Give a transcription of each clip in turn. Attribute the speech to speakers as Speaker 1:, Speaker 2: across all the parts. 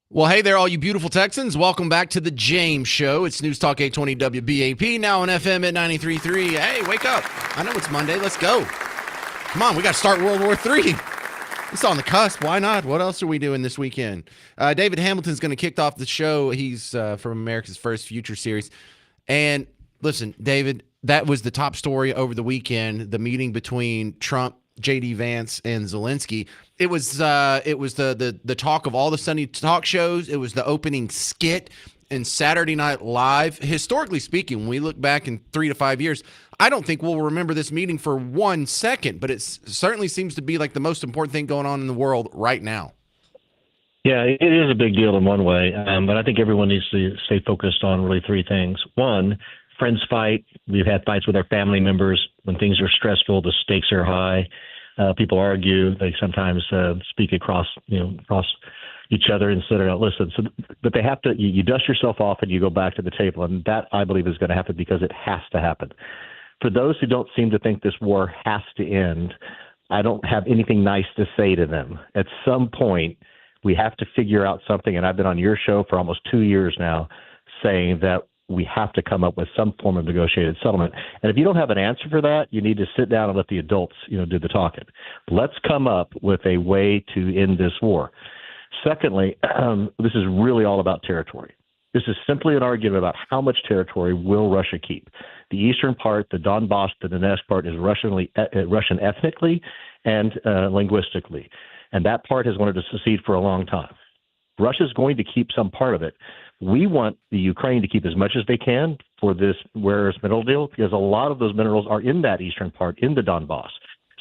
Speaker 1: Well, hey there, all you beautiful Texans. Welcome back to the James Show. It's News Talk 820 WBAP, now on FM at 93.3. Hey, wake up. I know it's Monday. Let's go. Come on, we got to start World War III. It's on the cusp. Why not? What else are we doing this weekend? David Hamilton's going to kick off the show. He's from America's First Future Series. And listen, David, that was the top story over the weekend, the meeting between Trump, J.D. Vance, and Zelensky. It was the talk of all the Sunday talk shows. It was the opening skit in Saturday Night Live. Historically speaking, when we look back in 3 to 5 years, I don't think we'll remember this meeting for 1 second, but it certainly seems to be like the most important thing going on in the world right now.
Speaker 2: Yeah, it is a big deal in one way, but I think everyone needs to stay focused on really three things. One, friends fight. We've had fights with our family members. When things are stressful, the stakes are high. People argue. They sometimes speak across each other instead of listen. So, but they have to. You dust yourself off and you go back to the table, and that I believe is going to happen because it has to happen. For those who don't seem to think this war has to end, I don't have anything nice to say to them. At some point, we have to figure out something, and I've been on your show for almost 2 years now saying that we have to come up with some form of negotiated settlement. And if you don't have an answer for that, you need to sit down and let the adults, do the talking. Let's come up with a way to end this war. Secondly, this is really all about territory. This is simply an argument about how much territory will Russia keep. The eastern part, the Donbass, the Donetsk part, is Russian ethnically and linguistically. And that part has wanted to secede for a long time. Russia's going to keep some part of it. We want the Ukraine to keep as much as they can for this rare earth mineral deal because a lot of those minerals are in that eastern part, in the Donbass.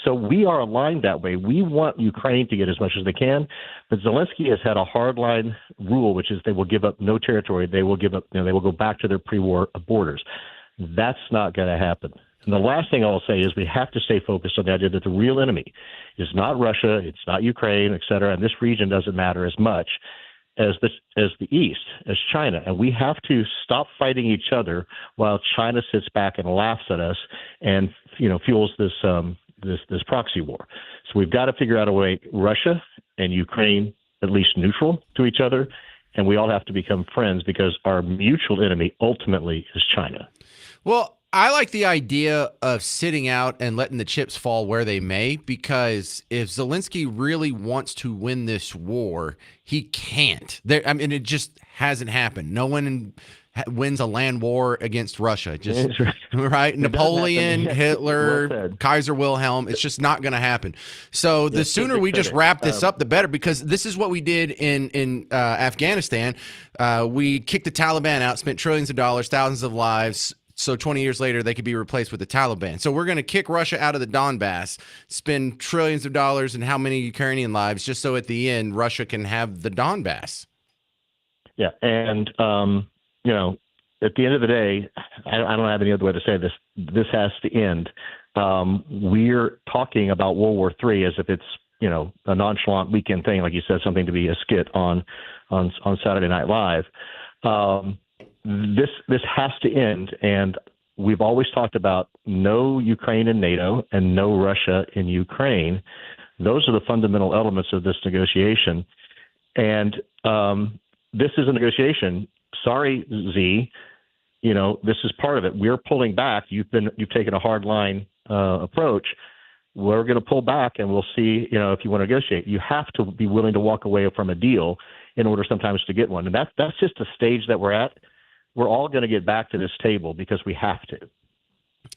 Speaker 2: So we are aligned that way. We want Ukraine to get as much as they can, but Zelensky has had a hardline rule, which is they will give up no territory. They will give up. They will go back to their pre-war borders. That's not going to happen. And the last thing I'll say is we have to stay focused on the idea that the real enemy is not Russia, it's not Ukraine, et cetera, and this region doesn't matter as much as the East, as China. And we have to stop fighting each other while China sits back and laughs at us and fuels this proxy war. So we've got to figure out a way, Russia and Ukraine, at least neutral to each other, and we all have to become friends because our mutual enemy ultimately is China.
Speaker 1: Well, I like the idea of sitting out and letting the chips fall where they may, because if Zelensky really wants to win this war, he can't. It just hasn't happened. No one wins a land war against Russia. Just right. Napoleon, Hitler, well Kaiser Wilhelm. It's just not going to happen. So the sooner we just wrap this up, the better, because this is what we did in Afghanistan. We kicked the Taliban out, spent trillions of dollars, thousands of lives. So 20 years later, they could be replaced with the Taliban. So we're going to kick Russia out of the Donbass, spend trillions of dollars and how many Ukrainian lives, just so at the end, Russia can have the Donbass.
Speaker 2: Yeah. And, at the end of the day, I don't have any other way to say this. This has to end. We're talking about World War III as if it's, a nonchalant weekend thing, like you said, something to be a skit on Saturday Night Live. This has to end, and we've always talked about no Ukraine in NATO and no Russia in Ukraine. Those are the fundamental elements of this negotiation, and this is a negotiation. Sorry, Z, this is part of it. We're pulling back. You've taken a hard line approach. We're going to pull back, and we'll see. If you want to negotiate, you have to be willing to walk away from a deal in order sometimes to get one, and that's just a stage that we're at. We're all going to get back to this table because we have to.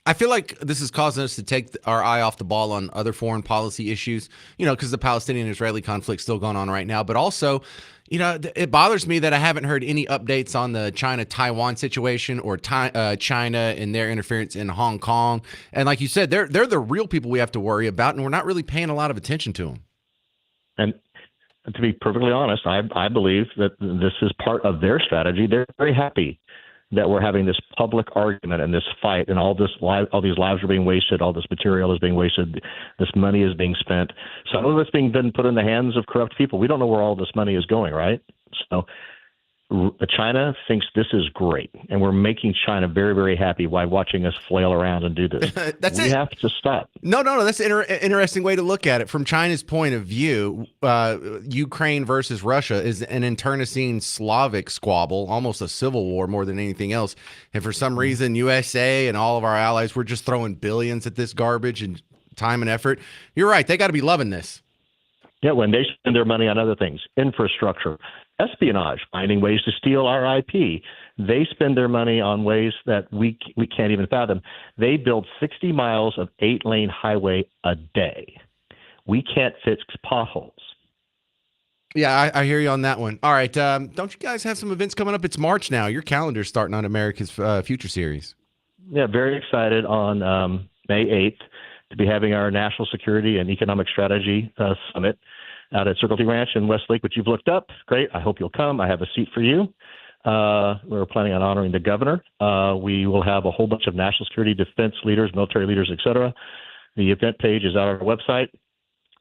Speaker 1: I feel like this is causing us to take our eye off the ball on other foreign policy issues, because the Palestinian-Israeli conflict still going on right now. But also, it bothers me that I haven't heard any updates on the China-Taiwan situation or China and their interference in Hong Kong. And like you said, they're the real people we have to worry about, and we're not really paying a lot of attention to them.
Speaker 2: And to be perfectly honest, I believe that this is part of their strategy. They're very happy that we're having this public argument and this fight, and all these lives are being wasted, all this material is being wasted, this money is being spent. Some of it's being put in the hands of corrupt people. We don't know where all this money is going, right? So China thinks this is great, and we're making China very, very happy by watching us flail around and do this.
Speaker 1: That's
Speaker 2: We
Speaker 1: it.
Speaker 2: have to stop.
Speaker 1: No. That's an interesting way to look at it. From China's point of view, Ukraine versus Russia is an internecine Slavic squabble, almost a civil war more than anything else. And for some reason, USA and all of our allies, we're just throwing billions at this garbage and time and effort. You're right. They got to be loving this.
Speaker 2: Yeah, when they spend their money on other things, infrastructure, espionage, finding ways to steal our IP, they spend their money on ways that we can't even fathom. They build 60 miles of 8-lane highway a day. We can't fix potholes.
Speaker 1: Yeah, I hear you on that one. All right. Don't you guys have some events coming up? It's March now. Your calendar's starting on America's Future Series.
Speaker 2: Yeah, very excited on May 8th to be having our National Security and Economic Strategy Summit out at Circle T Ranch in Westlake, which you've looked up. Great. I hope you'll come. I have a seat for you. We're planning on honoring the governor. We will have a whole bunch of national security, defense leaders, military leaders, et cetera. The event page is on our website.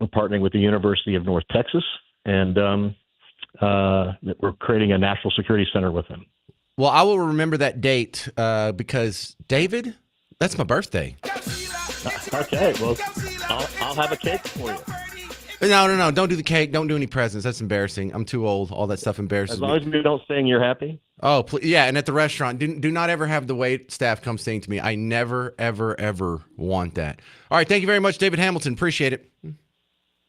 Speaker 2: We're partnering with the University of North Texas, and we're creating a national security center with them.
Speaker 1: Well, I will remember that date because, David, that's my birthday.
Speaker 2: Okay, well, I'll have a cake for you.
Speaker 1: No. Don't do the cake. Don't do any presents. That's embarrassing. I'm too old. All that stuff embarrasses
Speaker 2: As long as you don't sing, you're happy?
Speaker 1: Oh, please, yeah. And at the restaurant, do not ever have the wait staff come sing to me. I never, ever, ever want that. All right. Thank you very much, David Hamilton. Appreciate it.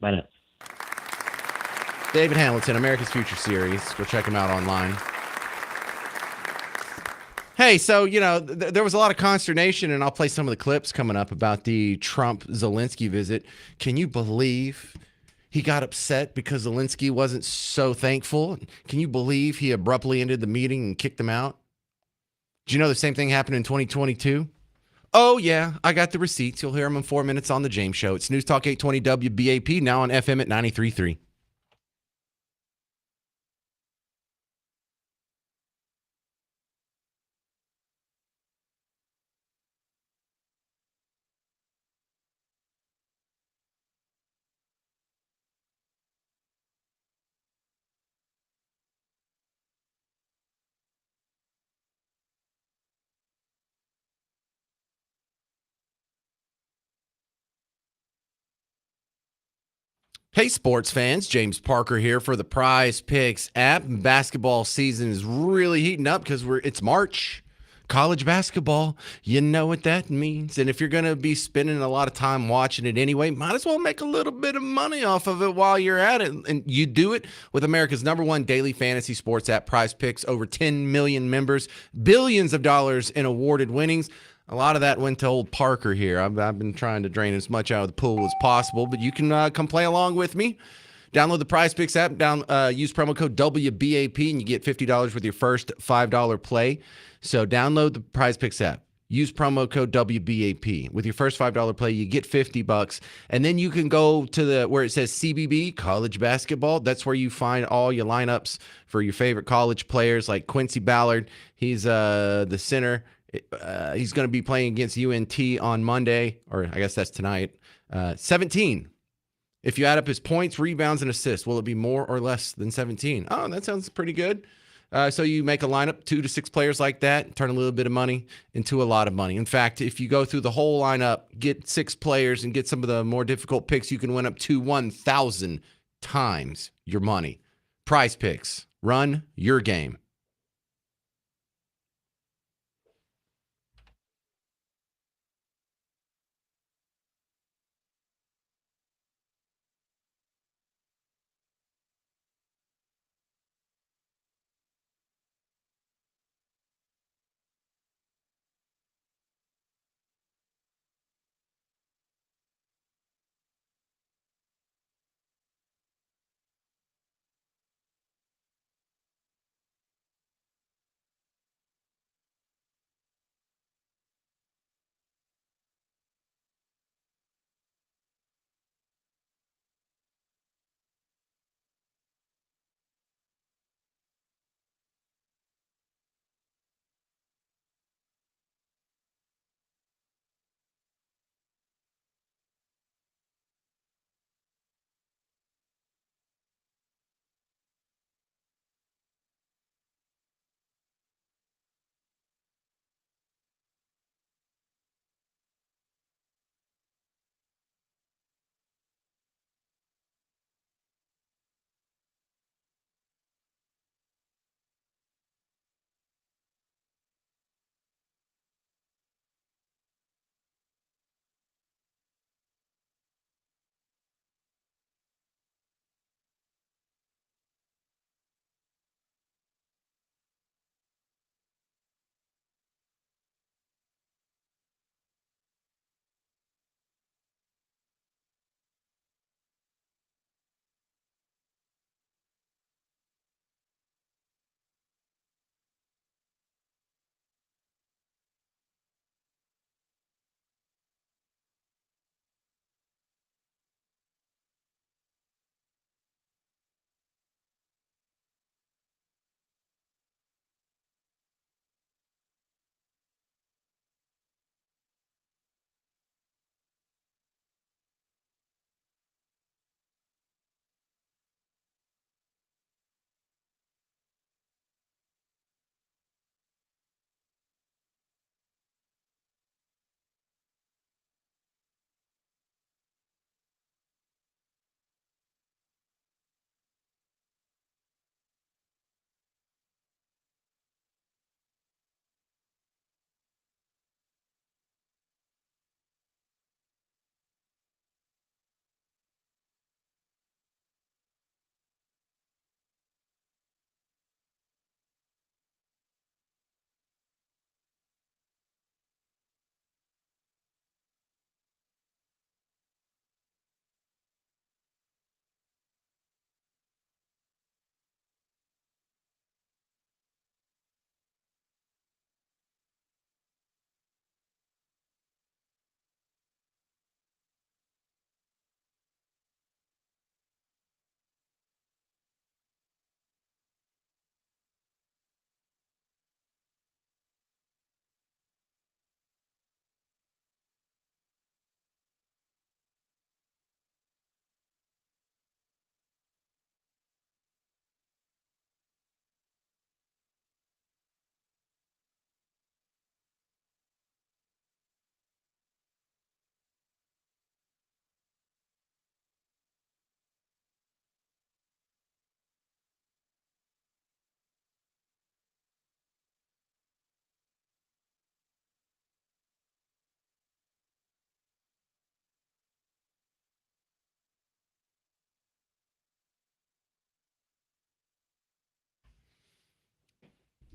Speaker 2: Bye now.
Speaker 1: David Hamilton, America's Future Series. Go check him out online. Hey, so, there was a lot of consternation, and I'll play some of the clips coming up about the Trump-Zelensky visit. Can you believe he got upset because Zelensky wasn't so thankful? Can you believe he abruptly ended the meeting and kicked him out? Did you know the same thing happened in 2022? Oh, yeah, I got the receipts. You'll hear them in 4 minutes on The James Show. It's News Talk 820 WBAP, now on FM at 93.3. Hey, sports fans. James Parker here for the Prize Picks app. Basketball season is really heating up because it's March. College basketball, you know what that means. And if you're going to be spending a lot of time watching it anyway, might as well make a little bit of money off of it while you're at it. And you do it with America's #1 daily fantasy sports app, Prize Picks. Over 10 million members, billions of dollars in awarded winnings. A lot of that went to old Parker here. I've been trying to drain as much out of the pool as possible, but you can come play along with me. Download the Prize Picks app. Use promo code WBAP, and you get $50 with your first $5 play. So download the Prize Picks app. Use promo code WBAP. With your first $5 play, you get $50. And then you can go to where it says CBB, college basketball. That's where you find all your lineups for your favorite college players like Quincy Ballard. He's the center. He's going to be playing against UNT on Monday, or I guess that's tonight. 17. If you add up his points, rebounds, and assists, will it be more or less than 17? Oh, that sounds pretty good. So you make a lineup, 2 to 6 players like that, turn a little bit of money into a lot of money. In fact, if you go through the whole lineup, get 6 players, and get some of the more difficult picks, you can win up to 1,000 times your money. Prize Picks. Run your game.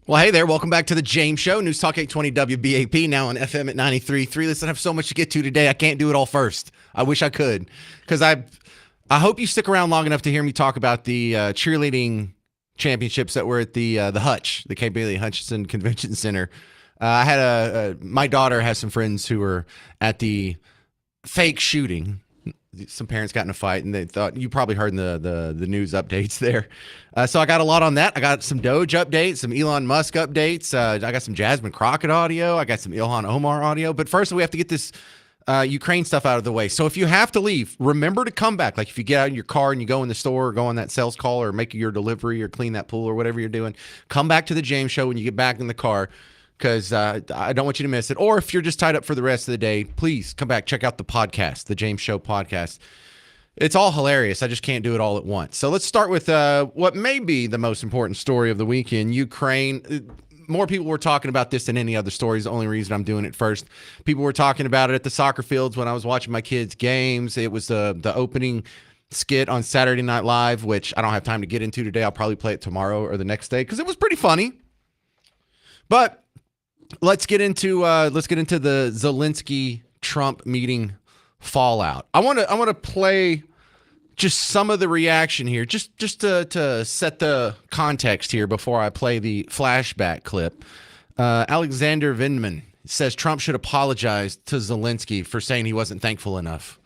Speaker 1: Well, hey there. Welcome back to the James Show. News Talk 820 WBAP, now on FM at 93.3. Listen, I have so much to get to today. I can't do it all first. I wish I could, because I hope you stick around long enough to hear me talk about the cheerleading championships that were at the Hutch, the Kay Bailey Hutchinson Convention Center. I had my daughter has some friends who were at the fake shooting. Some parents got in a fight, and they thought, you probably heard in the news updates there. So I got a lot on that. I got some Doge updates, some Elon Musk updates. I got some Jasmine Crockett audio. I got some Ilhan Omar audio. But first, we have to get this Ukraine stuff out of the way. So if you have to leave, remember to come back. Like if you get out in your car and you go in the store or go on that sales call or make your delivery or clean that pool or whatever you're doing, come back to the James Show when you get back in the car, because I don't want you to miss it. Or if you're just tied up for the rest of the day, please come back, check out the podcast, the James Show podcast. It's all hilarious. I just can't do it all at once. So let's start with what may be the most important story of the weekend, Ukraine. More people were talking about this than any other stories. The only reason I'm doing it first. People were talking about it at the soccer fields when I was watching my kids' games. It was the opening skit on Saturday Night Live, which I don't have time to get into today. I'll probably play it tomorrow or the next day because it was pretty funny. But let's get into the Zelensky-Trump meeting fallout. I want to play just some of the reaction here, just to set the context here before I play the flashback clip. Alexander Vindman says Trump should apologize to Zelensky for saying he wasn't thankful enough.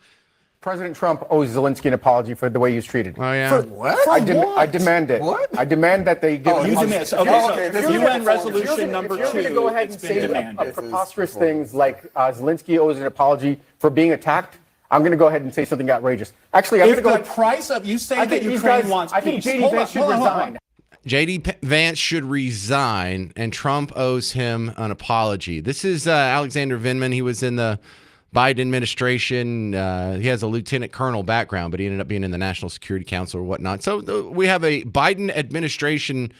Speaker 3: President Trump owes Zelensky an apology for the way he was treated.
Speaker 1: Oh, yeah?
Speaker 3: For what? I demand it. What? I demand that they give...
Speaker 4: You demand. Okay, UN resolution number 2.
Speaker 3: If you're going to go ahead and say preposterous things like Zelensky owes an apology for being attacked, I'm going to go ahead and say something outrageous. Actually, I'm going to go...
Speaker 4: If the price of... You say that Ukraine wants peace.
Speaker 3: I think J.D. Vance should resign.
Speaker 1: J.D. Vance should resign, and Trump owes him an apology. This is Alexander Vindman. He was in the Biden administration. He has a lieutenant colonel background, but he ended up being in the National Security Council or whatnot. So we have a Biden administration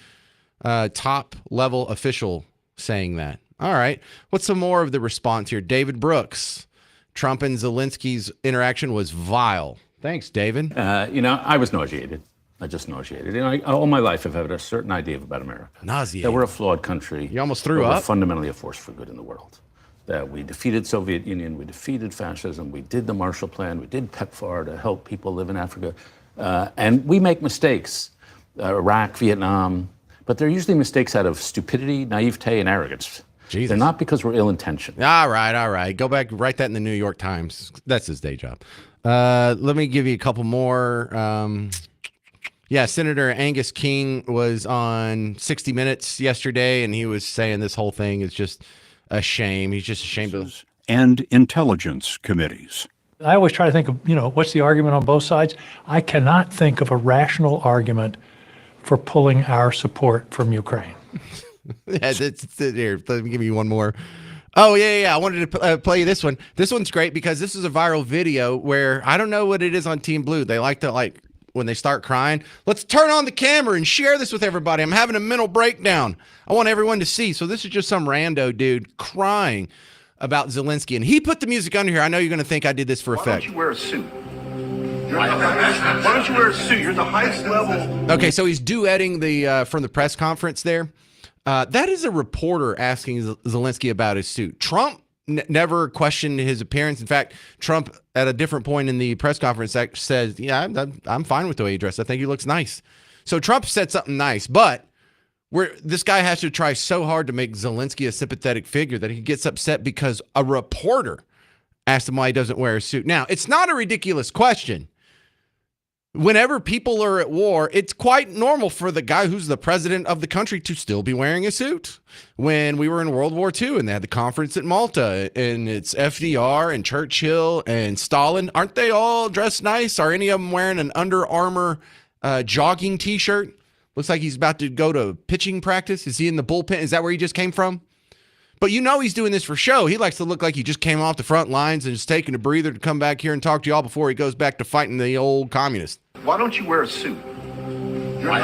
Speaker 1: top level official saying that. All right. What's some more of the response here? David Brooks. Trump and Zelensky's interaction was vile. Thanks, David.
Speaker 5: I was nauseated. I just nauseated. All my life I've had a certain idea about America.
Speaker 1: Nauseated.
Speaker 5: That we're a flawed country.
Speaker 1: You almost threw up.
Speaker 5: We're fundamentally a force for good in the world. That we defeated Soviet Union, we defeated fascism, we did the Marshall Plan, we did PEPFAR to help people live in Africa. And we make mistakes, Iraq, Vietnam, but they're usually mistakes out of stupidity, naivete, and arrogance. Jesus. They're not because we're ill-intentioned.
Speaker 1: All right. Go back, write that in the New York Times. That's his day job. Let me give you a couple more. Senator Angus King was on 60 Minutes yesterday, and he was saying this whole thing is just a shame. He's just ashamed of...
Speaker 6: And intelligence committees.
Speaker 7: I always try to think of, what's the argument on both sides? I cannot think of a rational argument for pulling our support from Ukraine.
Speaker 1: Here, let me give you one more. Oh, yeah. I wanted to play you this one. This one's great because this is a viral video where I don't know what it is on Team Blue. They like to, when they start crying, let's turn on the camera and share this with everybody. I'm having a mental breakdown. I want everyone to see. So this is just some rando dude crying about Zelensky. And he put the music under here. I know you're going to think I did this for effect.
Speaker 8: Why don't you wear a suit? Why don't you wear a suit? You're the highest level.
Speaker 1: Okay, so he's duetting from the press conference there. That is a reporter asking Zelensky about his suit. Trump never questioned his appearance. In fact, Trump, at a different point in the press conference, says, yeah, I'm fine with the way he dressed. I think he looks nice. So Trump said something nice, but this guy has to try so hard to make Zelensky a sympathetic figure that he gets upset because a reporter asked him why he doesn't wear a suit. Now, it's not a ridiculous question. Whenever people are at war, it's quite normal for the guy who's the president of the country to still be wearing a suit. When we were in World War II and they had the conference at Malta and it's FDR and Churchill and Stalin, aren't they all dressed nice? Are any of them wearing an Under Armour jogging T-shirt? Looks like he's about to go to pitching practice. Is he in the bullpen? Is that where he just came from? But he's doing this for show. He likes to look like he just came off the front lines and is taking a breather to come back here and talk to y'all before he goes back to fighting the old communists.
Speaker 8: Why don't you wear a suit? Why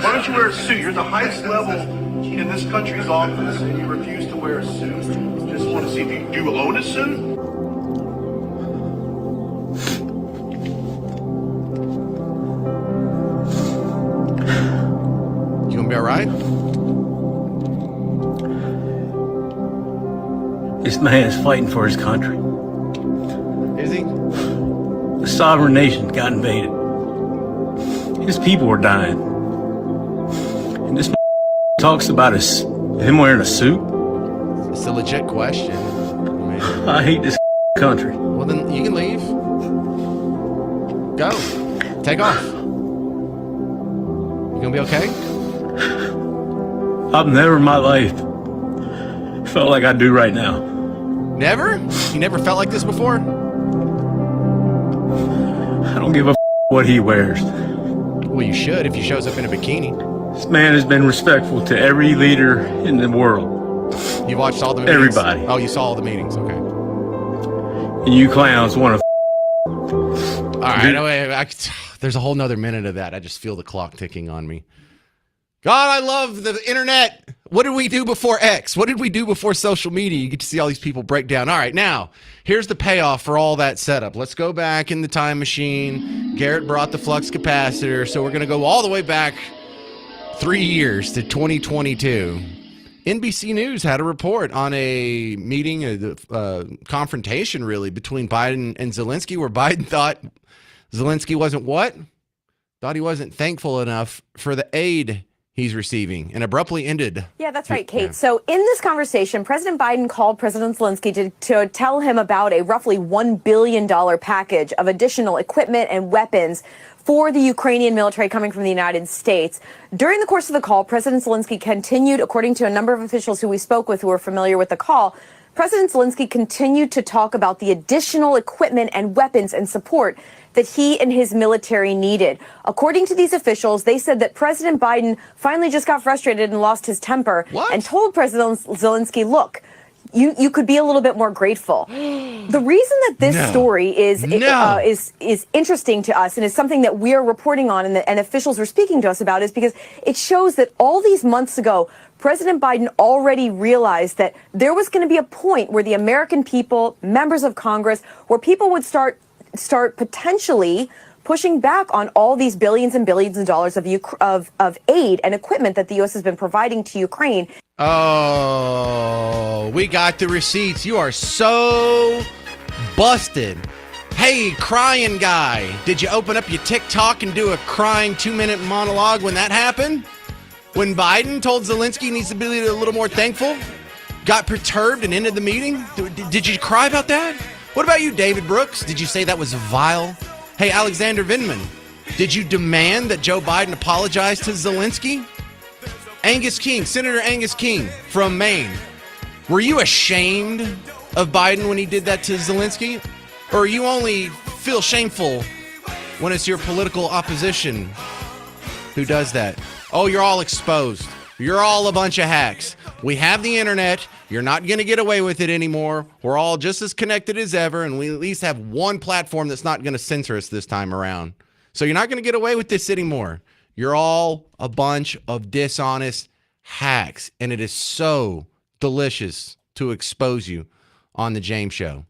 Speaker 8: don't you wear a suit? You're the highest level in this country's office, and you refuse to wear a suit. Just want to see if you do own a suit.
Speaker 1: You gonna be all right?
Speaker 9: This man is fighting for his country.
Speaker 1: Is he?
Speaker 9: The sovereign nation got invaded. His people were dying. And this talks about him wearing a suit.
Speaker 1: It's a legit question.
Speaker 9: I hate this country.
Speaker 1: Well, then you can leave. Go. Take off. You gonna be okay?
Speaker 9: I've never in my life felt like I do right now.
Speaker 1: Never? You never felt like this before?
Speaker 9: I don't give a what he wears.
Speaker 1: Well, you should if he shows up in a bikini.
Speaker 9: This man has been respectful to every leader in the world.
Speaker 1: You watched all the meetings?
Speaker 9: Everybody.
Speaker 1: Oh, you saw all the meetings. Okay.
Speaker 9: And you clowns want to.
Speaker 1: All right. There's a whole nother minute of that. I just feel the clock ticking on me. God, I love the internet. What did we do before X? What did we do before social media? You get to see all these people break down. All right, now, here's the payoff for all that setup. Let's go back in the time machine. Garrett brought the flux capacitor, so we're going to go all the way back 3 years to 2022. NBC News had a report on a meeting, a confrontation, really, between Biden and Zelensky, where Biden thought Zelensky wasn't what? Thought he wasn't thankful enough for the aid he's receiving, and abruptly ended.
Speaker 10: Yeah, that's right, Kate. Yeah. So in this conversation, President Biden called President Zelensky to tell him about a roughly $1 billion package of additional equipment and weapons for the Ukrainian military coming from the United States. During the course of the call, President Zelensky continued, according to a number of officials who we spoke with who are familiar with the call, President Zelensky continued to talk about the additional equipment and weapons and support that he and his military needed. According to these officials, they said that President Biden finally just got frustrated and lost his temper and told President Zelensky, look, you could be a little bit more grateful. The reason that this story is interesting to us and is something that we are reporting on and officials are speaking to us about is because it shows that all these months ago, President Biden already realized that there was going to be a point where the American people, members of Congress, where people would start potentially pushing back on all these billions and billions of dollars of aid and equipment that the U.S. has been providing to Ukraine.
Speaker 1: Oh, we got the receipts. You are so busted. Hey, crying guy, did you open up your TikTok and do a crying 2-minute monologue when that happened? When Biden told Zelensky he needs to be a little more thankful? Got perturbed and ended the meeting? Did you cry about that? What about you, David Brooks? Did you say that was vile? Hey, Alexander Vindman, did you demand that Joe Biden apologize to Zelensky? Angus King, Senator Angus King from Maine, were you ashamed of Biden when he did that to Zelensky? Or you only feel shameful when it's your political opposition who does that? Oh, you're all exposed. You're all a bunch of hacks. We have the internet. You're not going to get away with it anymore. We're all just as connected as ever, and we at least have one platform that's not going to censor us this time around. So you're not going to get away with this anymore. You're all a bunch of dishonest hacks, and it is so delicious to expose you on the James Show.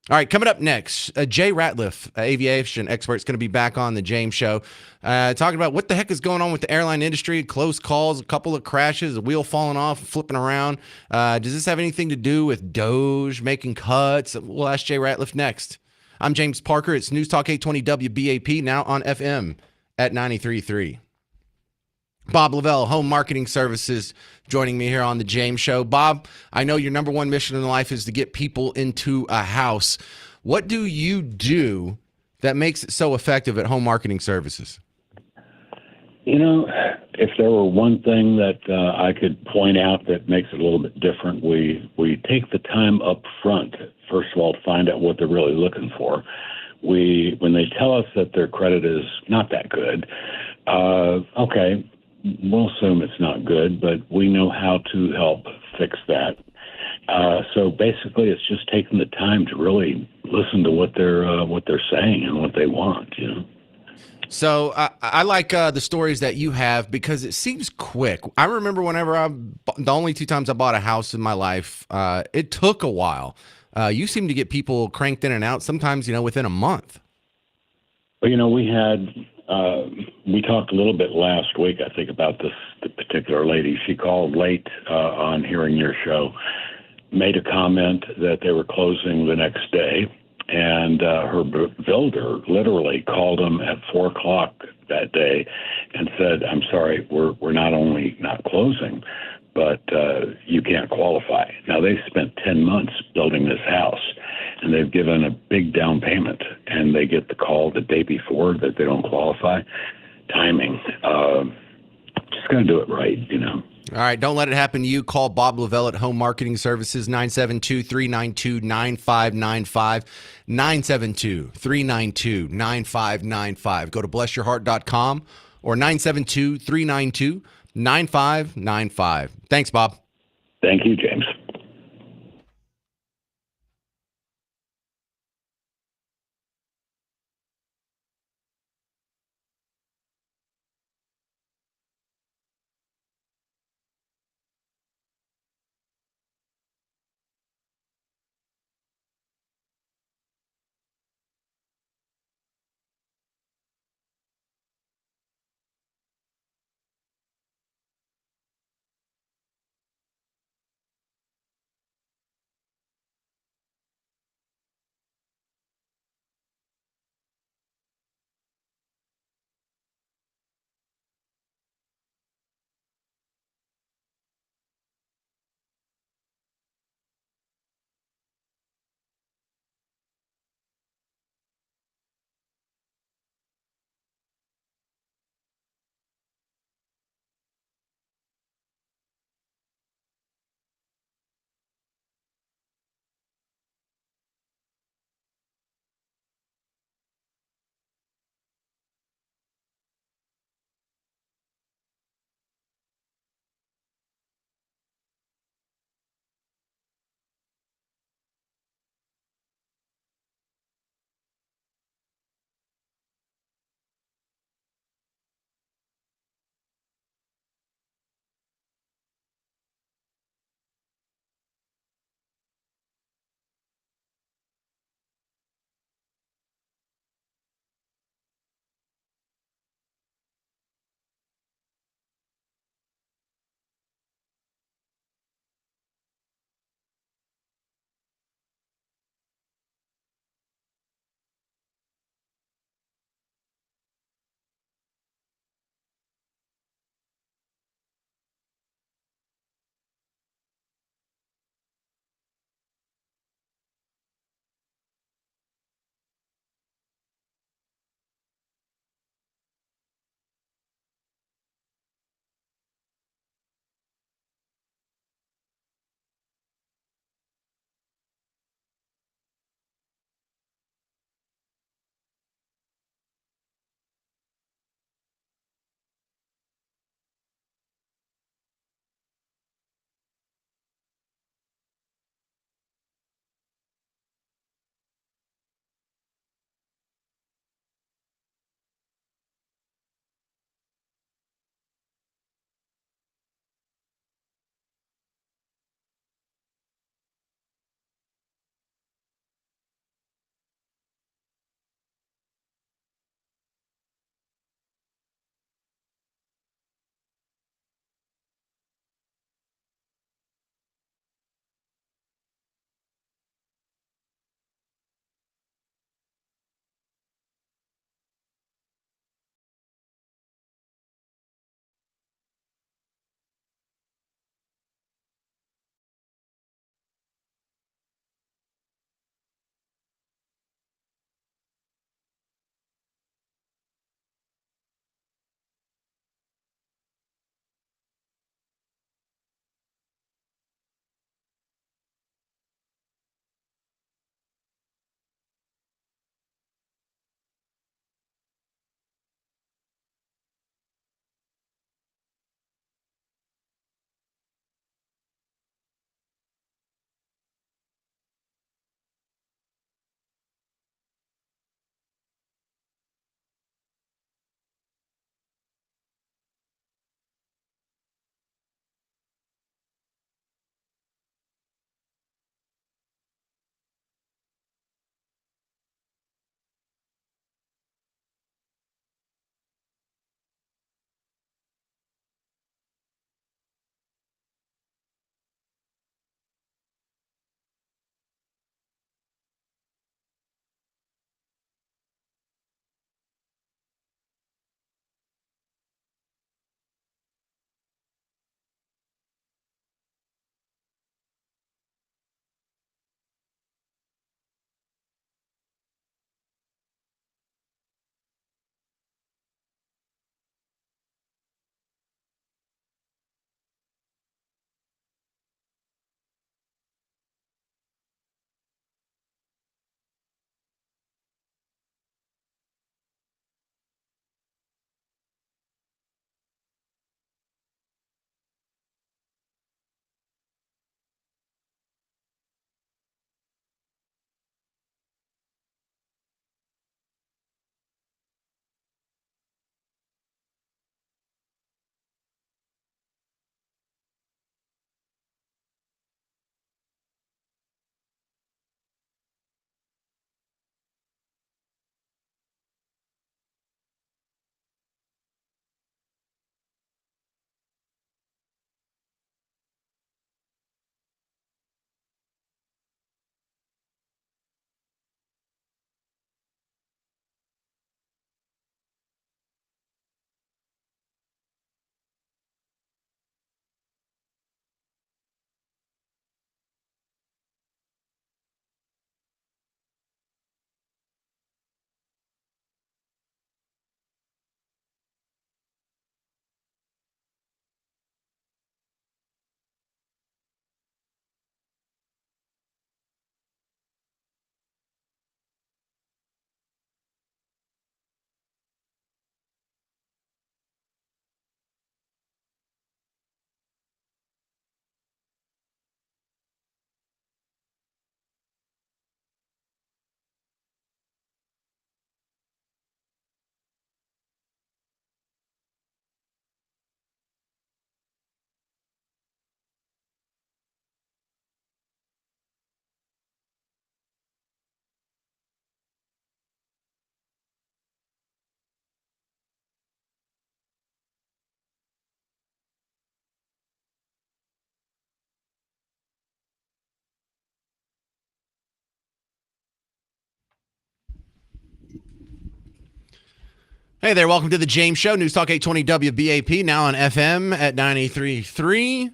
Speaker 1: All right, coming up next, Jay Ratliff, aviation expert, is going to be back on the James Show, talking about what the heck is going on with the airline industry, close calls, a couple of crashes, a wheel falling off, flipping around. Does this have anything to do with Doge making cuts? We'll ask Jay Ratliff next. I'm James Parker. It's News Talk 820 WBAP, now on FM at 93.3. Bob Lavelle, Home Marketing Services, joining me here on the James Show. Bob, I know your number one mission in life is to get people into a house. What do you do that makes it so effective at Home Marketing Services?
Speaker 11: You know, if there were one thing that I could point out that makes it a little bit different, we take the time up front, first of all, to find out what they're really looking for. When they tell us that their credit is not that good, okay, we'll assume it's not good, but we know how to help fix that. So basically, it's just taking the time to really listen to what they're saying and what they want. You know.
Speaker 1: So I like the stories that you have because it seems quick. I remember the only 2 times I bought a house in my life, it took a while. You seem to get people cranked in and out sometimes, within a month.
Speaker 11: Well, we talked a little bit last week, I think, about the particular lady. She called late on hearing your show. made a comment that they were closing the next day, and her builder literally called them at 4 o'clock that day and said, "I'm sorry, we're not only not closing, but you can't qualify." Now, they spent 10 months building this house, and they've given a big down payment, and they get the call the day before that they don't qualify. Timing. Just going to do it right, you know.
Speaker 1: All right, don't let it happen to you. Call Bob Lavelle at Home Marketing Services, 972-392-9595, 972-392-9595. Go to blessyourheart.com or 972-392-9595. Thanks, Bob.
Speaker 11: Thank you, James.
Speaker 1: Hey there, welcome to the James Show, News Talk 820 WBAP, now on FM at 93.3.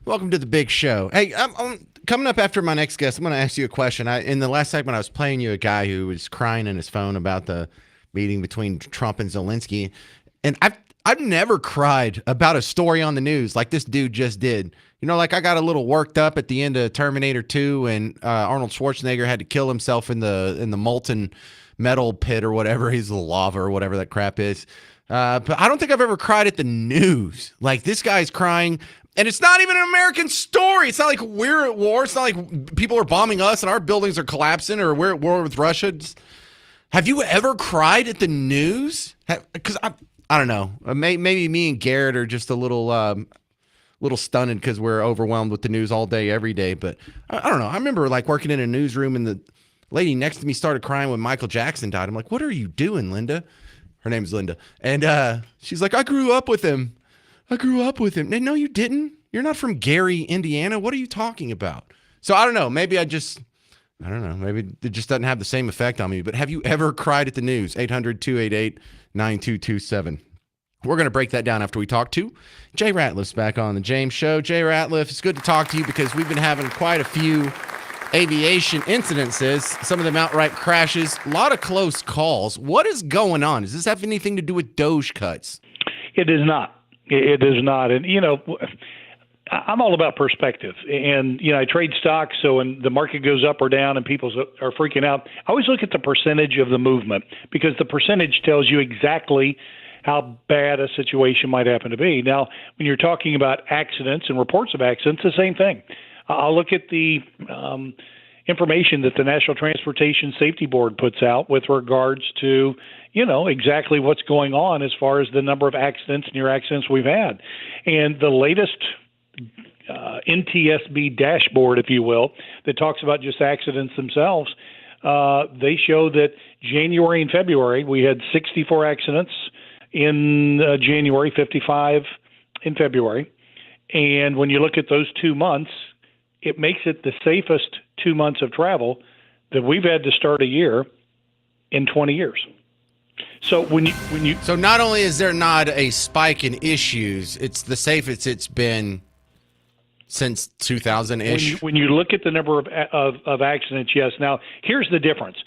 Speaker 1: Welcome to the big show. Hey, I'm coming up after my next guest, I'm going to ask you a question. In the last segment, I was playing you a guy who was crying in his phone about the meeting between Trump and Zelensky, and I've never cried about a story on the news like this dude just did. You know, like I got a little worked up at the end of Terminator 2, and Arnold Schwarzenegger had to kill himself in the molten metal pit or whatever. He's the lava or whatever that crap is. But I don't think I've ever cried at the news. Like this guy's crying, and it's not even an American story. It's not like we're at war. It's not like people are bombing us and our buildings are collapsing or we're at war with Russia. Have you ever cried at the news? Because I don't know. Maybe me and Garrett are just a little stunned because we're overwhelmed with the news all day, every day. But I don't know. I remember like working in a newsroom and the lady next to me started crying when Michael Jackson died. I'm like, what are you doing, Linda? Her name's Linda. And she's like, I grew up with him. And no, you didn't. You're not from Gary, Indiana. What are you talking about? So I don't know. Maybe I don't know. Maybe it just doesn't have the same effect on me. But have you ever cried at the news? 800-288-9227. We're going to break that down after we talk to Jay Ratliff's back on the James Show. Jay Ratliff, it's good to talk to you because we've been having quite a few aviation incidences, some of them outright crashes, a lot of close calls. What is going on? Does this have anything to do with Doge cuts?
Speaker 12: It is not. It is not. And, you know, I'm all about perspective. And, you know, I trade stocks, so when the market goes up or down and people are freaking out, I always look at the percentage of the movement because the percentage tells you exactly how bad a situation might happen to be. Now, when you're talking about accidents and reports of accidents, the same thing. I'll look at the information that the National Transportation Safety Board puts out with regards to, you know, exactly what's going on as far as the number of accidents, near accidents we've had. And the latest NTSB dashboard, if you will, that talks about just accidents themselves, they show that January and February, we had 64 accidents in January, 55 in February. And when you look at those 2 months, it makes it the safest 2 months of travel that we've had to start a year in 20 years. So when you
Speaker 1: so not only is there not a spike in issues, it's the safest it's been since 2000-ish.
Speaker 12: When you look at the number of accidents, yes. Now here's the difference.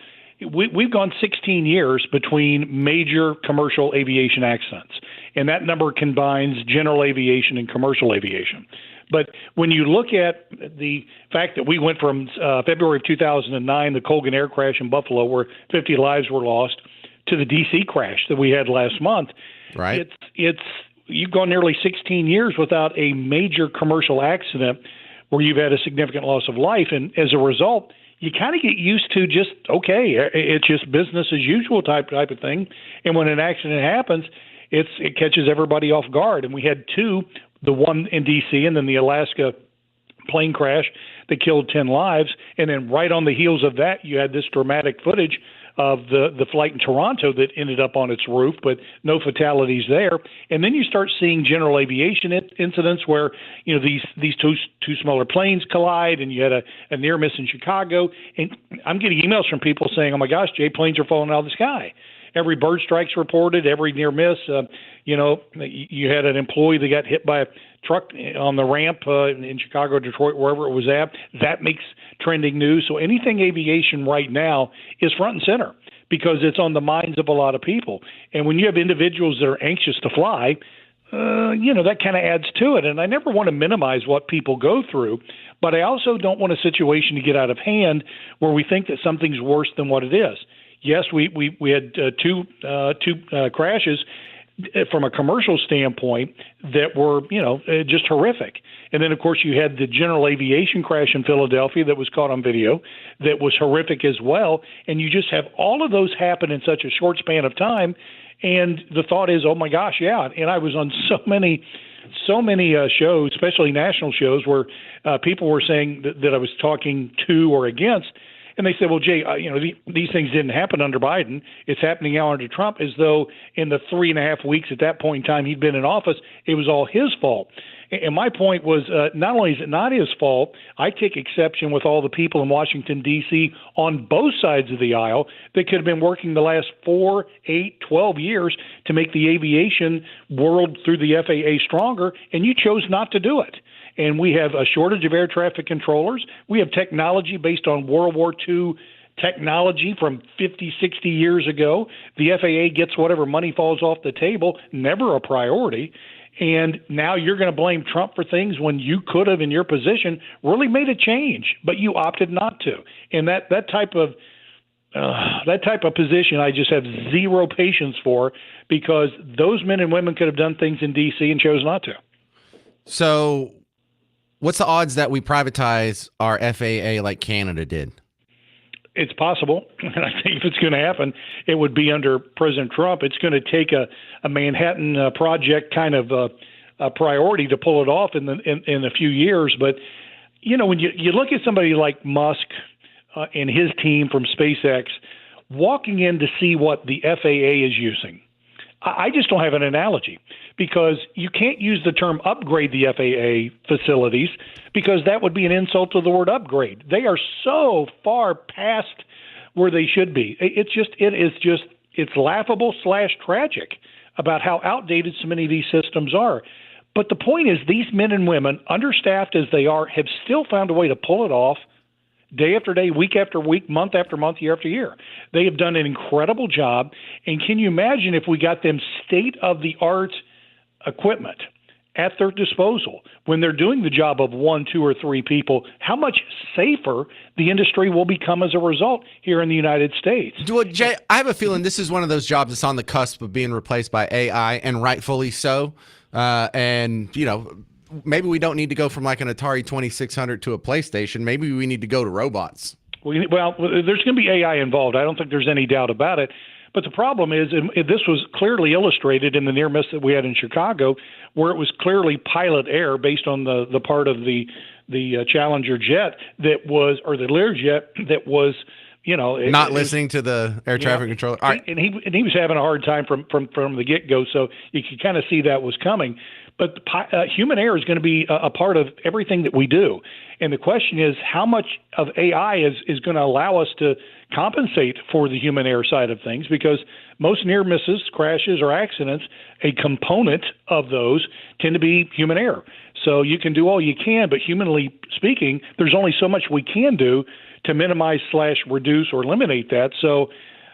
Speaker 12: We've gone 16 years between major commercial aviation accidents, and that number combines general aviation and commercial aviation. But when you look at the fact that we went from February of 2009, the Colgan air crash in Buffalo, where 50 lives were lost, to the D.C. crash that we had last month,
Speaker 1: right?
Speaker 12: It's you've gone nearly 16 years without a major commercial accident where you've had a significant loss of life, and as a result, you kind of get used to just it's just business as usual type of thing. And when an accident happens, it catches everybody off guard. And we had two. The one in D.C. and then the Alaska plane crash that killed 10 lives. And then right on the heels of that, you had this dramatic footage of the flight in Toronto that ended up on its roof, but no fatalities there. And then you start seeing general aviation incidents where, you know, these two smaller planes collide, and you had a near miss in Chicago. And I'm getting emails from people saying, oh my gosh, Jay, planes are falling out of the sky. Every bird strike's reported, every near miss. You know, you had an employee that got hit by a truck on the ramp in Chicago, Detroit, wherever it was at. That makes trending news. So anything aviation right now is front and center because it's on the minds of a lot of people. And when you have individuals that are anxious to fly, you know, that kind of adds to it. And I never want to minimize what people go through, but I also don't want a situation to get out of hand where we think that something's worse than what it is. Yes, we had two crashes from a commercial standpoint that were, you know, just horrific. And then, of course, you had the general aviation crash in Philadelphia that was caught on video that was horrific as well. And you just have all of those happen in such a short span of time. And the thought is, oh, my gosh, yeah. And I was on so many shows, especially national shows, where people were saying that I was talking to or against. And they said, well, Jay, these things didn't happen under Biden. It's happening now under Trump, as though in the 3.5 weeks at that point in time he'd been in office, it was all his fault. And my point was, not only is it not his fault, I take exception with all the people in Washington, D.C. on both sides of the aisle that could have been working the last 4, 8, 12 years to make the aviation world through the FAA stronger, and you chose not to do it. And we have a shortage of air traffic controllers. We have technology based on World War II technology from 50, 60 years ago. The FAA gets whatever money falls off the table, never a priority. And now you're going to blame Trump for things when you could have, in your position, really made a change, but you opted not to. And that type of position, I just have zero patience for, because those men and women could have done things in D.C. and chose not to.
Speaker 1: So, what's the odds that we privatize our FAA like Canada did?
Speaker 12: It's possible, and I think if it's going to happen, it would be under President Trump. It's going to take a Manhattan Project kind of a priority to pull it off in a few years. But when you look at somebody like Musk and his team from SpaceX walking in to see what the FAA is using, I just don't have an analogy, because you can't use the term upgrade the FAA facilities, because that would be an insult to the word upgrade. They are so far past where they should be. It's laughable / tragic about how outdated so many of these systems are. But the point is, these men and women, understaffed as they are, have still found a way to pull it off day after day, week after week, month after month, year after year. They have done an incredible job. And can you imagine if we got them state-of-the-art equipment at their disposal when they're doing the job of 1, 2, or 3 people, how much safer the industry will become as a result here in the United States?
Speaker 1: Well, Jay, I have a feeling this is one of those jobs that's on the cusp of being replaced by AI, and rightfully so. Maybe we don't need to go from like an Atari 2600 to a PlayStation. Maybe we need to go to robots.
Speaker 12: Well, there's going to be AI involved. I don't think there's any doubt about it. But the problem is, and this was clearly illustrated in the near miss that we had in Chicago, where it was clearly pilot error based on the part of the Challenger jet that was, or the Learjet that was,
Speaker 1: not listening to the air traffic controller. All right.
Speaker 12: And he was having a hard time from the get-go, so you could kind of see that was coming. But human error is going to be a part of everything that we do. And the question is, how much of AI is going to allow us to compensate for the human error side of things? Because most near misses, crashes, or accidents, a component of those tend to be human error. So you can do all you can, but humanly speaking, there's only so much we can do to minimize / reduce or eliminate that. So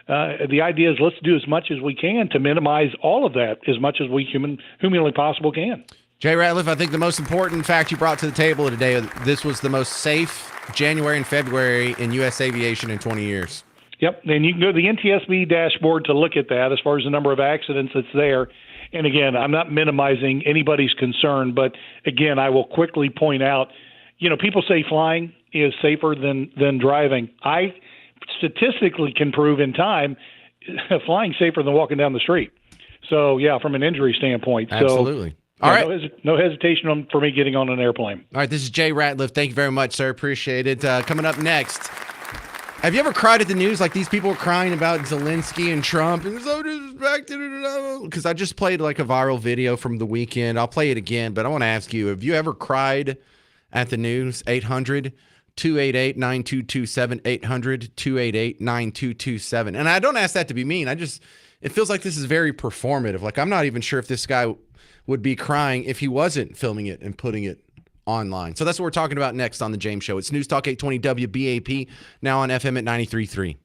Speaker 12: the idea is, let's do as much as we can to minimize all of that as much as we humanly possible can.
Speaker 1: Jay Ratliff, I think the most important fact you brought to the table today, this was the most safe January and February in U.S. aviation in 20 years.
Speaker 12: Yep, and you can go to the NTSB dashboard to look at that as far as the number of accidents that's there. And again, I'm not minimizing anybody's concern, but again, I will quickly point out, people say flying is safer than driving. I statistically can prove in time flying safer than walking down the street. So, yeah, from an injury standpoint.
Speaker 1: Absolutely.
Speaker 12: So, all right. No hesitation for me getting on an airplane.
Speaker 1: All right, this is Jay Ratliff. Thank you very much, sir. Appreciate it. Coming up next, have you ever cried at the news like these people were crying about Zelensky and Trump? And so disrespected. Because I just played like a viral video from the weekend. I'll play it again, but I want to ask you, have you ever cried at the news? 800-288-9227, 800-288-9227. And I don't ask that to be mean. It feels like this is very performative. Like, I'm not even sure if this guy would be crying if he wasn't filming it and putting it online. So that's what we're talking about next on The James Show. It's News Talk 820 WBAP, now on FM at 93.3.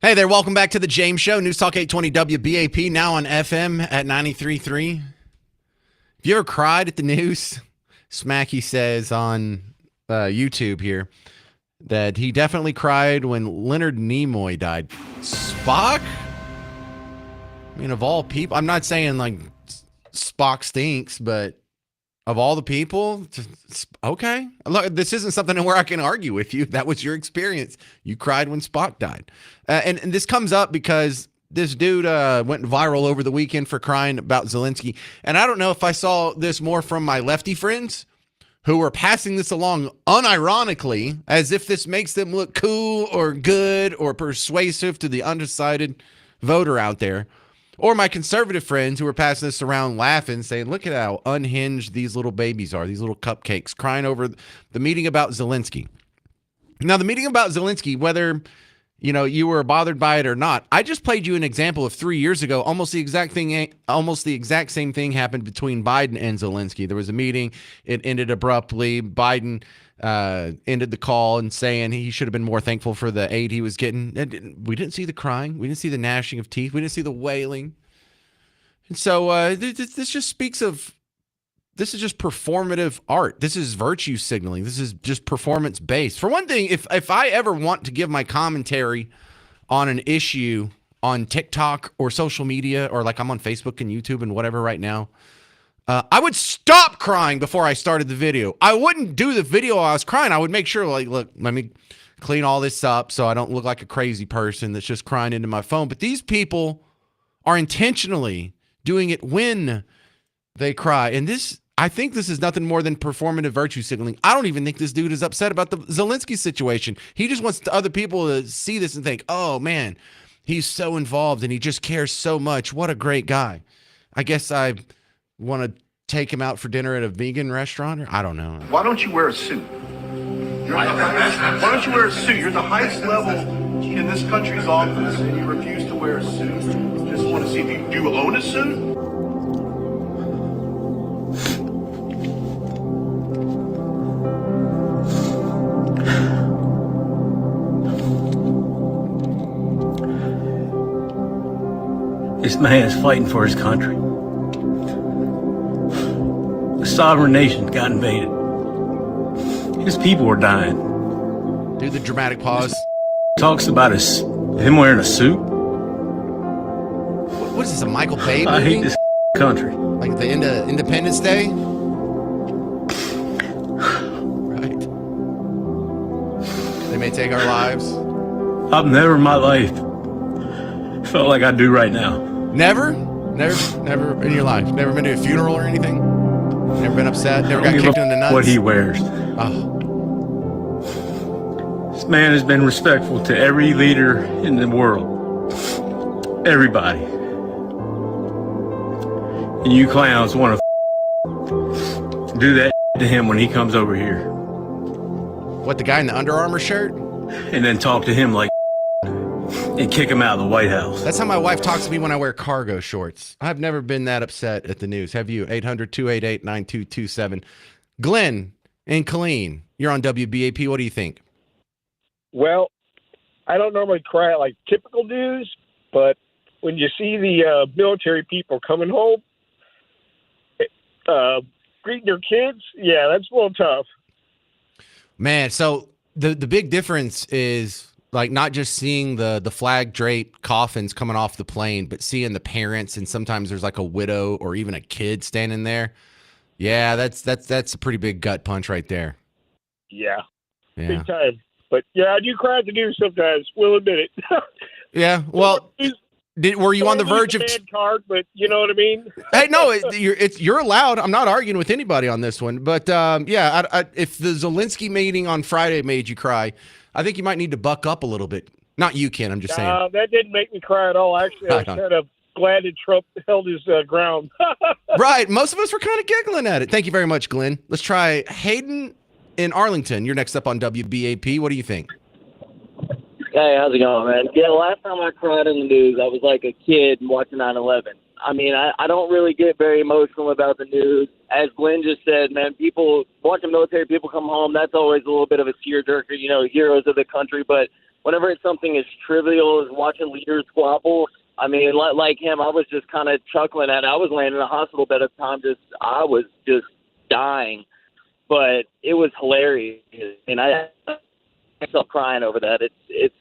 Speaker 1: Hey there, welcome back to the James Show. News Talk 820 WBAP, now on FM at 93.3. Have you ever cried at the news? Smacky says on YouTube here that he definitely cried when Leonard Nimoy died. Spock? I mean, of all people, I'm not saying like Spock stinks, but of all the people, okay. Look, this isn't something where I can argue with you. That was your experience. You cried when Spock died. And this comes up because this dude went viral over the weekend for crying about Zelensky. And I don't know if I saw this more from my lefty friends who were passing this along unironically as if this makes them look cool or good or persuasive to the undecided voter out there. Or my conservative friends who were passing this around laughing, saying, look at how unhinged these little babies are, these little cupcakes, crying over the meeting about Zelensky. Now, the meeting about Zelensky, whether you were bothered by it or not, I just played you an example of 3 years ago. Almost the exact same thing happened between Biden and Zelensky. There was a meeting. It ended abruptly. Biden ended the call and saying he should have been more thankful for the aid he was getting. We didn't see the crying. We didn't see the gnashing of teeth. We didn't see the wailing. And so this just speaks of, this is just performative art. This is virtue signaling. This is just performance based. For one thing, if I ever want to give my commentary on an issue on TikTok or social media, or like I'm on Facebook and YouTube and whatever right now, I would stop crying before I started the video. I wouldn't do the video while I was crying. I would make sure, like, look, let me clean all this up so I don't look like a crazy person that's just crying into my phone. But these people are intentionally doing it when they cry. And I think this is nothing more than performative virtue signaling. I don't even think this dude is upset about the Zelensky situation. He just wants other people to see this and think, oh, man, he's so involved and he just cares so much. What a great guy. I guess I want to take him out for dinner at a vegan restaurant, or I don't know.
Speaker 8: Why don't you wear a suit? Why don't you wear a suit? You're the highest level in this country's office, and you refuse to wear a suit. Just want to see if you do own a suit.
Speaker 9: This man is fighting for his country. A sovereign nation got invaded. His people are dying.
Speaker 1: Do the dramatic pause.
Speaker 9: Talks about him wearing a suit.
Speaker 1: What is this, a Michael Bay movie?
Speaker 9: I hate this country.
Speaker 1: Like the end of Independence Day? Right. They may take our lives.
Speaker 9: I've never in my life felt like I do right now.
Speaker 1: Never in your life? Never been to a funeral or anything? Never been upset? Never got kicked in the nuts?
Speaker 9: What he wears.
Speaker 1: Oh.
Speaker 9: This man has been respectful to every leader in the world. Everybody. And you clowns want to do that to him when he comes over here.
Speaker 1: What, the guy in the Under Armour shirt?
Speaker 9: And then talk to him like and kick him out of the White House.
Speaker 1: That's how my wife talks to me when I wear cargo shorts. I've never been that upset at the news. Have you? 800-288-9227. Glenn and Colleen, you're on WBAP. What do you think?
Speaker 13: Well, I don't normally cry at like typical news, but when you see the military people coming home, greeting their kids, yeah, that's a little tough.
Speaker 1: Man, so the big difference is like not just seeing the flag draped coffins coming off the plane, but seeing the parents, and sometimes there's like a widow or even a kid standing there. Yeah, that's a pretty big gut punch right there.
Speaker 13: Yeah. Big time. But yeah, I do cry at the news sometimes. We'll admit it.
Speaker 1: Yeah. Well, were you on the verge of
Speaker 13: card? But you know what I mean.
Speaker 1: Hey, no, you're allowed. I'm not arguing with anybody on this one. But yeah, if the Zelensky meeting on Friday made you cry, I think you might need to buck up a little bit. Not you, Ken. I'm just saying.
Speaker 13: That didn't make me cry at all. Actually, I was kind of glad that Trump held his ground.
Speaker 1: Right. Most of us were kind of giggling at it. Thank you very much, Glenn. Let's try Hayden in Arlington. You're next up on WBAP. What do you think?
Speaker 14: Hey, how's it going, man? Yeah, last time I cried in the news, I was like a kid watching 9/11. I mean, I don't really get very emotional about the news. As Glenn just said, man, people watching military people come home, that's always a little bit of a tearjerker, you know, heroes of the country. But whenever it's something as trivial as watching leaders squabble, I mean, like him, I was just kind of chuckling at it. I was laying in a hospital bed at the time, I was just dying, but it was hilarious, and I myself crying over that. It's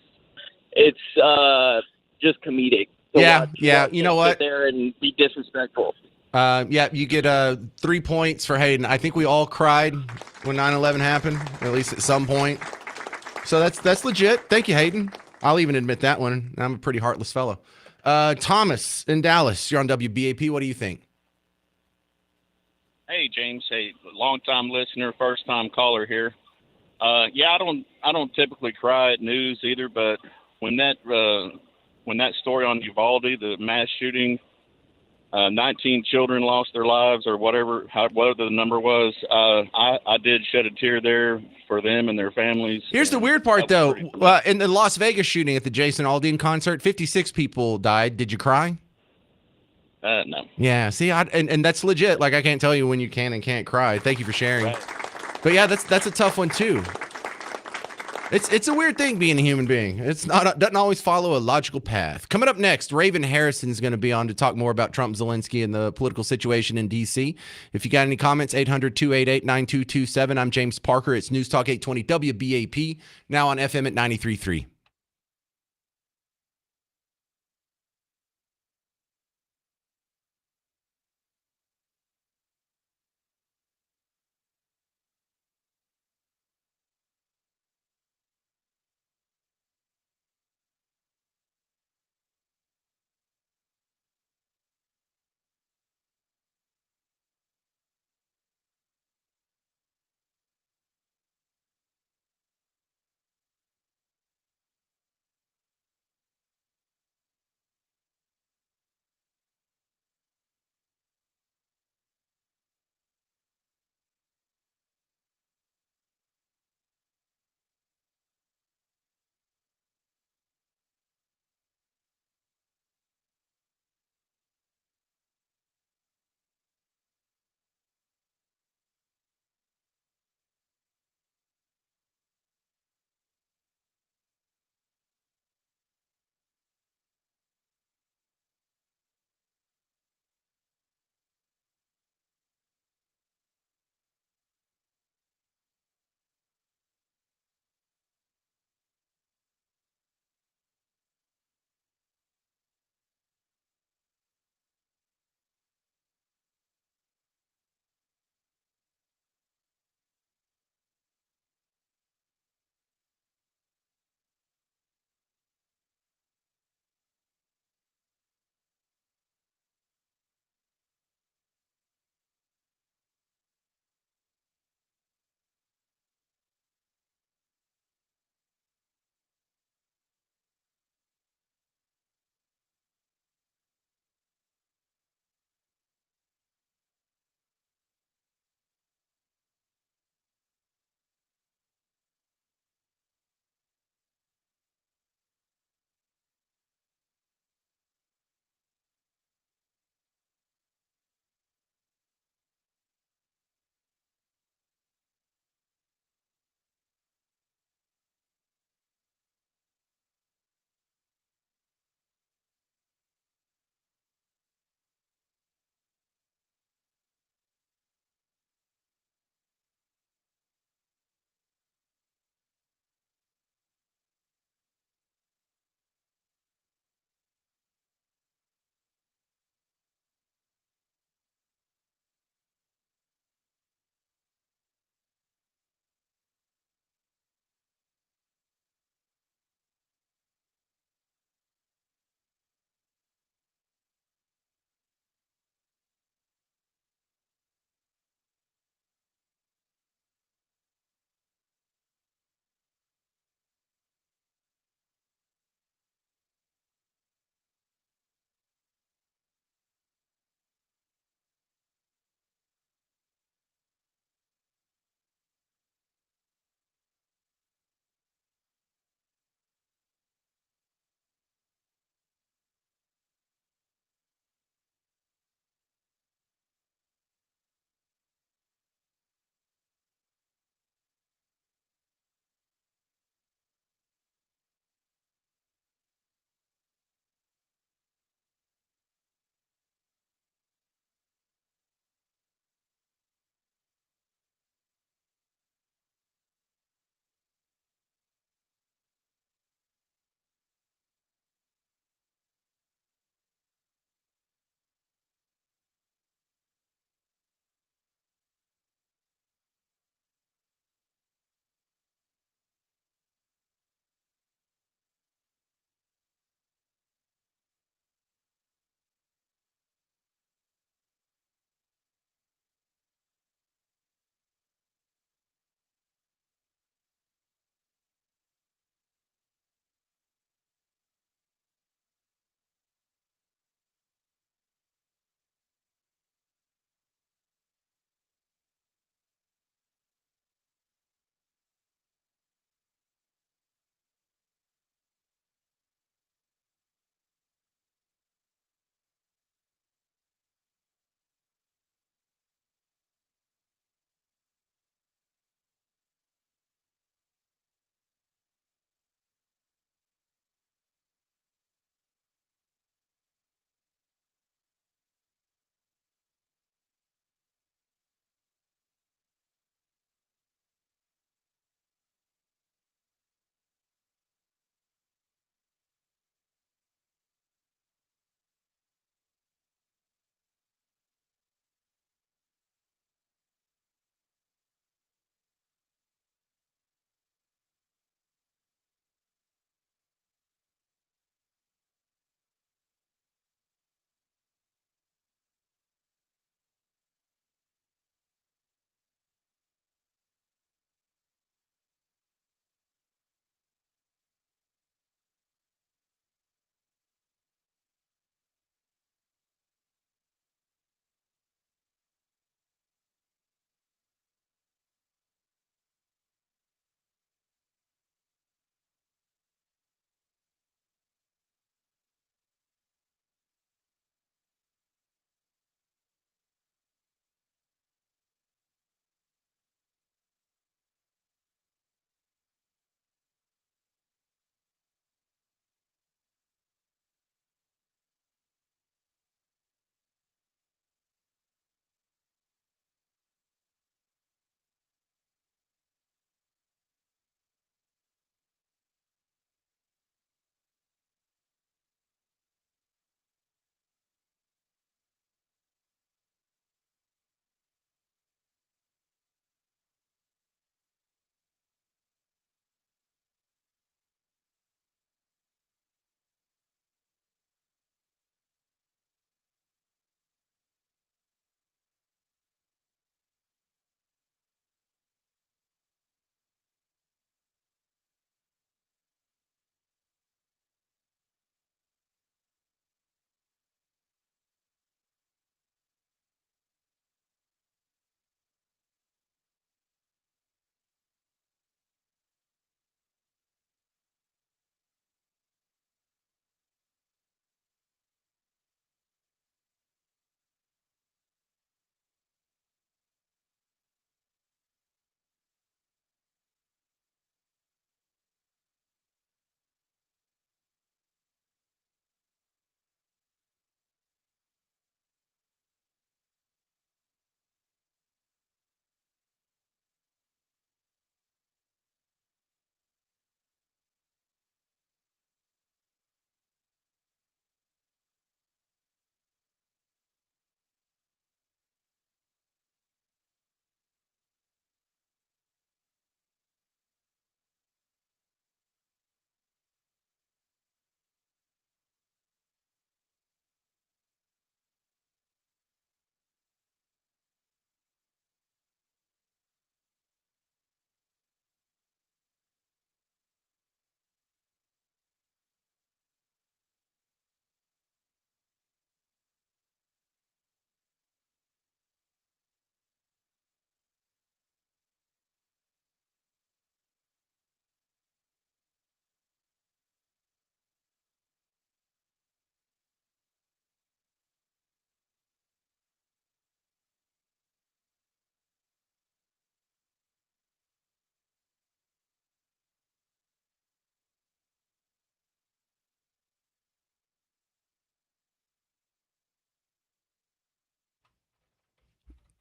Speaker 14: just comedic. To watch
Speaker 1: You know
Speaker 14: him
Speaker 1: what?
Speaker 14: sit there and be disrespectful.
Speaker 1: You get 3 points for Hayden. I think we all cried when 9/11 happened, at least at some point. So that's legit. Thank you, Hayden. I'll even admit that one. I'm a pretty heartless fellow. Thomas in Dallas, you're on WBAP. What do you think?
Speaker 15: Hey, James. Hey, long-time listener, first-time caller here. I don't typically cry at news either, but when that story on Uvalde, the mass shooting, 19 children lost their lives, or whatever the number was, I did shed a tear there for them and their families.
Speaker 1: Here's the weird part, though. In the Las Vegas shooting at the Jason Aldean concert, 56 people died. Did you cry?
Speaker 15: No.
Speaker 1: Yeah, see, and that's legit. Like, I can't tell you when you can and can't cry. Thank you for sharing.
Speaker 15: Right.
Speaker 1: But yeah, that's a tough one too. It's a weird thing being a human being. Doesn't always follow a logical path. Coming up next, Raven Harrison is going to be on to talk more about Trump, Zelensky, and the political situation in D.C. If you got any comments, 800-288-9227. I'm James Parker. It's News Talk 820 WBAP, now on FM at 93.3.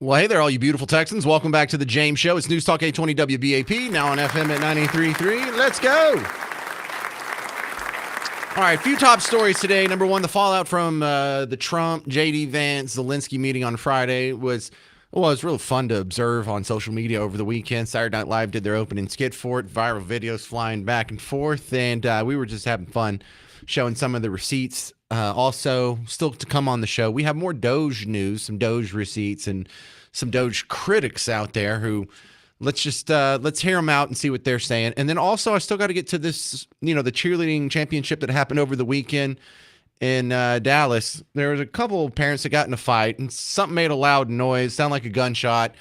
Speaker 1: Well, hey there, all you beautiful Texans. Welcome back to the James Show. It's News Talk 820 WBAP, now on FM at 93.3. Let's go. All right, a few top stories today. Number one, the fallout from the Trump, J.D. Vance, Zelensky meeting on Friday was really fun to observe on social media over the weekend. Saturday Night Live did their opening skit for it, viral videos flying back and forth, and we were just having fun showing some of the receipts. Also, still to come on the show, we have more Doge news, some Doge receipts, and some Doge critics out there who let's hear them out and see what they're saying. And then also, I still got to get to this, the cheerleading championship that happened over the weekend in Dallas. There was a couple of parents that got in a fight, and something made a loud noise, sounded like a gunshot,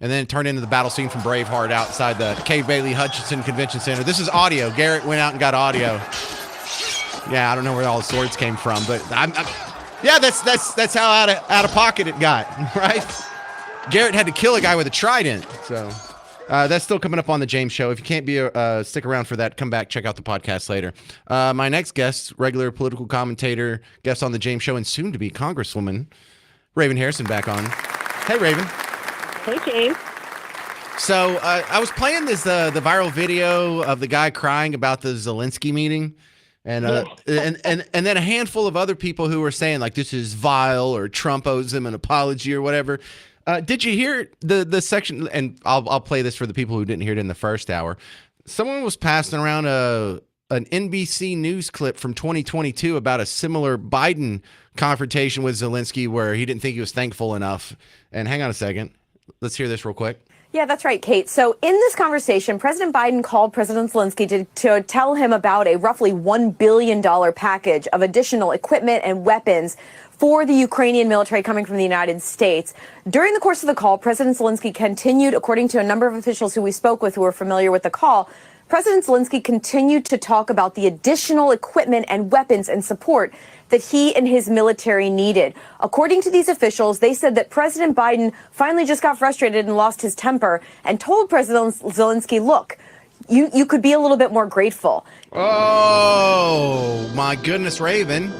Speaker 1: and then it turned into the battle scene from Braveheart outside the Kay Bailey Hutchinson Convention Center. This is audio. Garrett went out and got audio. Yeah, I don't know where all the swords came from, but that's how out of pocket it got, right? Garrett had to kill a guy with a trident, so that's still coming up on the James Show. If you can't stick around for that, come back, check out the podcast later. My next guest, regular political commentator, guest on the James Show, and soon to be Congresswoman Raven Harrison, back on. Hey, Raven.
Speaker 16: Hey, James.
Speaker 1: So I was playing the viral video of the guy crying about the Zelensky meeting. And and then a handful of other people who were saying, like, this is vile, or Trump owes him an apology or whatever. Did you hear the section? And I'll play this for the people who didn't hear it in the first hour. Someone was passing around an NBC News clip from 2022 about a similar Biden confrontation with Zelensky where he didn't think he was thankful enough. And hang on a second. Let's hear this real quick.
Speaker 10: Yeah, that's right, Kate. So in this conversation, President Biden called President Zelensky to tell him about a roughly $1 billion package of additional equipment and weapons for the Ukrainian military coming from the United States. During the course of the call, President Zelensky continued, according to a number of officials who we spoke with who are familiar with the call, President Zelensky continued to talk about the additional equipment and weapons and support that he and his military needed. According to these officials, they said that President Biden finally just got frustrated and lost his temper and told President Zelensky, look, you could be a little bit more grateful.
Speaker 1: Oh, my goodness, Raven.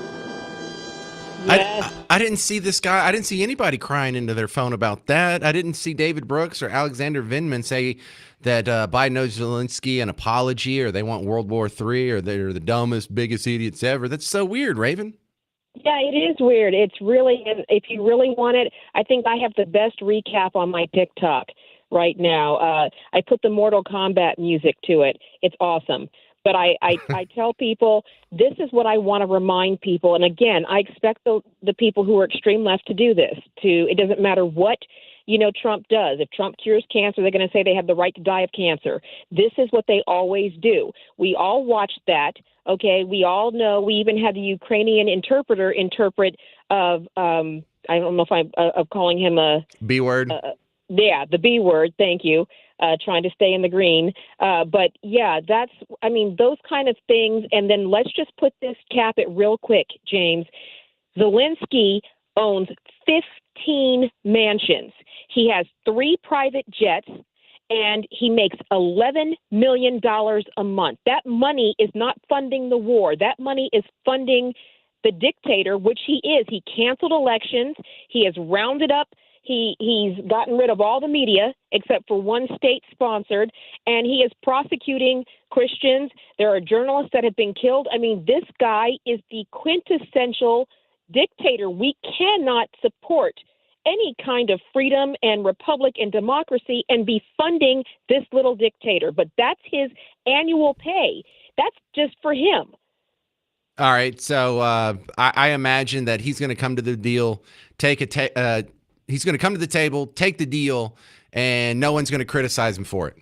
Speaker 16: Yes.
Speaker 1: I didn't see this guy. I didn't see anybody crying into their phone about that. I didn't see David Brooks or Alexander Vindman say that Biden owes Zelensky an apology, or they want World War III, or they're the dumbest, biggest idiots ever. That's so weird, Raven.
Speaker 16: Yeah, it is weird. It's really, if you really want it, I think I have the best recap on my TikTok right now. I put the Mortal Kombat music to it. It's awesome. But I tell people, this is what I want to remind people. And again, I expect the people who are extreme left to do this. It doesn't matter what, Trump does. If Trump cures cancer, they're going to say they have the right to die of cancer. This is what they always do. We all watched that. Okay, we all know. We even had the Ukrainian interpreter interpret of, I don't know if I'm of calling him a
Speaker 1: B word.
Speaker 16: Yeah, the B word. Thank you. Trying to stay in the green. But yeah, those kind of things. And then let's just cap it real quick, James. Zelensky owns 15 mansions. He has 3 private jets, and he makes $11 million a month. That money is not funding the war. That money is funding the dictator, which he is. He canceled elections. He has rounded up. He's gotten rid of all the media except for one state-sponsored, and he is prosecuting Christians. There are journalists that have been killed. This guy is the quintessential dictator. We cannot support any kind of freedom and republic and democracy and be funding this little dictator. But that's his annual pay. That's just for him.
Speaker 1: All right. So I imagine that he's going to come to the deal, he's going to come to the table, take the deal, and no one's going to criticize him for it.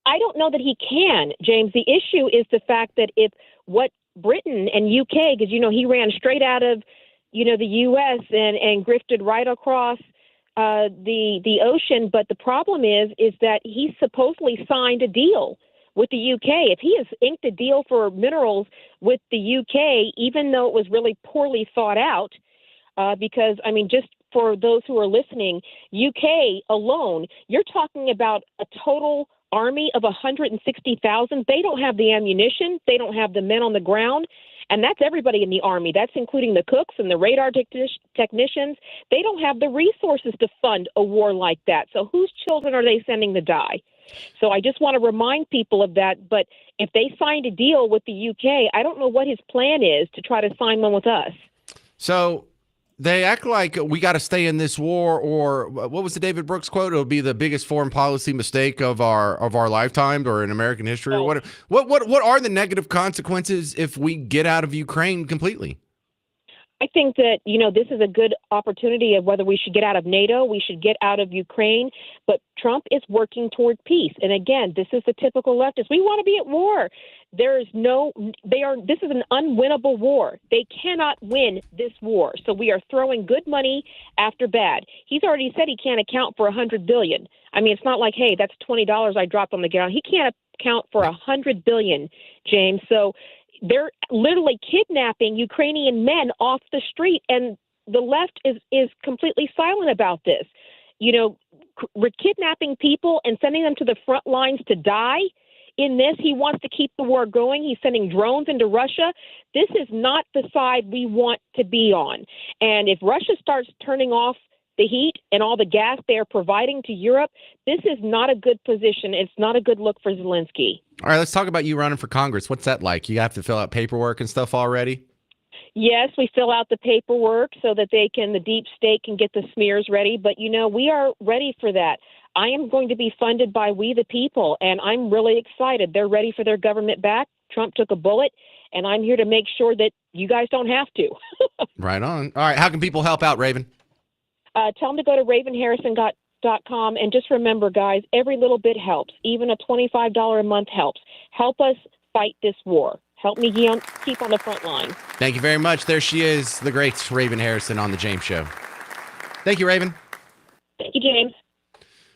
Speaker 16: I don't know that he can, James. The issue is the fact that if what Britain and UK, because, he ran straight out of, the U.S. and grifted right across the ocean. But the problem is that he supposedly signed a deal with the UK. If he has inked a deal for minerals with the UK, even though it was really poorly thought out, because, just for those who are listening, UK alone, you're talking about a total army of 160,000. They don't have the ammunition. They don't have the men on the ground. And that's everybody in the Army. That's including the cooks and the radar technicians. They don't have the resources to fund a war like that. So whose children are they sending to die? So I just want to remind people of that. But if they signed a deal with the UK, I don't know what his plan is to try to sign one with us.
Speaker 1: So they act like we got to stay in this war, or what was the David Brooks quote? It'll be the biggest foreign policy mistake of our lifetime or in American history, or whatever. What are the negative consequences if we get out of Ukraine completely?
Speaker 16: I think that, this is a good opportunity of whether we should get out of NATO, we should get out of Ukraine, but Trump is working toward peace. And again, this is the typical leftist. We want to be at war. This is an unwinnable war. They cannot win this war. So we are throwing good money after bad. He's already said he can't account for $100 billion. I mean, it's not like, hey, that's $20 I dropped on the ground. He can't account for $100 billion, James. So they're literally kidnapping Ukrainian men off the street, and the left is completely silent about this. We're kidnapping people and sending them to the front lines to die. In this, he wants to keep the war going. He's sending drones into Russia. This is not the side we want to be on. And if Russia starts turning off the heat and all the gas they are providing to Europe, this is not a good position. It's not a good look for Zelensky.
Speaker 1: All right, let's talk about you running for Congress. What's that like? You have to fill out paperwork and stuff already?
Speaker 16: Yes, we fill out the paperwork so that the deep state can get the smears ready. But, we are ready for that. I am going to be funded by we the people, and I'm really excited. They're ready for their government back. Trump took a bullet, and I'm here to make sure that you guys don't have to.
Speaker 1: Right on. All right, how can people help out, Raven?
Speaker 16: Tell them to go to ravenharrison.com. And just remember, guys, every little bit helps. Even a $25 a month helps. Help us fight this war. Help me keep on the front line.
Speaker 1: Thank you very much. There she is, the great Raven Harrison on The James Show. Thank you, Raven.
Speaker 16: Thank you, James.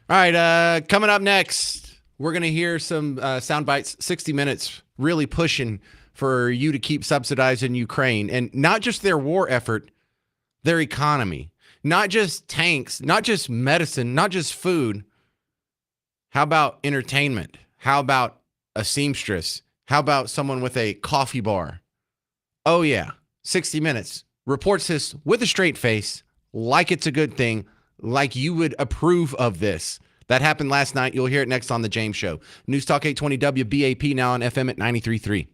Speaker 1: All right, coming up next, we're going to hear some sound bites, 60 Minutes, really pushing for you to keep subsidizing Ukraine. And not just their war effort, their economy. Not just tanks, not just medicine, not just food. How about entertainment? How about a seamstress? How about someone with a coffee bar? Oh, yeah. 60 Minutes reports this with a straight face, like it's a good thing, like you would approve of this. That happened last night. You'll hear it next on The James Show. News Talk 820 WBAP, now on FM at 93.3.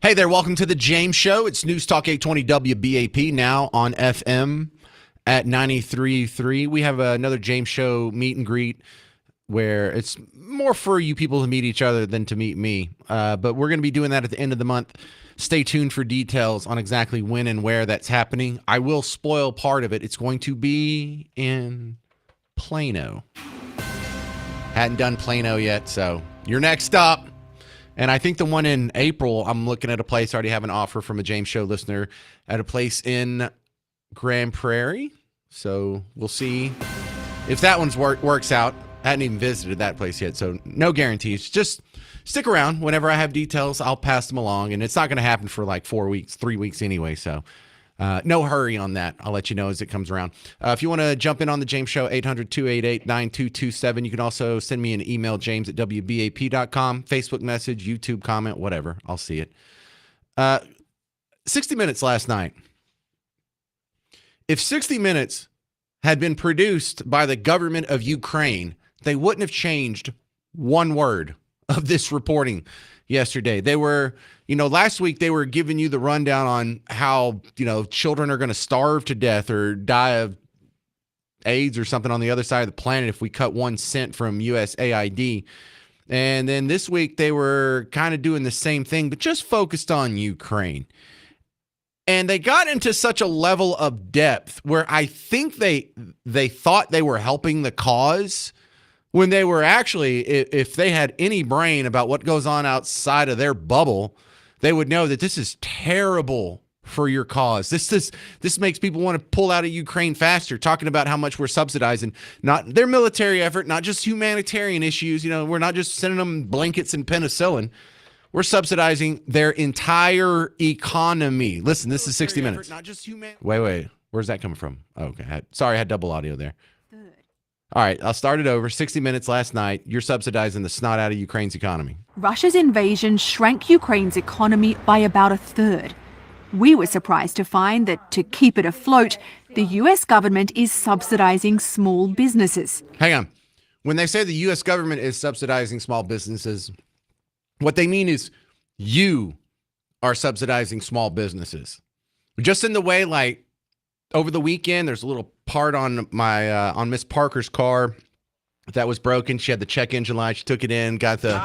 Speaker 1: Hey there, welcome to the James Show. It's News Talk 820 WBAP, now on FM at 93.3. We have another James Show meet and greet where it's more for you people to meet each other than to meet me. But we're going to be doing that at the end of the month. Stay tuned for details on exactly when and where that's happening. I will spoil part of it. It's going to be in Plano. Hadn't done Plano yet, so you're next up. And I think the one in April, I'm looking at a place, I already have an offer from a James Show listener at a place in Grand Prairie. So we'll see if that one's works out. I hadn't even visited that place yet, so no guarantees. Just stick around. Whenever I have details, I'll pass them along. And it's not going to happen for like 4 weeks, 3 weeks anyway. So no hurry on that. I'll let you know as it comes around. If you want to jump in on the James Show, 800-288-9227. You can also send me an email, james@wbap.com, Facebook message, YouTube comment, whatever. I'll see it. 60 Minutes last night. If 60 Minutes had been produced by the government of Ukraine, they wouldn't have changed one word of this reporting yesterday. They were, last week they were giving you the rundown on how, children are going to starve to death or die of AIDS or something on the other side of the planet if we cut 1 cent from USAID. And then this week they were kind of doing the same thing, but just focused on Ukraine. And they got into such a level of depth where I think they thought they were helping the cause when they were actually, if they had any brain about what goes on outside of their bubble, they would know that this is terrible for your cause. This makes people want to pull out of Ukraine faster, talking about how much we're subsidizing, not their military effort, not just humanitarian issues. We're not just sending them blankets and penicillin. We're subsidizing their entire economy. Listen, this is 60 Minutes. Wait. Where's that coming from? Oh, okay. Sorry, I had double audio there. All right, I'll start it over. 60 Minutes last night. You're subsidizing the snot out of Ukraine's economy.
Speaker 17: Russia's invasion shrank Ukraine's economy by about a third. We were surprised to find that to keep it afloat, the US government is subsidizing small businesses.
Speaker 1: Hang on. When they say the US government is subsidizing small businesses, what they mean is you are subsidizing small businesses. Just in the way, like, over the weekend, there's a little part on my on Miss Parker's car that was broken. She had the check engine light. She took it in, got the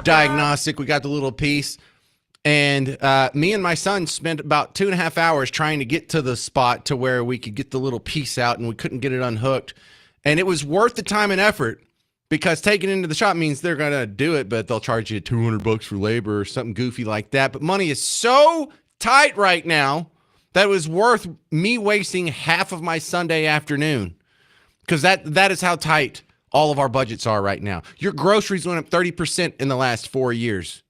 Speaker 1: diagnostic. We got the little piece. And me and my son spent about 2.5 hours trying to get to the spot to where we could get the little piece out, and we couldn't get it unhooked. And it was worth the time and effort, because taking it into the shop means they're going to do it, but they'll charge you $200 for labor or something goofy like that. But money is so tight right now that it was worth me wasting half of my Sunday afternoon, because that is how tight all of our budgets are right now. Your groceries went up 30% in the last 4 years.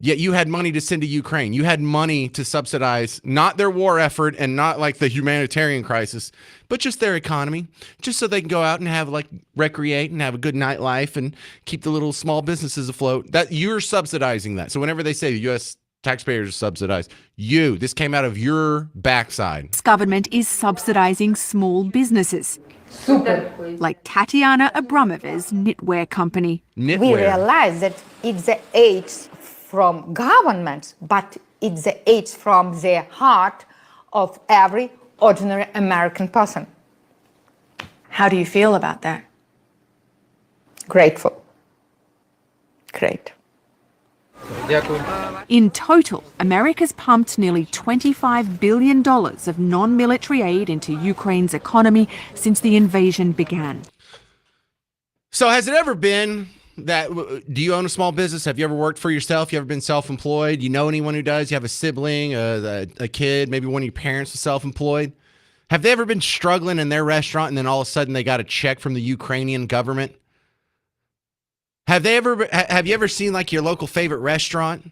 Speaker 1: Yet you had money to send to Ukraine. You had money to subsidize not their war effort and not like the humanitarian crisis, but just their economy, just so they can go out and have recreate and have a good nightlife and keep the little small businesses afloat. That you're subsidizing that. So whenever they say the U.S. taxpayers are subsidized, this came out of your backside.
Speaker 17: This government is subsidizing small businesses. Super. Like Tatiana Abramova's knitwear company.
Speaker 18: We realize that it's the aid from government, but it's the aid from the heart of every ordinary American person.
Speaker 17: How do you feel about that?
Speaker 18: Grateful. Great.
Speaker 17: In total, America's pumped nearly $25 billion of non-military aid into Ukraine's economy since the invasion began.
Speaker 1: So has it ever been that, do you own a small business? Have you ever worked for yourself? You ever been self-employed? You know anyone who does? You have a sibling, a kid, maybe one of your parents is self-employed? Have they ever been struggling in their restaurant and then all of a sudden they got a check from the Ukrainian government? Have you ever seen like your local favorite restaurant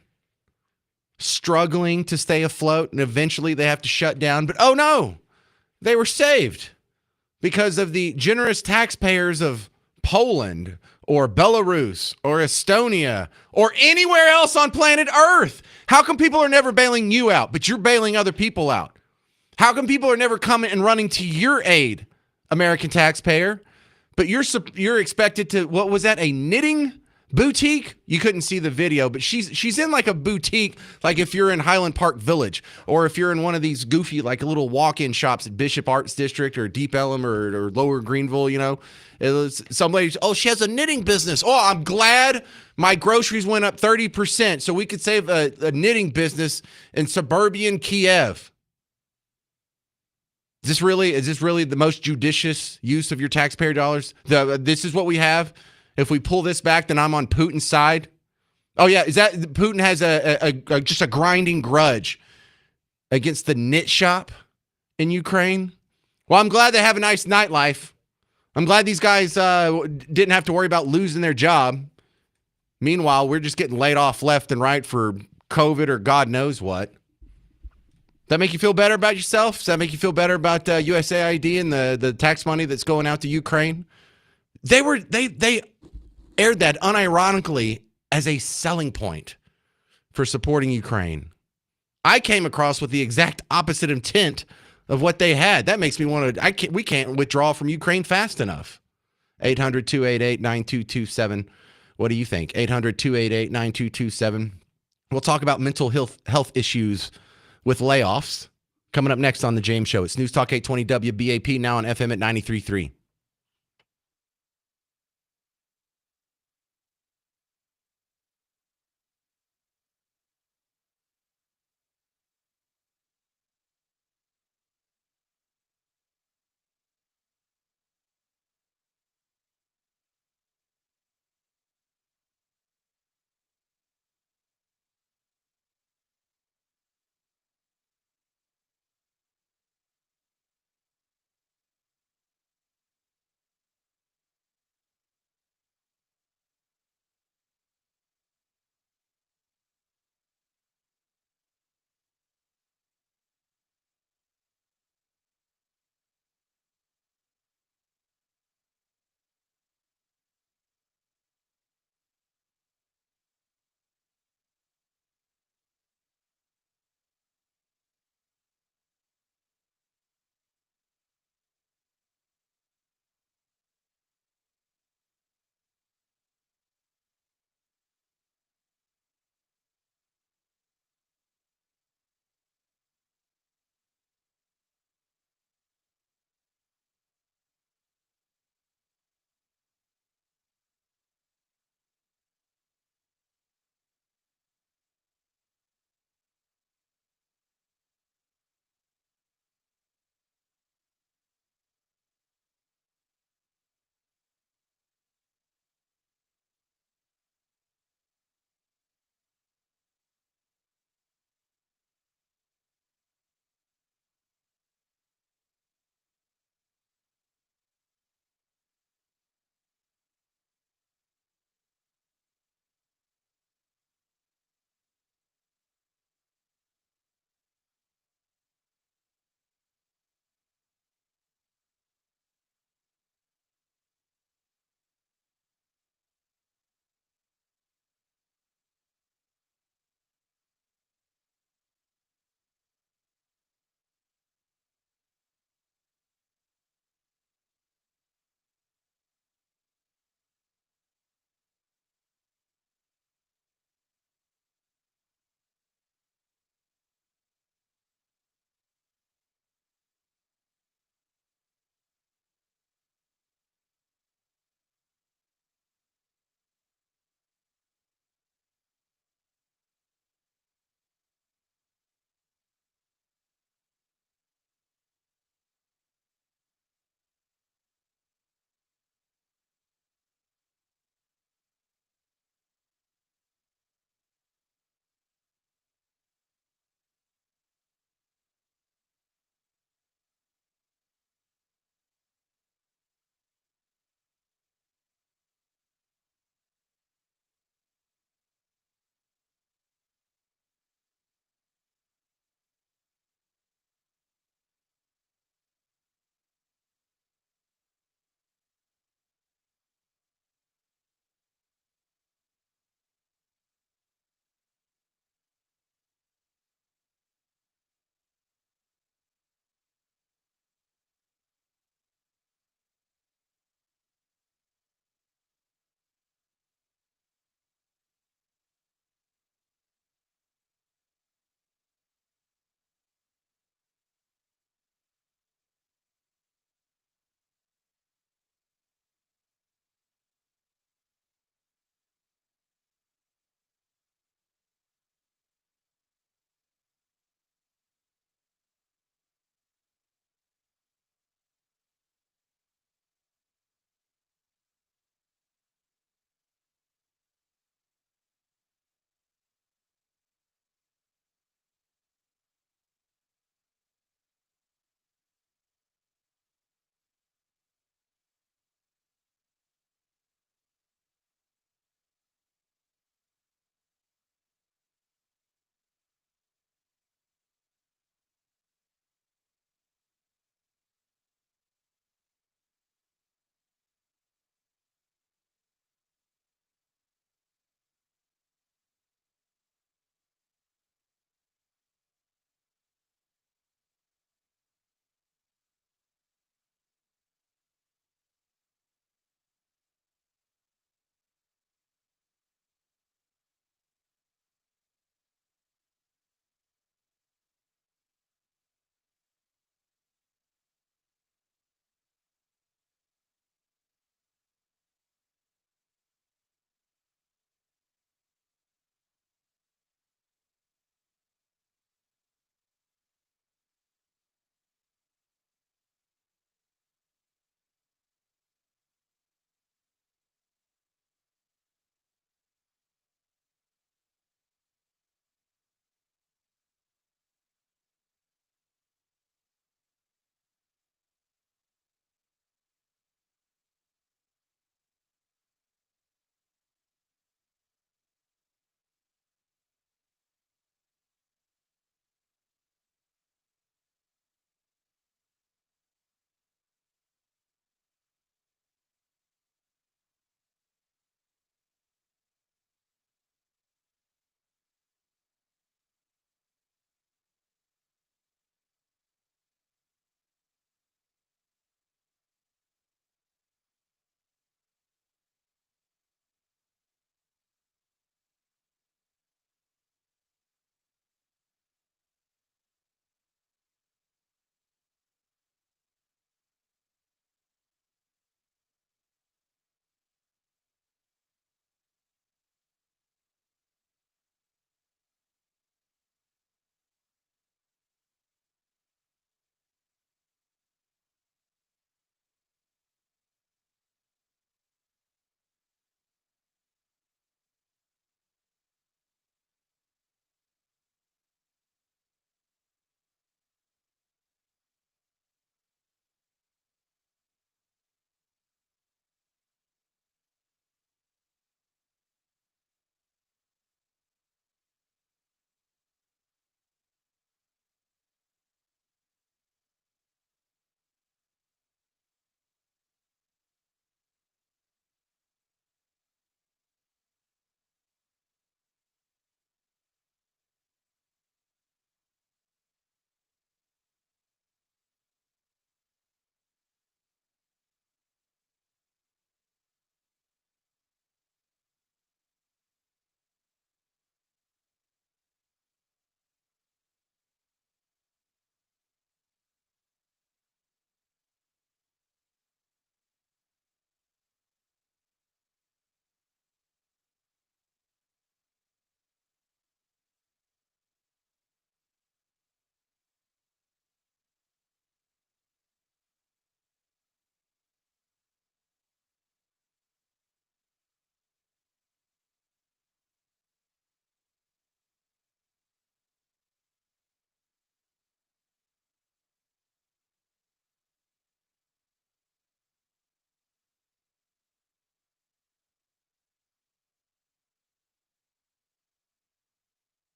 Speaker 1: struggling to stay afloat and eventually they have to shut down? But oh no, they were saved because of the generous taxpayers of Poland or Belarus or Estonia or anywhere else on planet Earth. How come people are never bailing you out, but you're bailing other people out? How come people are never coming and running to your aid, American taxpayer? But you're expected to, what was that, a knitting Boutique, you couldn't see the video, but she's in like a boutique, like if you're in Highland Park Village, or if you're in one of these goofy, like little walk-in shops at Bishop Arts District or Deep Ellum or Lower Greenville, you know. It was some lady, oh, she has a knitting business. Oh, I'm glad my groceries went up 30%, so we could save a knitting business in suburban Kiev. Is this really the most judicious use of your taxpayer dollars? This is what we have. If we pull this back, then I'm on Putin's side. Oh yeah, is that Putin has just a grinding grudge against the knit shop in Ukraine? Well, I'm glad they have a nice nightlife. I'm glad these guys didn't have to worry about losing their job. Meanwhile, we're just getting laid off left and right for COVID or God knows what. Does that make you feel better about yourself? Does that make you feel better about USAID and the tax money that's going out to Ukraine? They aired that unironically as a selling point for supporting Ukraine. I came across with the exact opposite intent of what they had. That makes me want to, we can't withdraw from Ukraine fast enough. 800-288-9227. What do you think? 800-288-9227. We'll talk about mental health issues with layoffs coming up next on The James Show. It's News Talk 820 WBAP, now on FM at 93.3.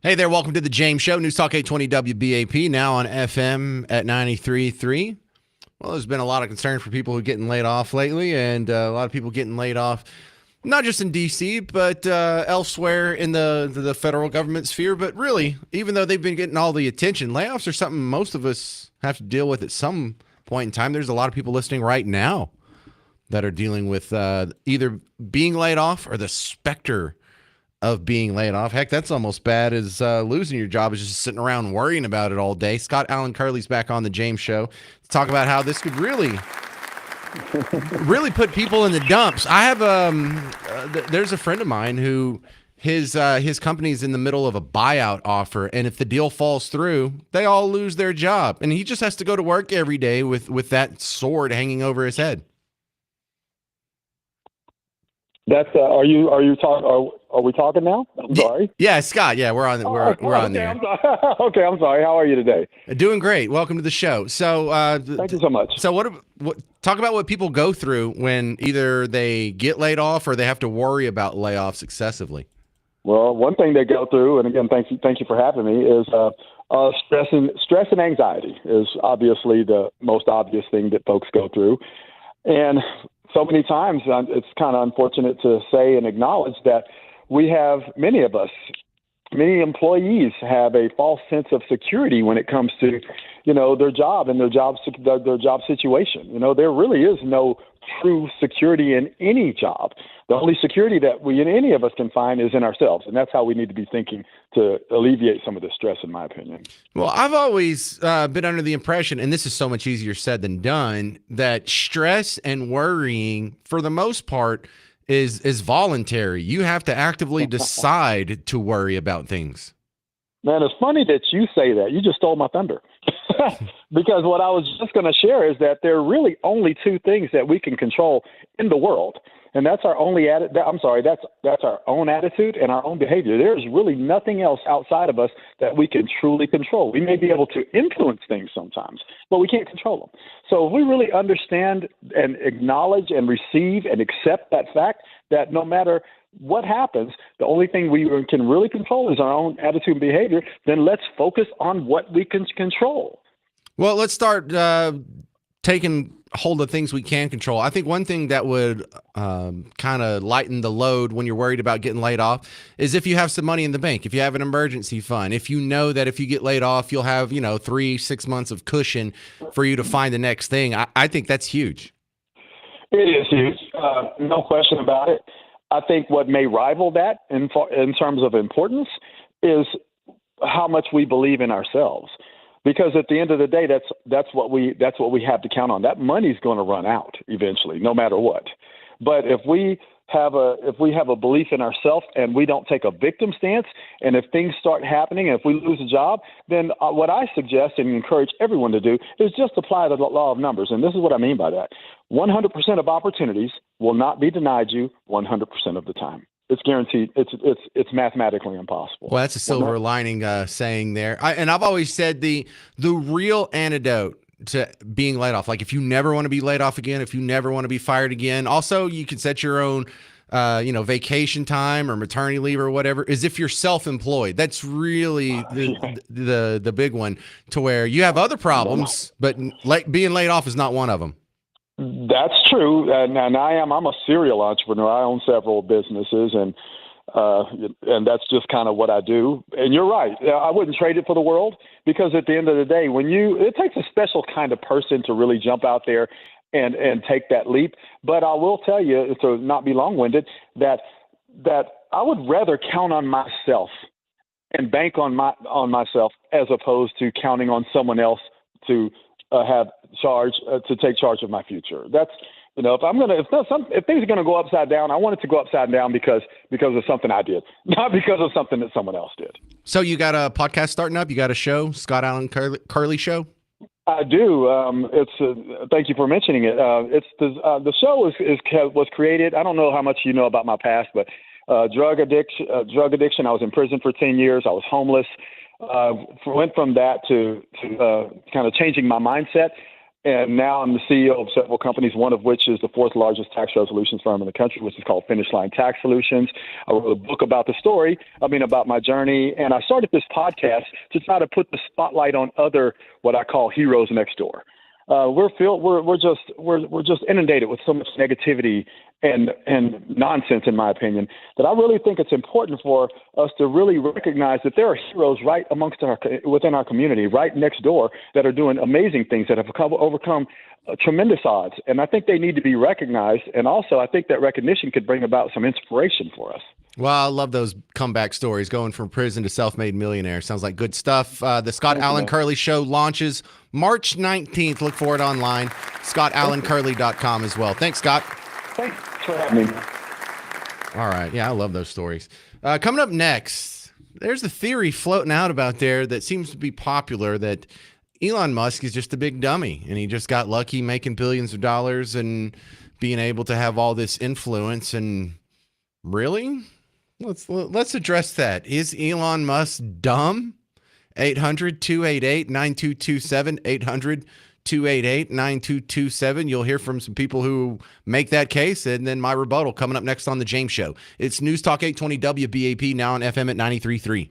Speaker 1: Hey there, welcome to the James Show, News Talk 820 WBAP, now on FM at 93.3. Well, there's been a lot of concern for people who are getting laid off lately, and a lot of people getting laid off, not just in D.C., but elsewhere in the federal government sphere. But really, even though they've been getting all the attention, layoffs are something most of us have to deal with at some point in time. There's a lot of people listening right now that are dealing with either being laid off or the specter of being laid off. Heck, that's almost bad as losing your job, is just sitting around worrying about it all day. Scott Allen Curley's back on the James Show to talk about how this could really put people in the dumps. I have there's a friend of mine who his company's in the middle of a buyout offer, and if the deal falls through, they all lose their job, and he just has to go to work every day with that sword hanging over his head.
Speaker 19: That's are we talking now? I'm sorry.
Speaker 1: Yeah, Scott. Yeah, we're on. We're on there.
Speaker 19: Okay, I'm sorry. How are you today?
Speaker 1: Doing great. Welcome to the show. So,
Speaker 19: thank you so much.
Speaker 1: So, what? Talk about what people go through when either they get laid off or they have to worry about layoffs excessively.
Speaker 19: Well, one thing they go through, and again, thank you for having me, is stress and anxiety is obviously the most obvious thing that folks go through, and so many times it's kind of unfortunate to say and acknowledge that many employees have a false sense of security when it comes to, their job and their job situation. There really is no true security in any job. The only security that any of us can find is in ourselves. And that's how we need to be thinking to alleviate some of the stress, in my opinion.
Speaker 1: Well, I've always been under the impression, and this is so much easier said than done, that stress and worrying, for the most part, is voluntary. You have to actively decide to worry about things.
Speaker 19: Man, it's funny that you say that. You just stole my thunder. Because what I was just going to share is that there are really only two things that we can control in the world. And that's our that's our own attitude and our own behavior. There's really nothing else outside of us that we can truly control. We may be able to influence things sometimes, but we can't control them. So if we really understand and acknowledge and receive and accept that fact that no matter what happens, the only thing we can really control is our own attitude and behavior, then let's focus on what we can control.
Speaker 1: Well, let's start taking hold of things we can control. I think one thing that would kind of lighten the load when you're worried about getting laid off is if you have some money in the bank, if you have an emergency fund, if you know that if you get laid off, you'll have, 3-6 months of cushion for you to find the next thing. I think that's huge.
Speaker 19: It is huge. No question about it. I think what may rival that in terms of importance is how much we believe in ourselves. Because at the end of the day, that's what we have to count on. That money's going to run out eventually, no matter what. But if we have a belief in ourselves and we don't take a victim stance, and if things start happening and if we lose a job, then what I suggest and encourage everyone to do is just apply the law of numbers. And this is what I mean by that. 100% of opportunities will not be denied you 100% of the time. It's guaranteed. It's mathematically impossible.
Speaker 1: Well, that's a silver lining saying there. I've always said the real antidote to being laid off, like if you never want to be laid off again, if you never want to be fired again, also you can set your own, vacation time or maternity leave or whatever, is if you're self-employed. That's really the big one, to where you have other problems, but being laid off is not one of them.
Speaker 19: That's true, and I'm a serial entrepreneur. I own several businesses, and that's just kind of what I do. And you're right. I wouldn't trade it for the world, because at the end of the day, it takes a special kind of person to really jump out there and take that leap. But I will tell you, to not be long-winded, that I would rather count on myself and bank on myself as opposed to counting on someone else to take charge of my future. That's, if things are going to go upside down, I want it to go upside down because of something I did, not because of something that someone else did.
Speaker 1: So you got a podcast starting up? You got a show, Scott Allen Curley Show?
Speaker 19: I do. Thank you for mentioning it. The show was created. I don't know how much you know about my past, but drug addiction. I was in prison for 10 years. I was homeless. Went from that to kind of changing my mindset. And now I'm the CEO of several companies, one of which is the fourth largest tax resolutions firm in the country, which is called Finish Line Tax Solutions. I wrote a book about about my journey. And I started this podcast to try to put the spotlight on other, what I call heroes next door. We're just inundated with so much negativity and nonsense, in my opinion, that I really think it's important for us to really recognize that there are heroes right within our community, right next door, that are doing amazing things, that have overcome tremendous odds. And I think they need to be recognized. And also, I think that recognition could bring about some inspiration for us.
Speaker 1: Well, I love those comeback stories, going from prison to self-made millionaire. Sounds like good stuff. The Scott Allen Curley Show launches March 19th. Look for it online. ScottAllenCurley.com as well. Thanks, Scott.
Speaker 19: Thanks for having me.
Speaker 1: All right. Yeah, I love those stories. Coming up next, there's a theory floating out about there that seems to be popular that Elon Musk is just a big dummy and he just got lucky making billions of dollars and being able to have all this influence. And really? Let's address that. Is Elon Musk dumb? 800-288-9227, 800-288-9227. You'll hear from some people who make that case, and then my rebuttal coming up next on The James Show. It's News Talk 820 WBAP, now on FM at 93.3.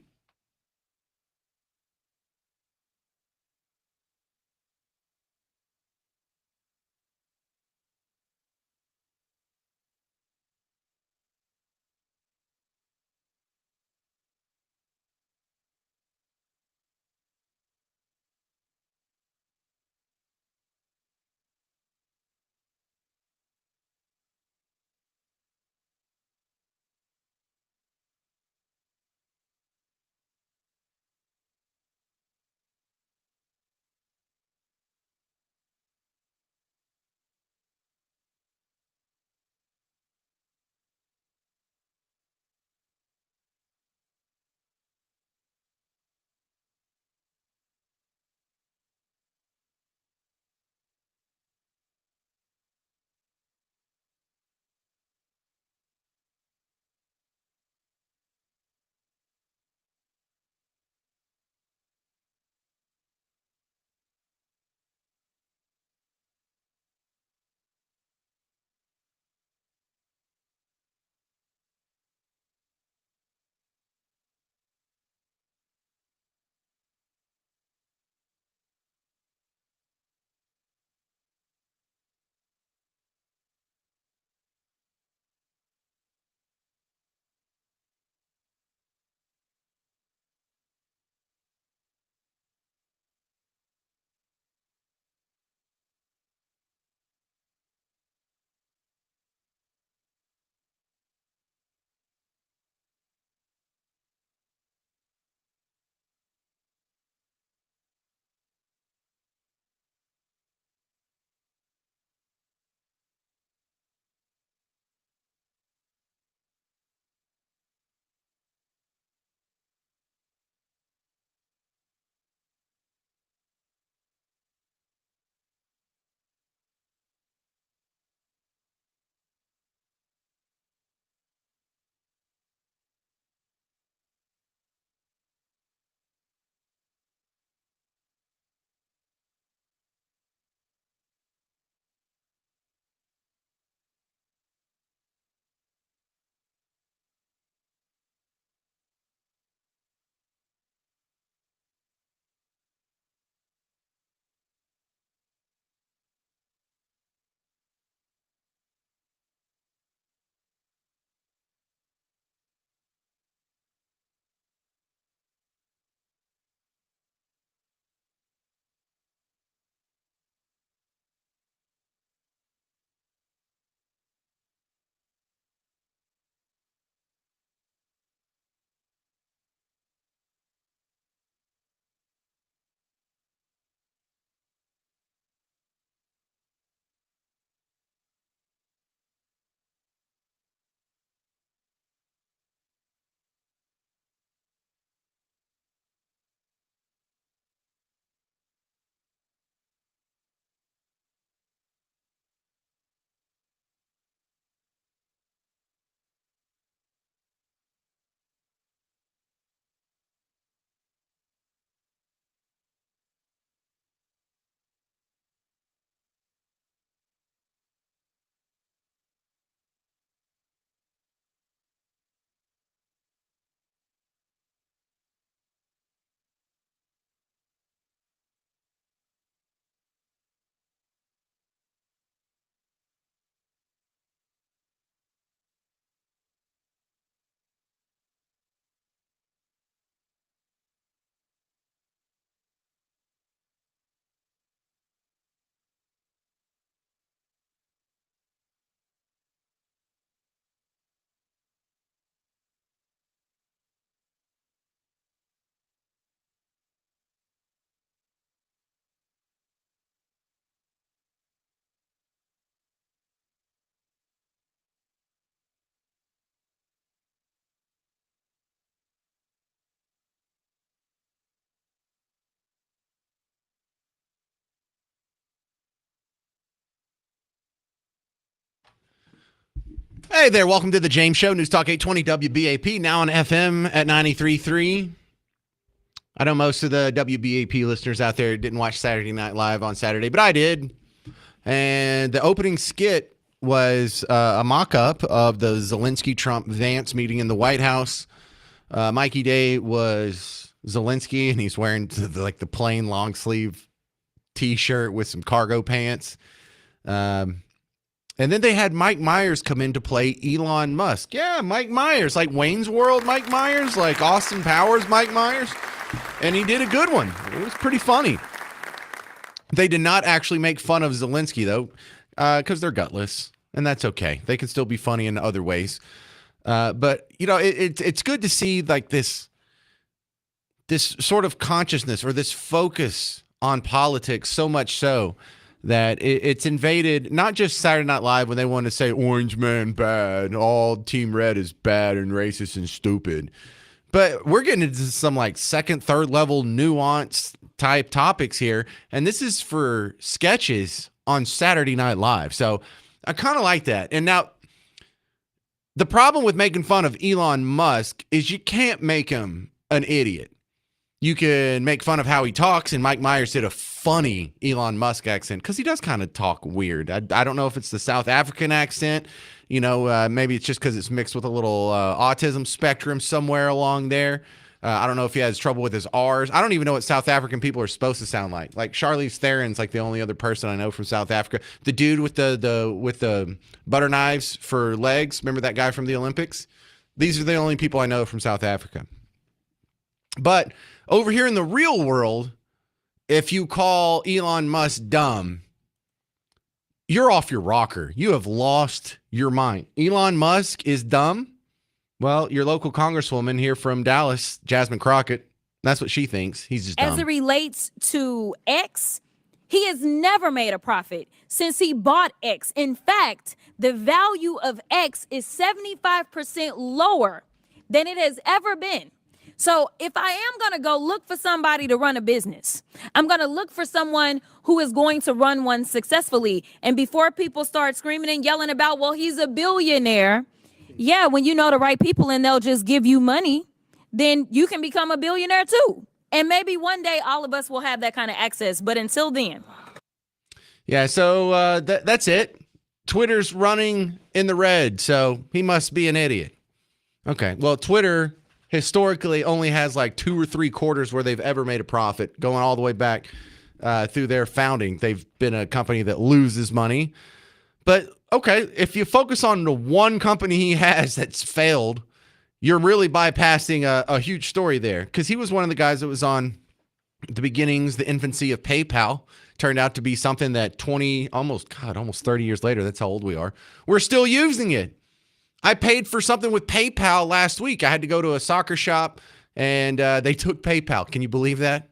Speaker 1: Hey there, welcome to the James Show, News Talk 820 WBAP, now on FM at 93.3. I know most of the WBAP listeners out there didn't watch Saturday Night Live on Saturday, but I did. And the opening skit was a mock-up of the Zelensky-Trump-Vance meeting in the White House. Mikey Day was Zelensky, and he's wearing the plain long-sleeve T-shirt with some cargo pants. And then they had Mike Myers come in to play Elon Musk. Yeah, Mike Myers, like Wayne's World Mike Myers, like Austin Powers Mike Myers. And he did a good one. It was pretty funny. They did not actually make fun of Zelensky, though, because they're gutless, and that's okay. They can still be funny in other ways. But, you know, it's good to see like this sort of consciousness or this focus on politics, so much so that it's invaded not just Saturday Night Live when they want to say Orange Man bad, all Team Red is bad and racist and stupid. But we're getting into some like second, third level nuance type topics here. And this is for sketches on Saturday Night Live. So I kind of like that. And now the problem with making fun of Elon Musk is you can't make him an idiot. You can make fun of how he talks, and Mike Myers did a funny Elon Musk accent because he does kind of talk weird. I don't know if it's the South African accent. You know, maybe it's just because it's mixed with a little autism spectrum somewhere along there. I don't know if he has trouble with his R's. I don't even know what South African people are supposed to sound like. Like Charlize Theron's like the only other person I know from South Africa. The dude with the butter knives for legs. Remember that guy from the Olympics? These are the only people I know from South Africa. But over here in the real world, if you call Elon Musk dumb, you're off your rocker. You have lost your mind. Elon Musk is dumb. Well, your local congresswoman here from Dallas, Jasmine Crockett, that's what she thinks. He's just dumb.
Speaker 20: As it relates to X, he has never made a profit since he bought X. In fact, the value of X is 75% lower than it has ever been. So if I am going to go look for somebody to run a business, I'm going to look for someone who is going to run one successfully. And before people start screaming and yelling about, well, he's a billionaire. Yeah, when you know the right people and they'll just give you money, then you can become a billionaire too. And maybe one day all of us will have that kind of access. But until then.
Speaker 1: Yeah, so that's it. Twitter's running in the red, so he must be an idiot. Okay, well, Twitter historically only has like 2 or 3 quarters where they've ever made a profit, going all the way back through their founding. They've been a company that loses money. But, okay, if you focus on the one company he has that's failed, you're really bypassing a huge story there. Because he was one of the guys that was on the beginnings, the infancy of PayPal. Turned out to be something that almost 30 years later, that's how old we are, we're still using it. I paid for something with PayPal last week. I had to go to a soccer shop, and they took PayPal. Can you believe that?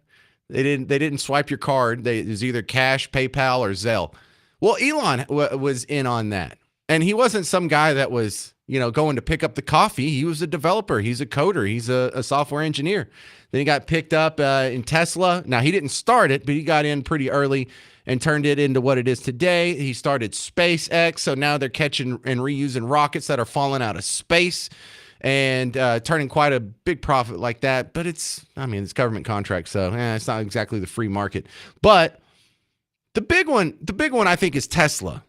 Speaker 1: They didn't swipe your card. It was either cash, PayPal, or Zelle. Well, Elon was in on that, and he wasn't some guy that was going to pick up the coffee. He was a developer. He's a coder. He's a software engineer. Then he got picked up in Tesla. Now, he didn't start it, but he got in pretty early and turned it into what it is today. He started SpaceX, so now they're catching and reusing rockets that are falling out of space and turning quite a big profit like that. But it's government contracts, so it's not exactly the free market. But the big one I think is Tesla.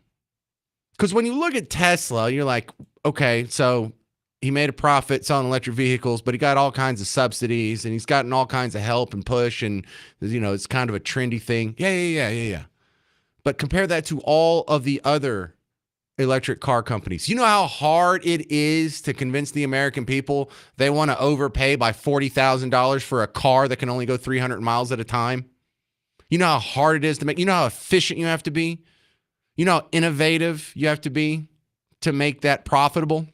Speaker 1: Because when you look at Tesla, you're like, okay, so he made a profit selling electric vehicles, but he got all kinds of subsidies and he's gotten all kinds of help and push, and it's kind of a trendy thing. Yeah. But compare that to all of the other electric car companies. You know how hard it is to convince the American people they want to overpay by $40,000 for a car that can only go 300 miles at a time? You know how hard it is to make, you know how efficient you have to be? You know how innovative you have to be to make that profitable?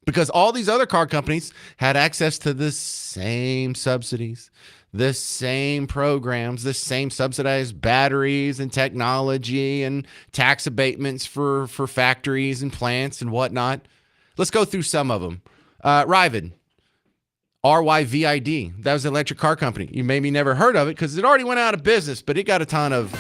Speaker 1: Because all these other car companies had access to the same subsidies, the same programs, the same subsidized batteries and technology and tax abatements for factories and plants and whatnot. Let's go through some of them. Ryvid, RYVID, that was an electric car company. You maybe never heard of it because it already went out of business, but it got a ton of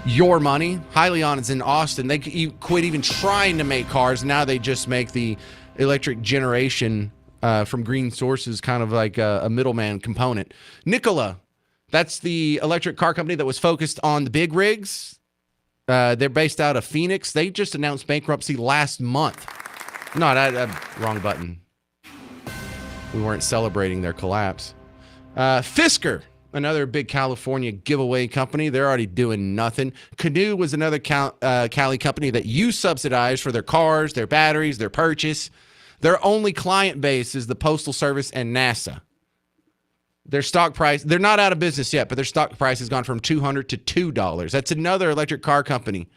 Speaker 1: your money. Hyliion is in Austin. They quit even trying to make cars. Now they just make the electric generation from green sources, kind of like a middleman component. Nikola, that's the electric car company that was focused on the big rigs. They're based out of Phoenix. They just announced bankruptcy last month. No, wrong button. We weren't celebrating their collapse. Fisker, another big California giveaway company. They're already doing nothing. Canoe was another Cali company that you subsidize for their cars, their batteries, their purchase. Their only client base is the Postal Service and NASA. Their stock price, they're not out of business yet, but their stock price has gone from $200 to $2. That's another electric car company.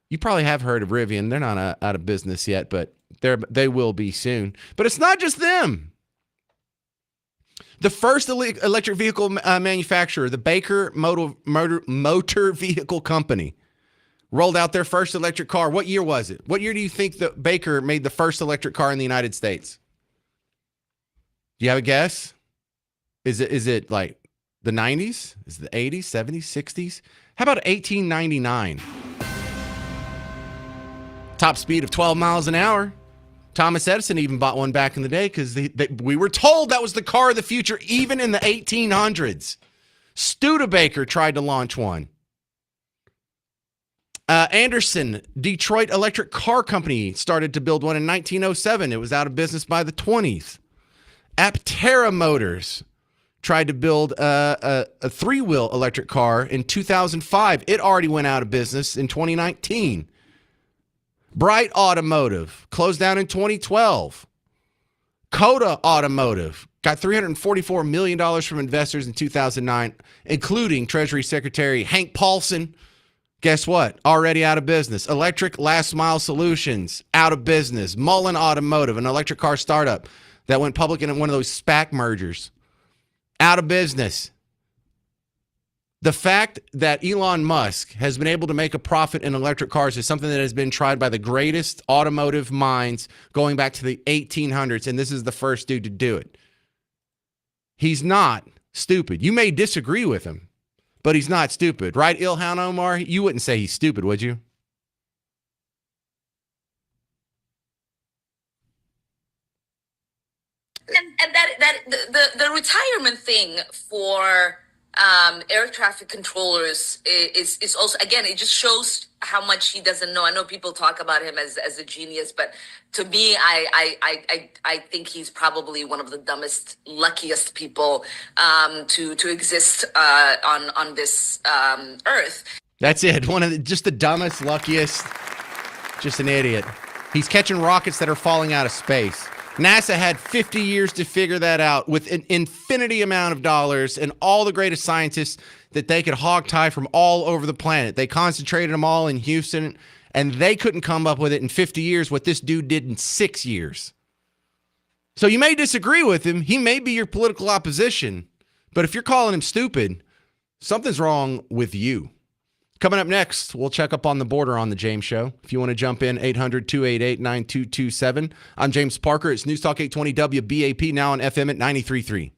Speaker 1: You probably have heard of Rivian. They're not out of business yet, but they will be soon. But it's not just them. The first electric vehicle manufacturer, the Baker Motor Vehicle Company, rolled out their first electric car. What year was it? What year do you think that Baker made the first electric car in the United States? Do you have a guess? Is it like the 90s? Is it the 80s, 70s, 60s? How about 1899? Top speed of 12 miles an hour. Thomas Edison even bought one back in the day because we were told that was the car of the future even in the 1800s. Studebaker tried to launch one. Anderson, Detroit Electric Car Company, started to build one in 1907. It was out of business by the 20s. Aptera Motors tried to build a three-wheel electric car in 2005. It already went out of business in 2019. Bright Automotive closed down in 2012. Coda Automotive got $344 million from investors in 2009, including Treasury Secretary Hank Paulson. Guess what? Already out of business. Electric Last Mile Solutions, out of business. Mullen Automotive, an electric car startup that went public in one of those SPAC mergers, out of business. The fact that Elon Musk has been able to make a profit in electric cars is something that has been tried by the greatest automotive minds going back to the 1800s, and this is the first dude to do it. He's not stupid. You may disagree with him, but he's not stupid. Right, Ilhan Omar? You wouldn't say he's stupid, would you?
Speaker 21: And the retirement thing for air traffic controllers is also, again, it just shows how much he doesn't know. I know people talk about him as a genius, but to me, I think he's probably one of the dumbest, luckiest people to exist on this earth.
Speaker 1: That's it. Just the dumbest, luckiest, just an idiot. He's catching rockets that are falling out of space. NASA had 50 years to figure that out with an infinity amount of dollars and all the greatest scientists that they could hogtie from all over the planet. They concentrated them all in Houston, and they couldn't come up with it in 50 years what this dude did in 6 years. So you may disagree with him. He may be your political opposition, but if you're calling him stupid, something's wrong with you. Coming up next, we'll check up on the border on the James Show. If you want to jump in, 800-288-9227. I'm James Parker. It's News Talk 820 WBAP, now on FM at 93.3.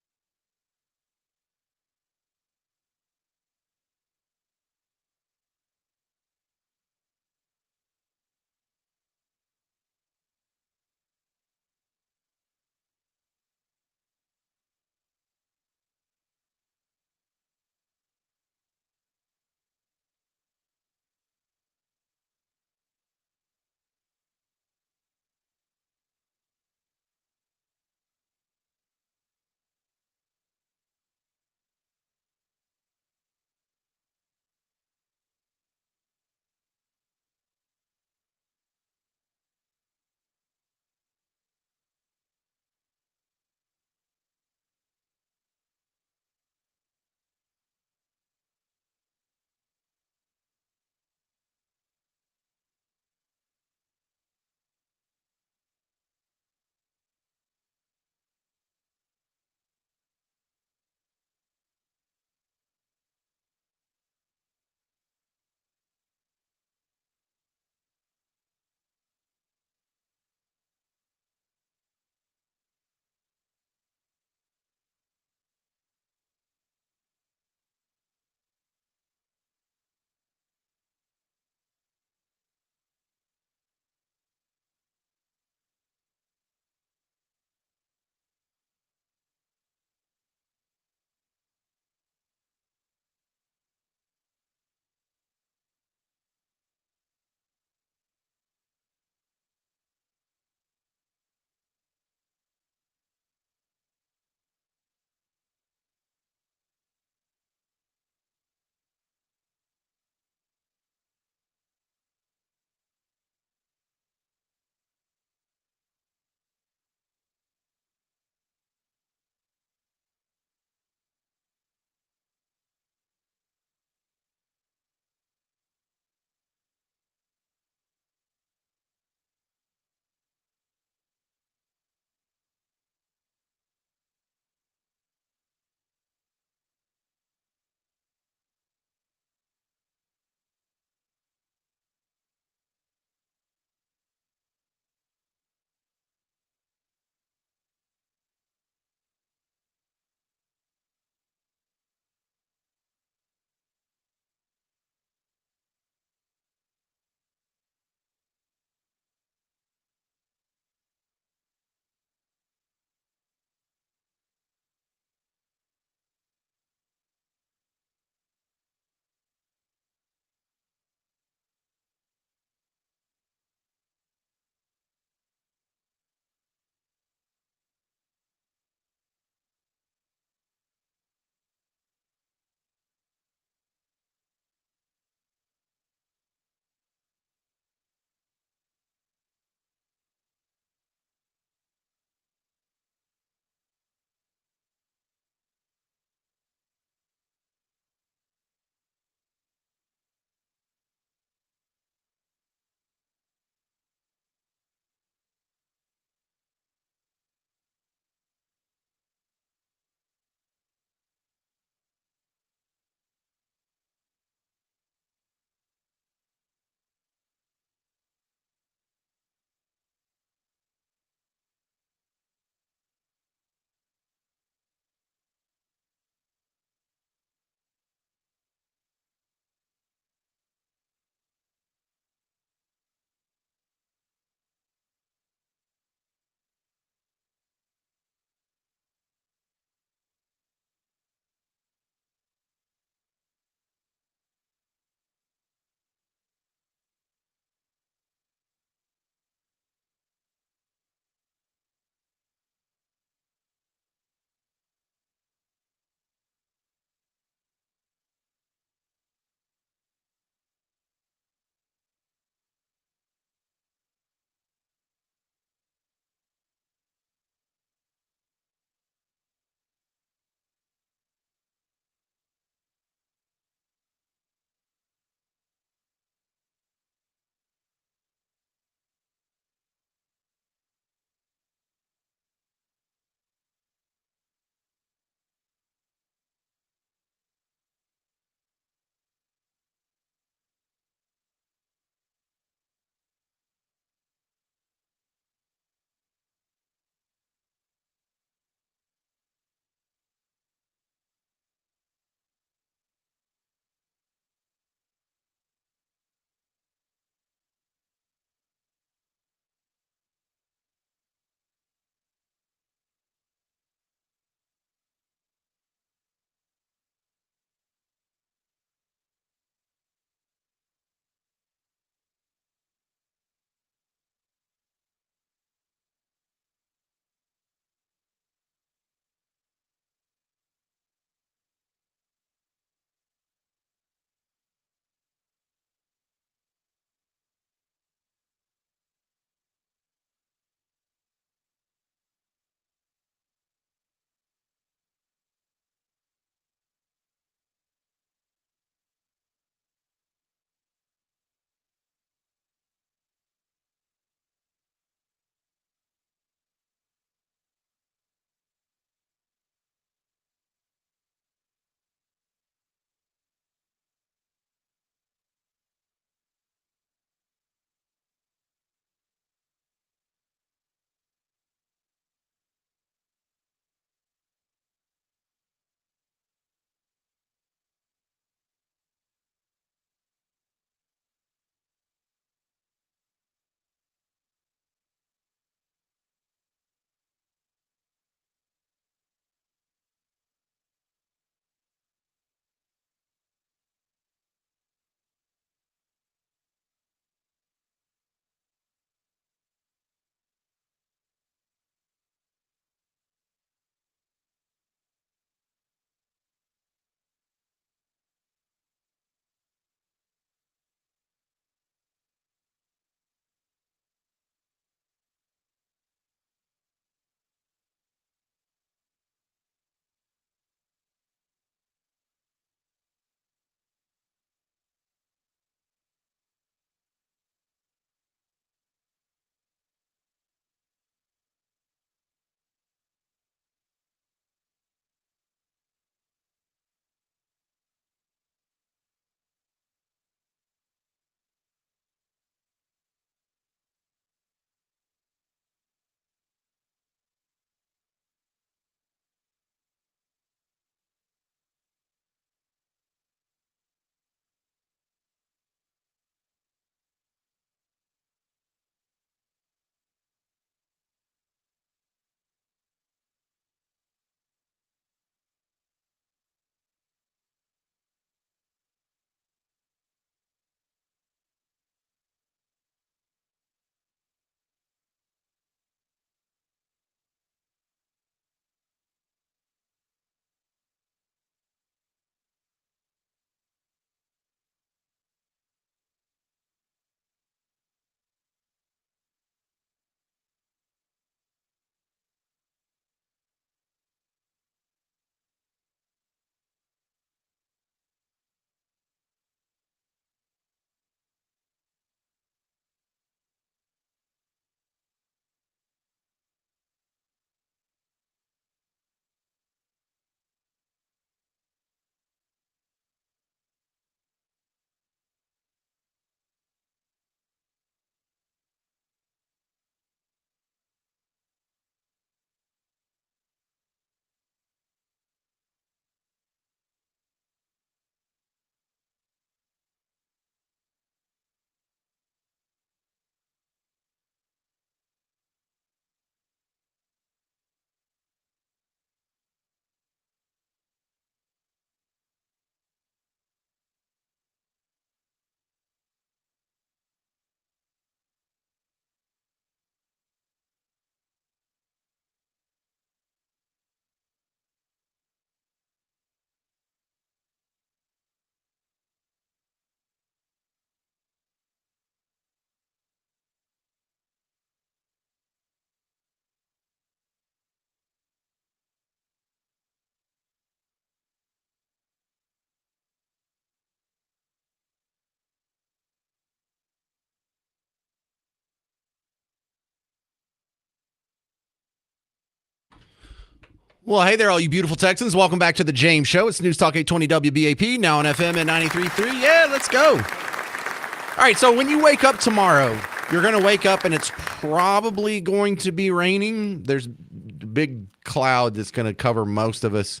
Speaker 1: Well, hey there, all you beautiful Texans. Welcome back to the James Show. It's News Talk 820 WBAP, now on FM at 93.3. Yeah, let's go. All right, so when you wake up tomorrow, you're going to wake up and it's probably going to be raining. There's a big cloud that's going to cover most of us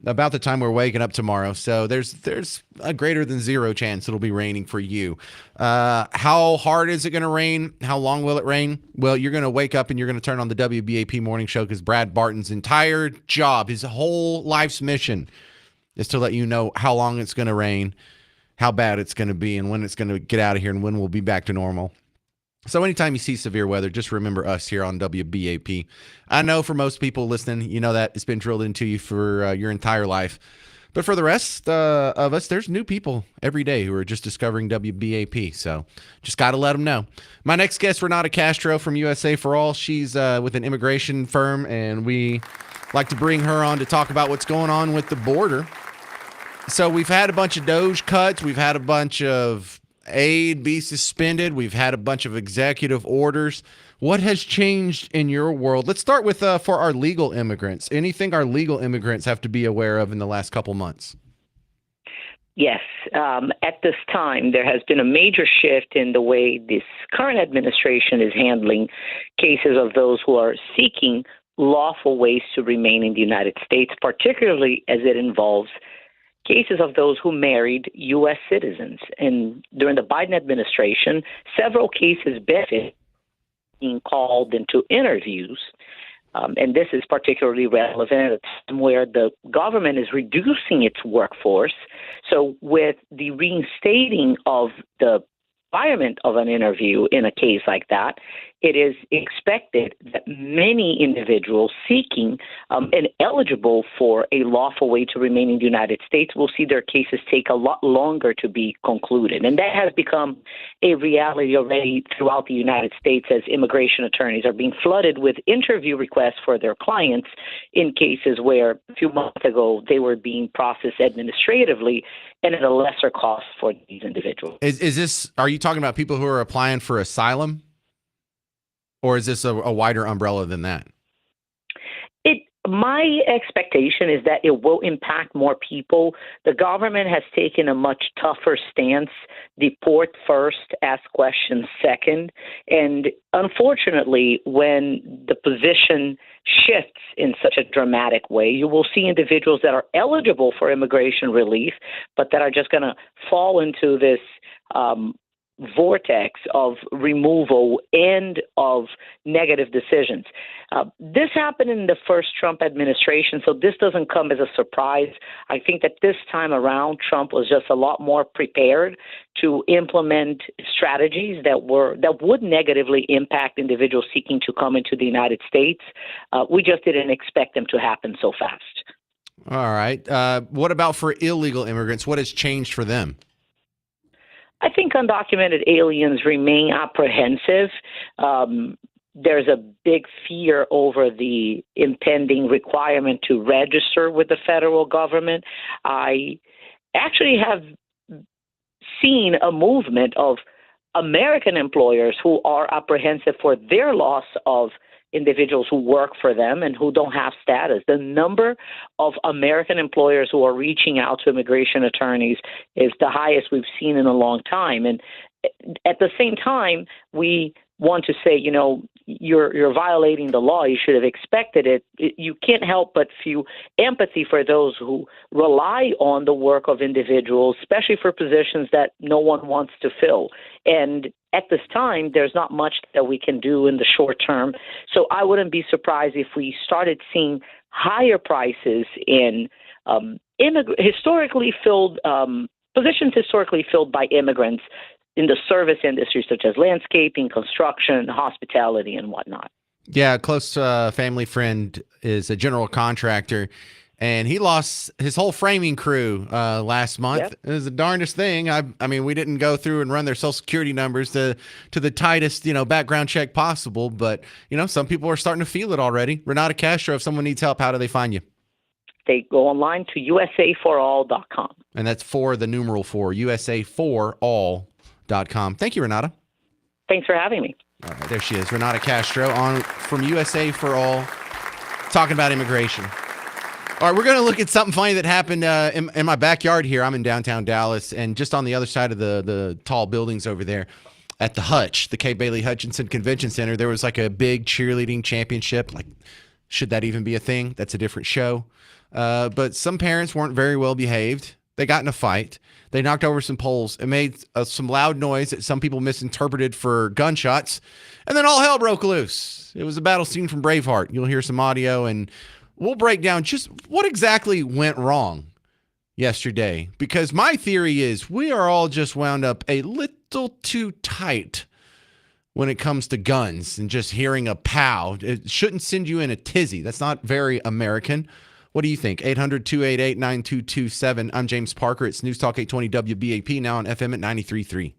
Speaker 1: about the time we're waking up tomorrow. So there's a greater than zero chance it'll be raining for you. How hard is it going to rain? How long will it rain? Well, you're going to wake up and you're going to turn on the WBAP morning show because Brad Barton's entire job, his whole life's mission is to let you know how long it's going to rain, how bad it's going to be, and when it's going to get out of here and when we'll be back to normal. So anytime you see severe weather, just remember us here on WBAP. I know for most people listening, you know that it's been drilled into you for your entire life. But for the rest of us, there's new people every day who are just discovering WBAP. So just got to let them know. My next guest, Renata Castro from USA for All. She's with an immigration firm, and we like to bring her on to talk about what's going on with the border. So we've had a bunch of DOGE cuts. We've had a bunch of aid be suspended. We've had a bunch of executive orders. What has changed in your world? Let's start with for our legal immigrants. Anything our legal immigrants have to be aware of in the last couple months?
Speaker 2: Yes. At this time, there has been a major shift in the way this current administration is handling cases of those who are seeking lawful ways to remain in the United States, particularly as it involves cases of those who married U.S. citizens. And during the Biden administration, several cases benefited being called into interviews. And this is particularly relevant at a time where the government is reducing its workforce. So with the reinstating of the requirement of an interview in a case like that, it is expected that many individuals seeking and eligible for a lawful way to remain in the United States will see their cases take a lot longer to be concluded. And that has become a reality already throughout the United States as immigration attorneys are being flooded with interview requests for their clients in cases where a few months ago they were being processed administratively and at a lesser cost for these individuals.
Speaker 1: Are you talking about people who are applying for asylum? Or is this a wider umbrella than that?
Speaker 2: My expectation is that it will impact more people. The government has taken a much tougher stance, deport first, ask questions second. And unfortunately, when the position shifts in such a dramatic way, you will see individuals that are eligible for immigration relief, but that are just going to fall into this vortex of removal and of negative decisions. This happened in the first Trump administration, so this doesn't come as a surprise. I think that this time around, Trump was just a lot more prepared to implement strategies that would negatively impact individuals seeking to come into the United States. We just didn't expect them to happen so fast.
Speaker 1: All right. What about for illegal immigrants? What has changed for them?
Speaker 2: I think undocumented aliens remain apprehensive. There's a big fear over the impending requirement to register with the federal government. I actually have seen a movement of American employers who are apprehensive for their loss of individuals who work for them and who don't have status. The number of American employers who are reaching out to immigration attorneys is the highest we've seen in a long time. And at the same time, we want to say, you know, you're violating the law. You should have expected it. You can't help but feel empathy for those who rely on the work of individuals, especially for positions that no one wants to fill. And at this time, there's not much that we can do in the short term. So I wouldn't be surprised if we started seeing higher prices in historically filled positions historically filled by immigrants in the service industry, such as landscaping, construction, hospitality, and whatnot.
Speaker 1: Yeah, a close family friend is a general contractor, and he lost his whole framing crew last month. Yep. It was the darndest thing. I mean, we didn't go through and run their social security numbers to the tightest, background check possible. But, some people are starting to feel it already. Renata Castro, if someone needs help, how do they find you?
Speaker 2: They go online to usaforall.com.
Speaker 1: And that's for the numeral 4, usaforall.com. Thank you, Renata.
Speaker 2: Thanks for having me.
Speaker 1: All right, there she is, Renata Castro from USA for All, talking about immigration. All right, we're going to look at something funny that happened in my backyard here. I'm in downtown Dallas, and just on the other side of the tall buildings over there at the Hutch, the Kay Bailey Hutchinson Convention Center, there was like a big cheerleading championship. Like, should that even be a thing? That's a different show. But some parents weren't very well behaved. They got in a fight. They knocked over some poles and made some loud noise that some people misinterpreted for gunshots. And then all hell broke loose. It was a battle scene from Braveheart. You'll hear some audio, and we'll break down just what exactly went wrong yesterday. Because my theory is we are all just wound up a little too tight when it comes to guns, and just hearing a pow, it shouldn't send you in a tizzy. That's not very American. What do you think? 800-288-9227. I'm James Parker. It's News Talk 820 WBAP, now on FM at 93.3.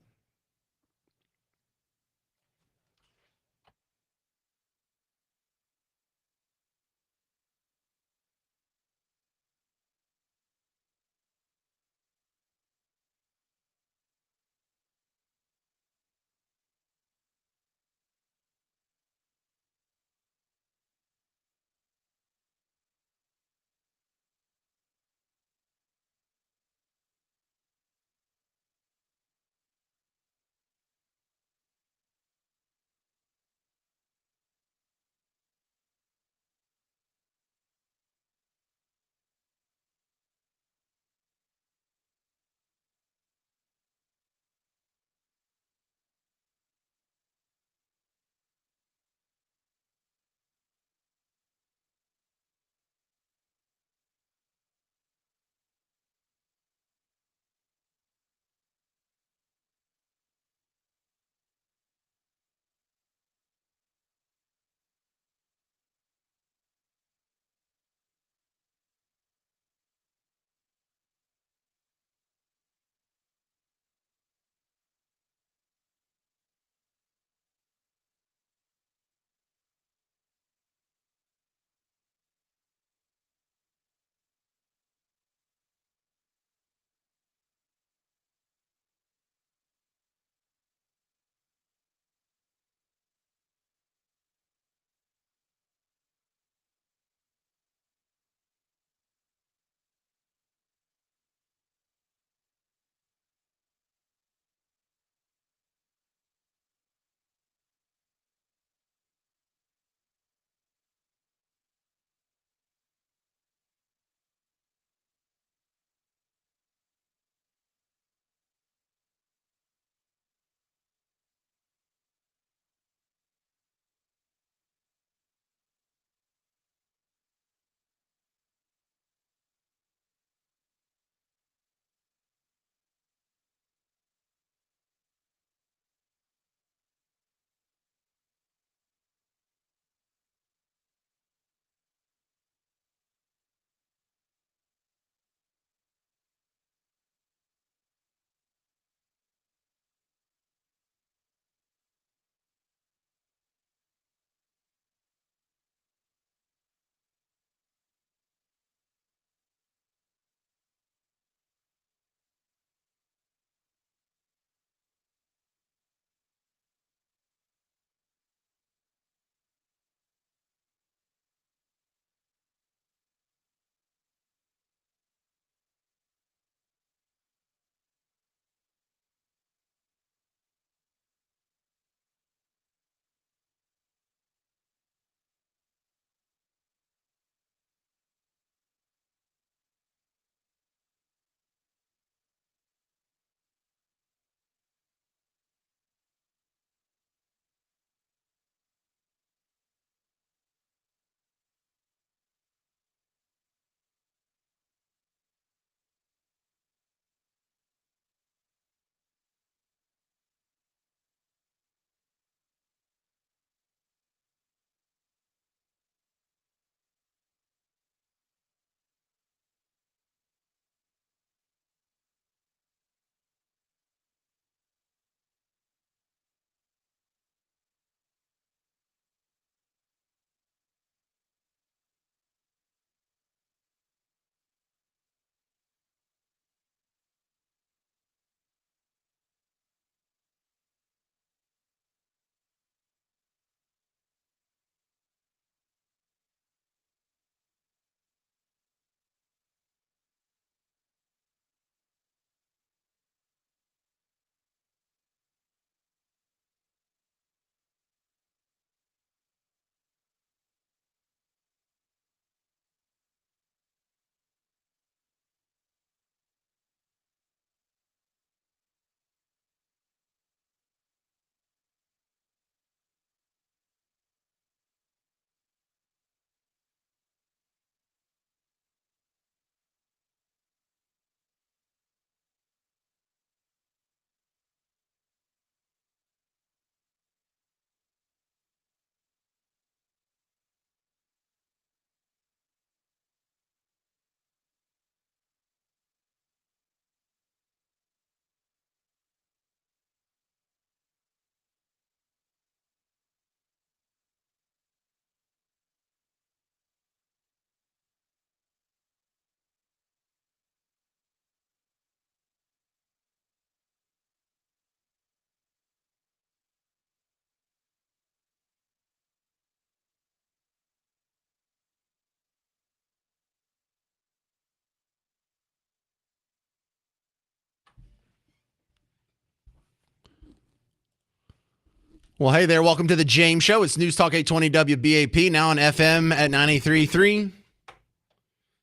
Speaker 1: Well, hey there. Welcome to the James Show. It's News Talk 820 WBAP, now on FM at 93.3.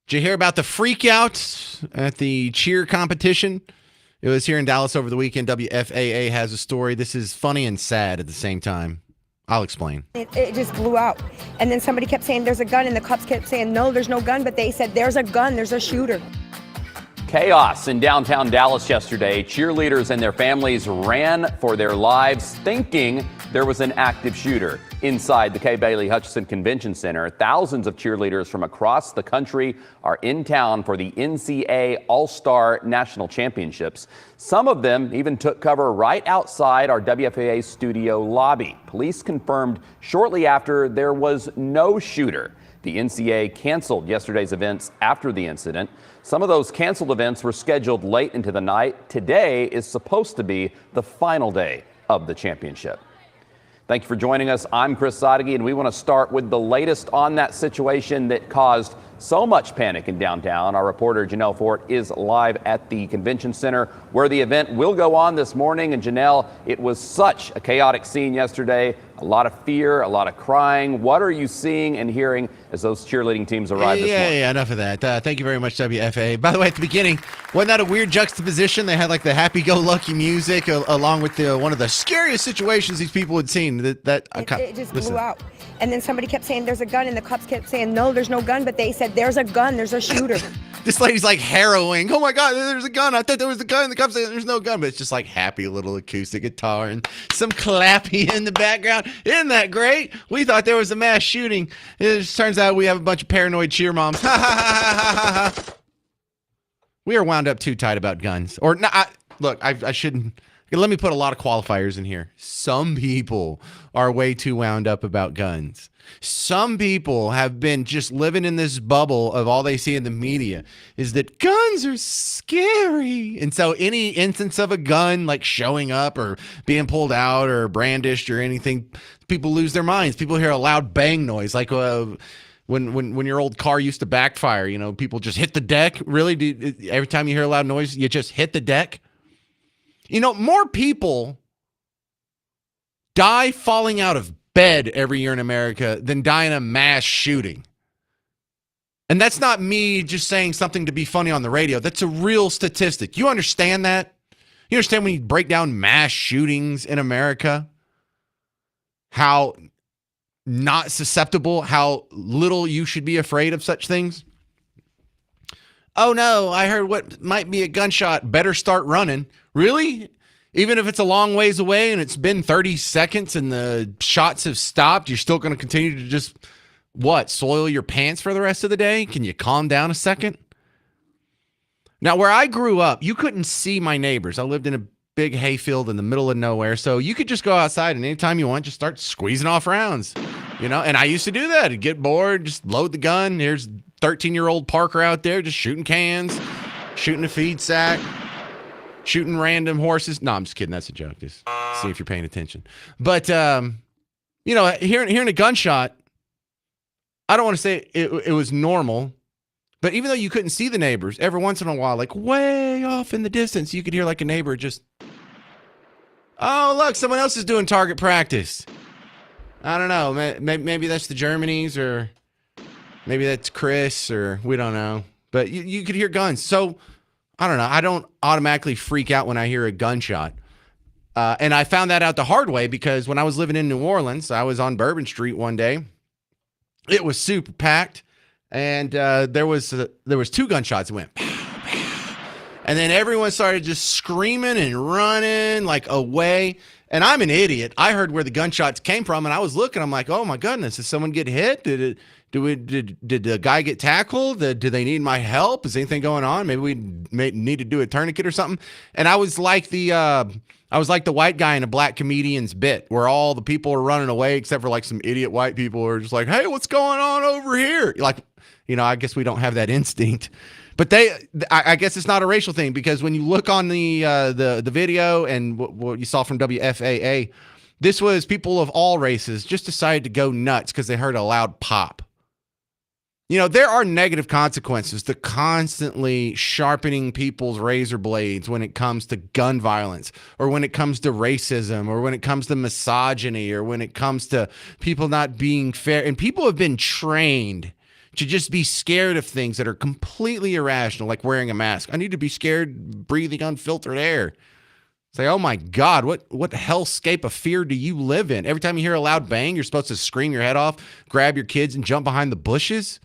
Speaker 1: Did you hear about the freak out at the cheer competition? It was here in Dallas over the weekend. WFAA has a story. This is funny and sad at the same time. I'll explain.
Speaker 4: It just blew out. And then somebody kept saying there's a gun, and the cops kept saying, no, there's no gun. But they said there's a gun, there's a shooter.
Speaker 22: Chaos in downtown Dallas yesterday. Cheerleaders and their families ran for their lives thinking there was an active shooter. Inside the Kay Bailey Hutchison Convention Center, thousands of cheerleaders from across the country are in town for the NCAA All-Star National Championships. Some of them even took cover right outside our WFAA studio lobby. Police confirmed shortly after there was no shooter. The NCAA canceled yesterday's events after the incident. Some of those canceled events were scheduled late into the night. Today is supposed to be the final day of the championship. Thank you for joining us. I'm Chris Sadeghi, and we want to start with the latest on that situation that caused so much panic in downtown. Our reporter Janelle Fort is live at the convention center where the event will go on this morning. And Janelle, it was such a chaotic scene yesterday. A lot of fear, a lot of crying. What are you seeing and hearing as those cheerleading teams arrive this morning?
Speaker 1: Yeah, enough of that. Thank you very much, WFA. By the way, at the beginning, wasn't that a weird juxtaposition? They had like the happy-go-lucky music along with one of the scariest situations these people had seen. It
Speaker 4: just blew out. And then somebody kept saying there's a gun, and the cops kept saying, no, there's no gun. But they said there's a gun, there's a shooter.
Speaker 1: This lady's like harrowing. Oh my God, there's a gun. I thought there was a gun. The cops say there's no gun, but it's just like happy little acoustic guitar and some clappy in the background. Isn't that great? We thought there was a mass shooting. It just turns out we have a bunch of paranoid cheer moms. We are wound up too tight about guns. Or no, look, I shouldn't. Let me put a lot of qualifiers in here. Some people are way too wound up about guns. Some people have been just living in this bubble of all they see in the media is that guns are scary. And so any instance of a gun like showing up or being pulled out or brandished or anything, people lose their minds. People hear a loud bang noise like when your old car used to backfire, you know, people just hit the deck. Really? Every time you hear a loud noise, you just hit the deck? You know, more people die falling out of bed every year in America than die in a mass shooting. And that's not me just saying something to be funny on the radio. That's a real statistic. You understand that? You understand when you break down mass shootings in America? How not susceptible, how little you should be afraid of such things? Oh no, I heard what might be a gunshot. Better start running. Really? Even if it's a long ways away and it's been 30 seconds and the shots have stopped, you're still going to continue to just, soil your pants for the rest of the day? Can you calm down a second? Now, where I grew up, you couldn't see my neighbors. I lived in a big hayfield in the middle of nowhere, so you could just go outside and anytime you want, just start squeezing off rounds. You know, and I used to do that. I'd get bored, just load the gun. Here's 13-year-old Parker out there just shooting cans, shooting a feed sack, shooting random horses. No, I'm just kidding. That's a joke. Just see if you're paying attention. But, you know, hearing a gunshot, I don't want to say it was normal, but even though you couldn't see the neighbors, every once in a while, like way off in the distance, you could hear like a neighbor just, oh, look, someone else is doing target practice. I don't know. Maybe that's the Germanys or maybe that's Chris or we don't know. But you could hear guns. So, I don't know. I don't automatically freak out when I hear a gunshot. And I found that out the hard way because when I was living in New Orleans, I was on Bourbon Street one day. It was super packed. And there was two gunshots that went pow, pow. And then everyone started just screaming and running like away. And I'm an idiot. I heard where the gunshots came from, and I was looking. I'm like, oh my goodness, did someone get hit? Did the guy get tackled? Do they need my help? Is anything going on? Maybe we need to do a tourniquet or something. And I was like the white guy in a black comedian's bit, where all the people are running away except for like some idiot white people who are just like, hey, what's going on over here? Like, you know, I guess we don't have that instinct. But I guess it's not a racial thing because when you look on the video and what you saw from WFAA, this was people of all races just decided to go nuts because they heard a loud pop. You know, there are negative consequences to constantly sharpening people's razor blades when it comes to gun violence, or when it comes to racism, or when it comes to misogyny, or when it comes to people not being fair. And people have been trained to just be scared of things that are completely irrational, like wearing a mask. I need to be scared breathing unfiltered air. Say, oh my God, what hellscape of fear do you live in? Every time you hear a loud bang, you're supposed to scream your head off, grab your kids, and jump behind the bushes.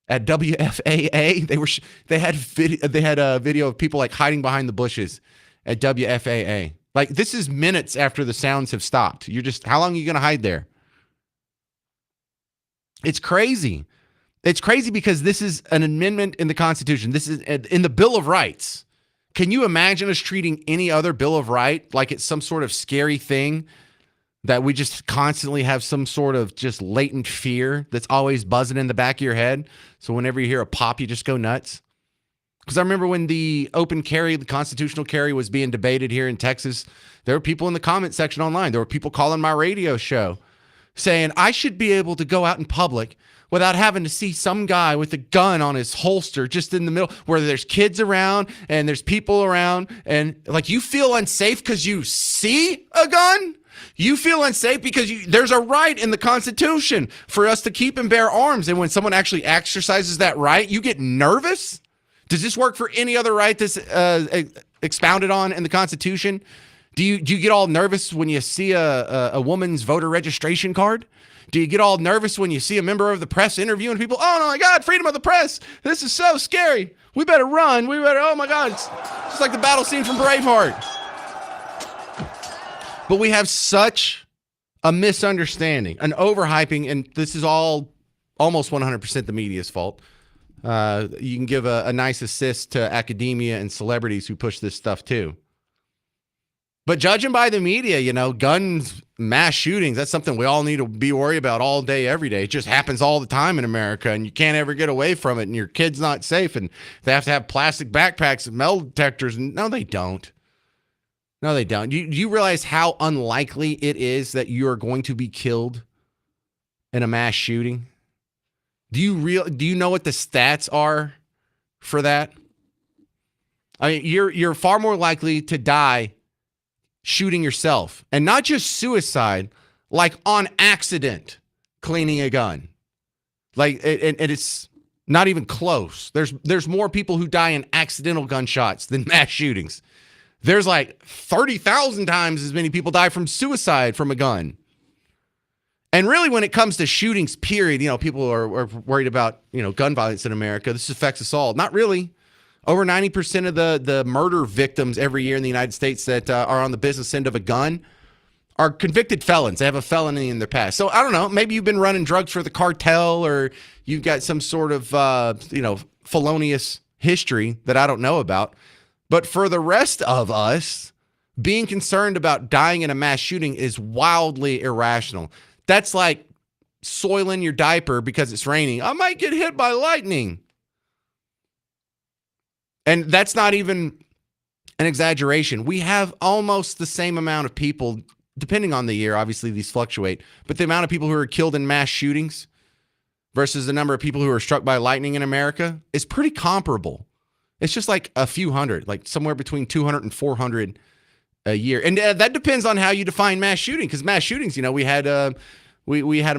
Speaker 1: At WFAA, they had a video of people like hiding behind the bushes at WFAA. Like, this is minutes after the sounds have stopped. You're just, how long are you going to hide there? It's crazy. It's crazy because this is an amendment in the Constitution. This is in the Bill of Rights. Can you imagine us treating any other Bill of Rights like it's some sort of scary thing that we just constantly have some sort of just latent fear that's always buzzing in the back of your head? So whenever you hear a pop, you just go nuts. Because I remember when the open carry, the constitutional carry was being debated here in Texas, there were people in the comment section online. There were people calling my radio show saying I should be able to go out in public without having to see some guy with a gun on his holster just in the middle where there's kids around and there's people around. And like, you feel unsafe because you see a gun? You feel unsafe because there's a right in the Constitution for us to keep and bear arms. And when someone actually exercises that right, you get nervous? Does this work for any other right that's expounded on in the Constitution? Do you get all nervous when you see a woman's voter registration card? Do you get all nervous when you see a member of the press interviewing people? Oh, my God, freedom of the press. This is so scary. We better run. Oh, my God. It's just like the battle scene from Braveheart. But we have such a misunderstanding, an overhyping, and this is all almost 100% the media's fault. You can give a nice assist to academia and celebrities who push this stuff too. But judging by the media, you know, guns, mass shootings, that's something we all need to be worried about all day, every day. It just happens all the time in America, and you can't ever get away from it, and your kid's not safe, and they have to have plastic backpacks and metal detectors. No, they don't. No, they don't. Do you realize how unlikely it is that you are going to be killed in a mass shooting? Do you know what the stats are for that? I mean, you're far more likely to die shooting yourself, and not just suicide, like on accident, cleaning a gun. Like, and it's not even close. There's more people who die in accidental gunshots than mass shootings. There's like 30,000 times as many people die from suicide from a gun. And really, when it comes to shootings, period, you know, people are worried about, you know, gun violence in America. This affects us all. Not really. Over 90% of the murder victims every year in the United States that are on the business end of a gun are convicted felons. They have a felony in their past. So I don't know. Maybe you've been running drugs for the cartel, or you've got some sort of, felonious history that I don't know about. But for the rest of us, being concerned about dying in a mass shooting is wildly irrational. That's like soiling your diaper because it's raining. I might get hit by lightning. And that's not even an exaggeration. We have almost the same amount of people, depending on the year, obviously these fluctuate, but the amount of people who are killed in mass shootings versus the number of people who are struck by lightning in America is pretty comparable. It's just like a few hundred, like somewhere between 200 and 400 a year. And that depends on how you define mass shooting, because mass shootings, you know, we had a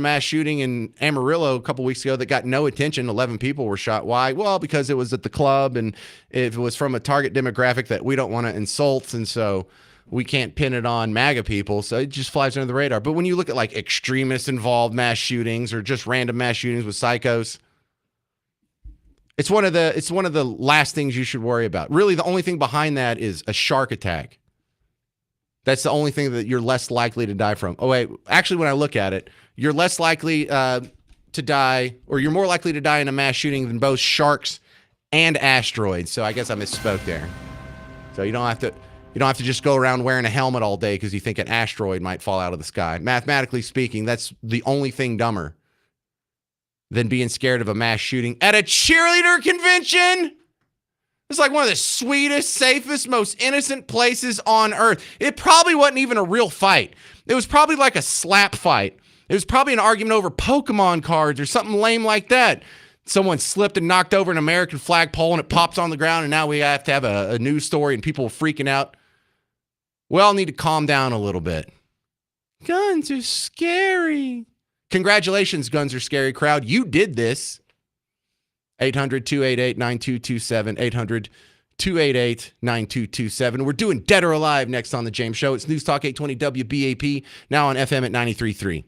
Speaker 1: mass shooting in Amarillo a couple weeks ago that got no attention. 11 people were shot. Why? Well, because it was at the club, and it was from a target demographic that we don't want to insult, and so we can't pin it on MAGA people, so it just flies under the radar. But when you look at like extremist-involved mass shootings or just random mass shootings with psychos, it's one of the last things you should worry about. Really, the only thing behind that is a shark attack. That's the only thing that you're less likely to die from. Oh, wait. Actually, when I look at it, you're less likely to die, or you're more likely to die in a mass shooting than both sharks and asteroids. So I guess I misspoke there. So you don't have to just go around wearing a helmet all day because you think an asteroid might fall out of the sky. Mathematically speaking, that's the only thing dumber than being scared of a mass shooting at a cheerleader convention. It's like one of the sweetest, safest, most innocent places on earth. It probably wasn't even a real fight. It was probably like a slap fight. It was probably an argument over Pokemon cards or something lame like that. Someone slipped and knocked over an American flagpole and it pops on the ground, and now we have to have a news story and people are freaking out. We all need to calm down a little bit. Guns are scary. Congratulations, Guns Are Scary crowd. You did this. 800-288-9227. 800-288-9227. We're doing Dead or Alive next on The James Show. It's News Talk 820 WBAP, now on FM at 93.3.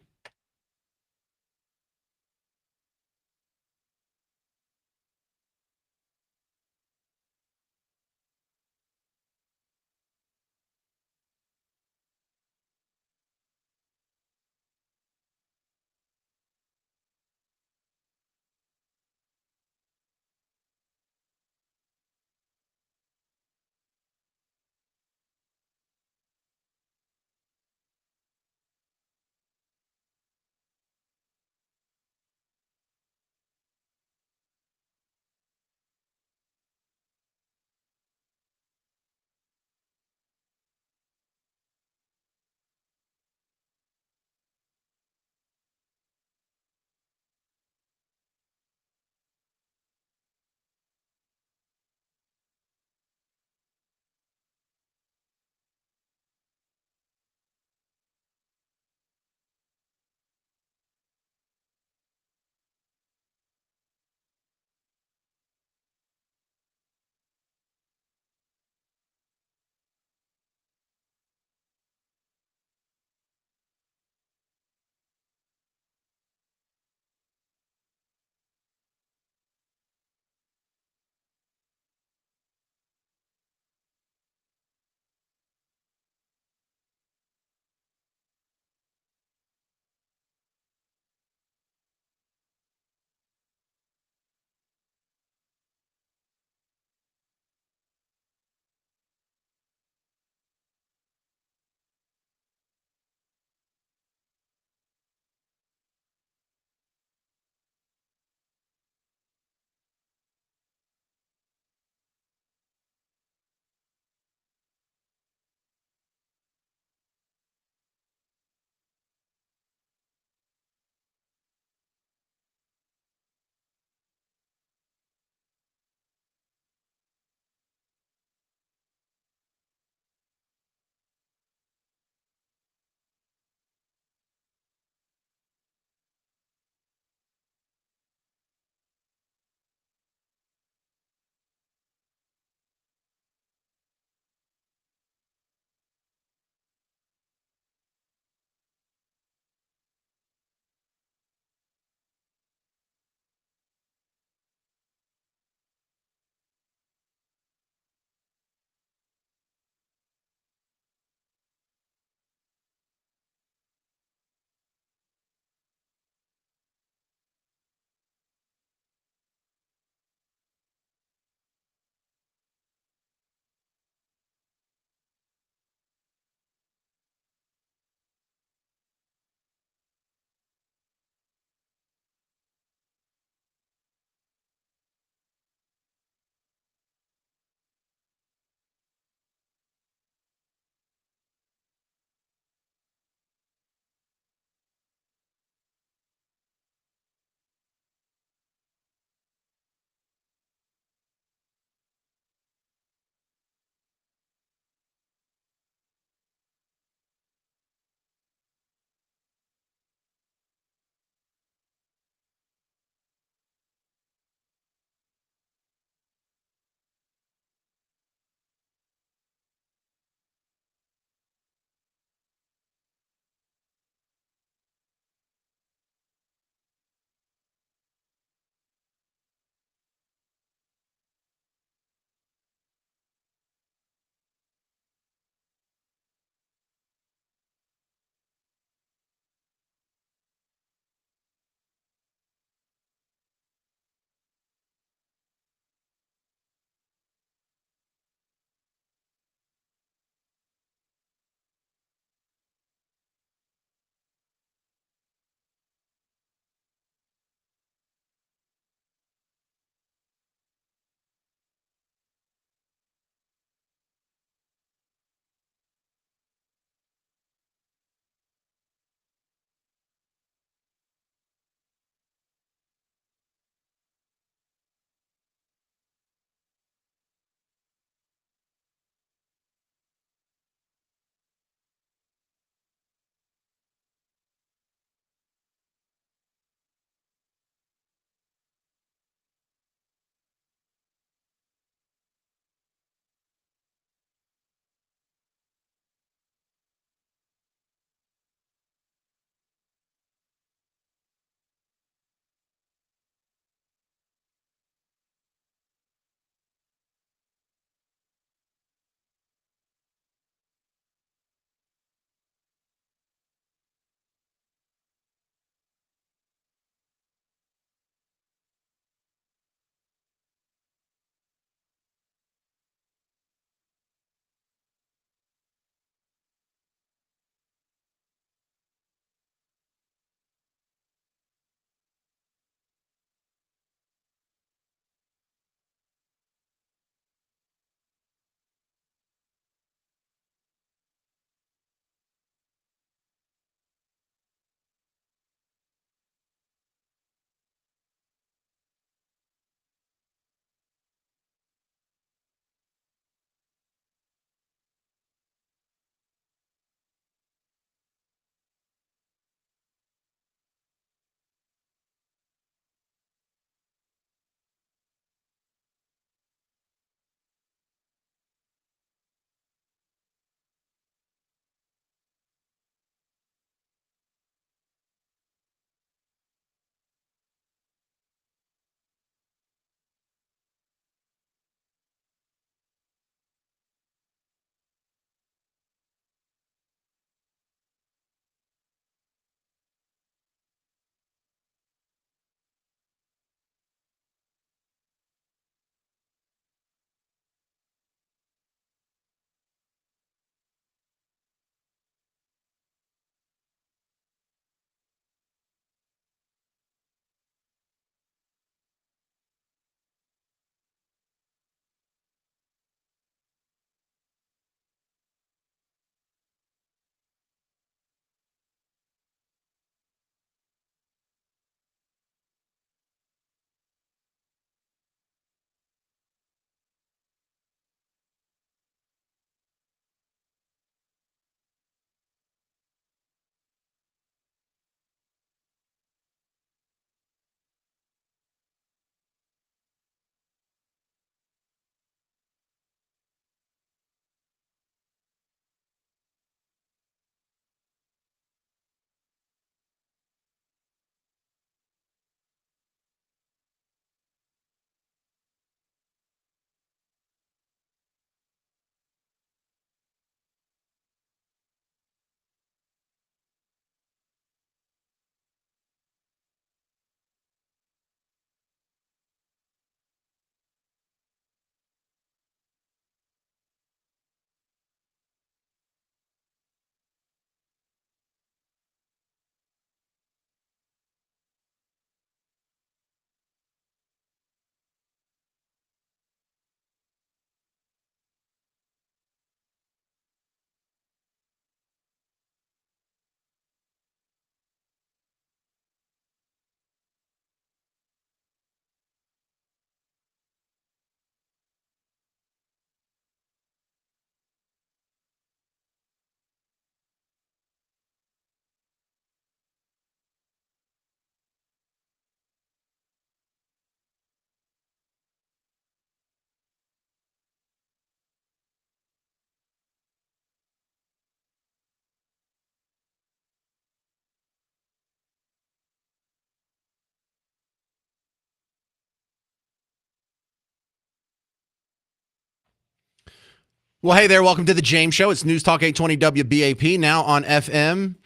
Speaker 1: Well, hey there. Welcome to the James Show. It's News Talk 820 WBAP, now on FM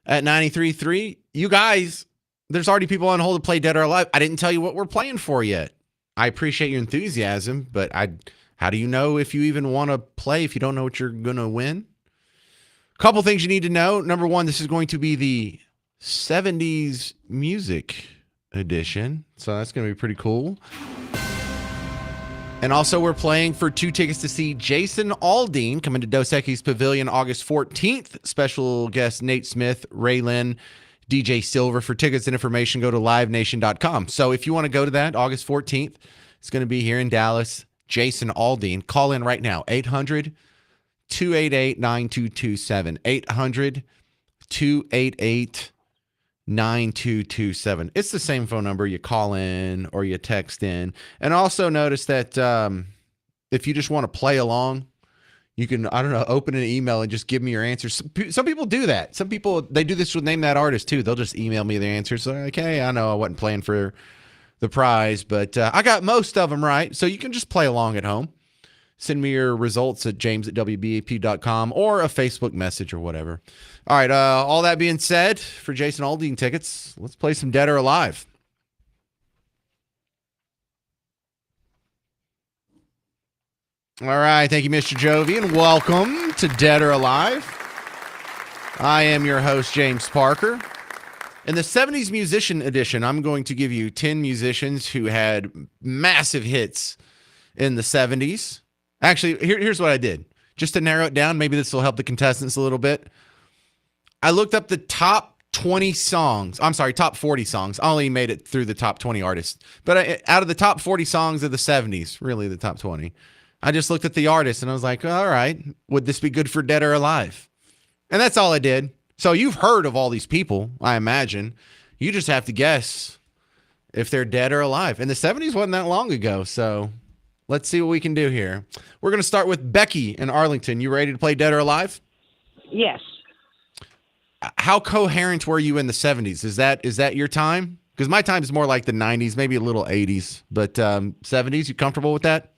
Speaker 1: at 93.3. You guys, there's already people on hold to play Dead or Alive. I didn't tell you what we're playing for yet. I appreciate your enthusiasm, but how do you know if you even want to play if you don't know what you're going to win? A couple things you need to know. Number one, this is going to be the 70s music edition, so that's going to be pretty cool. And also, we're playing for 2 tickets to see Jason Aldean coming to Dos Equis Pavilion August 14th. Special guest Nate Smith, Ray Lynn, DJ Silver. For tickets and information, go to livenation.com. So if you want to go to that, August 14th, it's going to be here in Dallas. Jason Aldean. Call in right now, 800-288-9227. 800-288-9227. It's the same phone number. You call in or you text in. And also notice that if you just want to play along, you can, open an email and just give me your answers. Some people do that. Some people, they do this with Name That Artist too. They'll just email me their answers. So, like, hey, I know I wasn't playing for the prize, but I got most of them right. So you can just play along at home. Send me your results at james@wbap.com or a Facebook message or whatever. All right, all that being said, for Jason Aldean tickets, let's play some Dead or Alive. All right, thank you, Mr. Jovi, and welcome to Dead or Alive. I am your host, James Parker. In the 70s Musician Edition, I'm going to give you 10 musicians who had massive hits in the 70s. Actually, here's what I did. Just to narrow it down, maybe this will help the contestants a little bit. I looked up the top 20 songs. I'm sorry, top 40 songs. I only made it through the top 20 artists. But out of the top 40 songs of the 70s, really the top 20, I just looked at the artists and I was like, all right, would this be good for Dead or Alive? And that's all I did. So you've heard of all these people, I imagine. You just have to guess if they're dead or alive. And the 70s wasn't that long ago, so let's see what we can do here. We're going to start with Becky in Arlington. You ready to play Dead or Alive?
Speaker 3: Yes.
Speaker 1: How coherent were you in the 70s? Is that your time? Because my time is more like the 90s, maybe a little 80s. But 70s, you comfortable with that?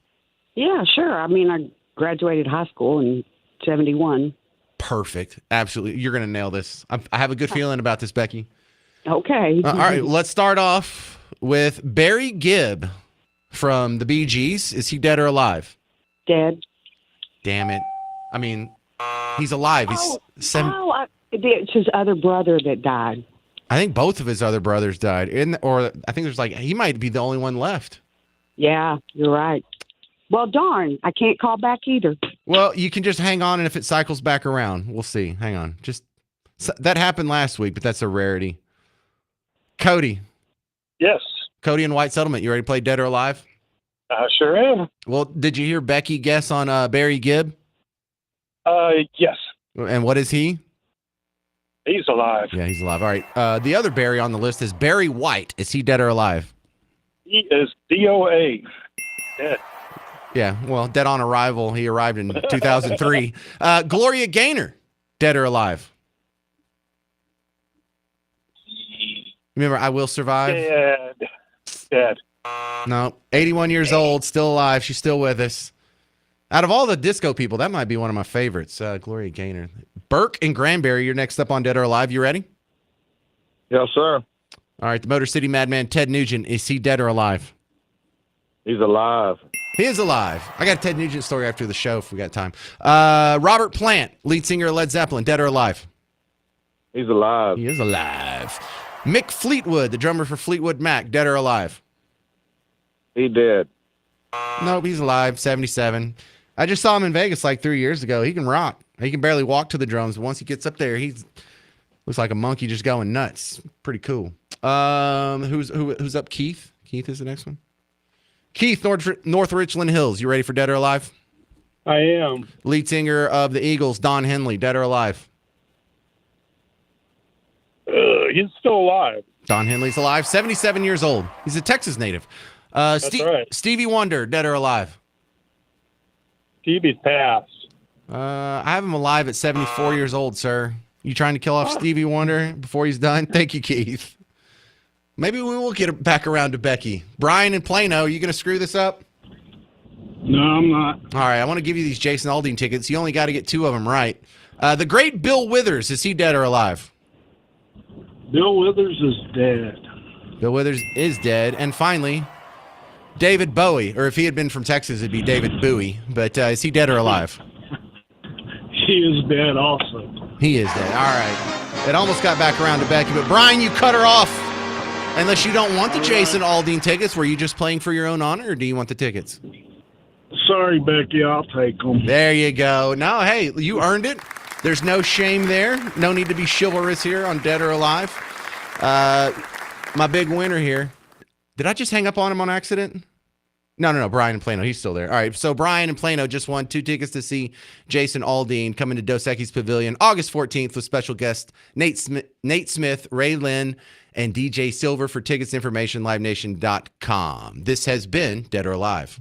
Speaker 3: Yeah, sure. I mean, I graduated high school in 71.
Speaker 1: Perfect. Absolutely. You're going to nail this. I have a good feeling about this, Becky.
Speaker 3: Okay.
Speaker 1: All right. Let's start off with Barry Gibb from the Bee Gees. Is he dead or alive?
Speaker 3: Dead.
Speaker 1: Damn it. I mean, he's alive.
Speaker 3: It's his other brother that died.
Speaker 1: I think both of his other brothers died. Or I think there's he might be the only one left.
Speaker 3: Yeah, you're right. Well, darn, I can't call back either.
Speaker 1: Well, you can just hang on, and if it cycles back around, we'll see. Hang on. That happened last week, but that's a rarity. Cody.
Speaker 5: Yes.
Speaker 1: Cody in White Settlement. You ready to play Dead or Alive?
Speaker 5: I sure am.
Speaker 1: Well, did you hear Becky guess on Barry Gibb?
Speaker 5: Yes.
Speaker 1: And what is he?
Speaker 5: He's alive.
Speaker 1: Yeah, he's alive. All right. The other Barry on the list is Barry White. Is he dead or alive?
Speaker 5: He is DOA. Dead.
Speaker 1: Yeah, well, dead on arrival. He arrived in 2003. Gloria Gaynor, dead or alive? Remember I Will Survive?
Speaker 5: Dead.
Speaker 1: No, 81 years old, still alive. She's still with us. Out of all the disco people, that might be one of my favorites, Gloria Gaynor. Burke and Granberry, you're next up on Dead or Alive. You ready?
Speaker 5: Yes, sir.
Speaker 1: All right, the Motor City Madman, Ted Nugent. Is he dead or alive?
Speaker 5: He's alive.
Speaker 1: He is alive. I got a Ted Nugent story after the show if we got time. Robert Plant, lead singer of Led Zeppelin, dead or alive?
Speaker 5: He's alive.
Speaker 1: He is alive. Mick Fleetwood, the drummer for Fleetwood Mac, dead or alive?
Speaker 5: He dead.
Speaker 1: Nope, he's alive, 77. I just saw him in Vegas like 3 years ago. He can rock. He can barely walk to the drums, but once he gets up there, he's looks like a monkey just going nuts. Pretty cool. Who's up? Keith? Keith is the next one. Keith, North Richland Hills. You ready for Dead or Alive?
Speaker 5: I am.
Speaker 1: Lead singer of the Eagles, Don Henley, dead or alive?
Speaker 5: He's still alive.
Speaker 1: Don Henley's alive, 77 years old. He's a Texas native.
Speaker 5: That's right.
Speaker 1: Stevie Wonder, dead or alive?
Speaker 5: Stevie's passed.
Speaker 1: I have him alive at 74 years old, sir. You trying to kill off Stevie Wonder before he's done? Thank you, Keith. Maybe we will get back around to Becky. Brian in Plano, are you going to screw this up?
Speaker 5: No, I'm not.
Speaker 1: All right, I want to give you these Jason Aldean tickets. You only got to get 2 of them right. The great Bill Withers, is he dead or alive?
Speaker 5: Bill Withers is dead.
Speaker 1: Bill Withers is dead. And finally, David Bowie, or if he had been from Texas, it'd be David Bowie. But is he dead or alive?
Speaker 5: He is dead also.
Speaker 1: He is dead. All right. It almost got back around to Becky, but Brian, you cut her off. Unless you don't want the Jason Aldean tickets, were you just playing for your own honor, or do you want the tickets?
Speaker 5: Sorry, Becky, I'll take them.
Speaker 1: There you go. No, hey, you earned it. There's no shame there. No need to be chivalrous here on Dead or Alive. My big winner here. Did I just hang up on him on accident? No. Brian in Plano. He's still there. All right. So Brian in Plano just won 2 tickets to see Jason Aldean coming to Dos Equis Pavilion August 14th with special guests Nate Smith, Ray Lynn, and DJ Silver. For tickets information, livenation.com. This has been Dead or Alive.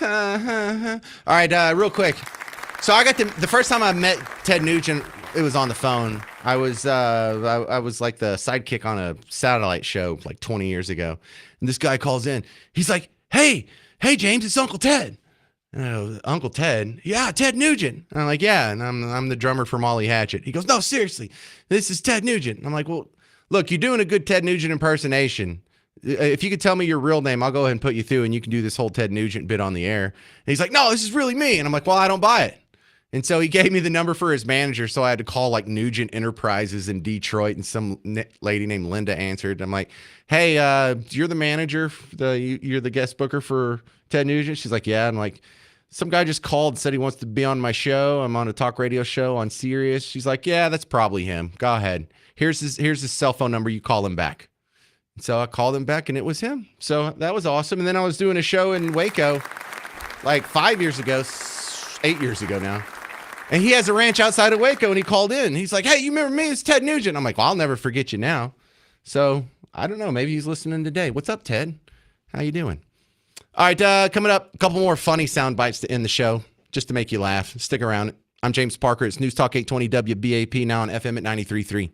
Speaker 1: All right, real quick. So I got the first time I met Ted Nugent, it was on the phone. I was like the sidekick on a satellite show like 20 years ago. And this guy calls in. He's like, hey, James, it's Uncle Ted. And I go, Uncle Ted? Yeah, Ted Nugent. And I'm like, yeah, and I'm the drummer for Molly Hatchet. He goes, no, seriously, this is Ted Nugent. And I'm like, well, look, you're doing a good Ted Nugent impersonation. If you could tell me your real name, I'll go ahead and put you through and you can do this whole Ted Nugent bit on the air. And he's like, no, this is really me. And I'm like, well, I don't buy it. And so he gave me the number for his manager. So I had to call like Nugent Enterprises in Detroit, and some lady named Linda answered. I'm like, hey, you're the manager, you're the guest booker for Ted Nugent? She's like, yeah. I'm like, some guy just called and said he wants to be on my show. I'm on a talk radio show on Sirius. She's like, yeah, that's probably him. Go ahead. Here's his cell phone number. You call him back. So I called him back and it was him. So that was awesome. And then I was doing a show in Waco like 8 years ago now. And he has a ranch outside of Waco and he called in. He's like, hey, you remember me? It's Ted Nugent. I'm like, well, I'll never forget you now. So I don't know. Maybe he's listening today. What's up, Ted? How you doing? All right, coming up, a couple more funny sound bites to end the show just to make you laugh. Stick around. I'm James Parker. It's News Talk 820 WBAP, now on FM at 93.3.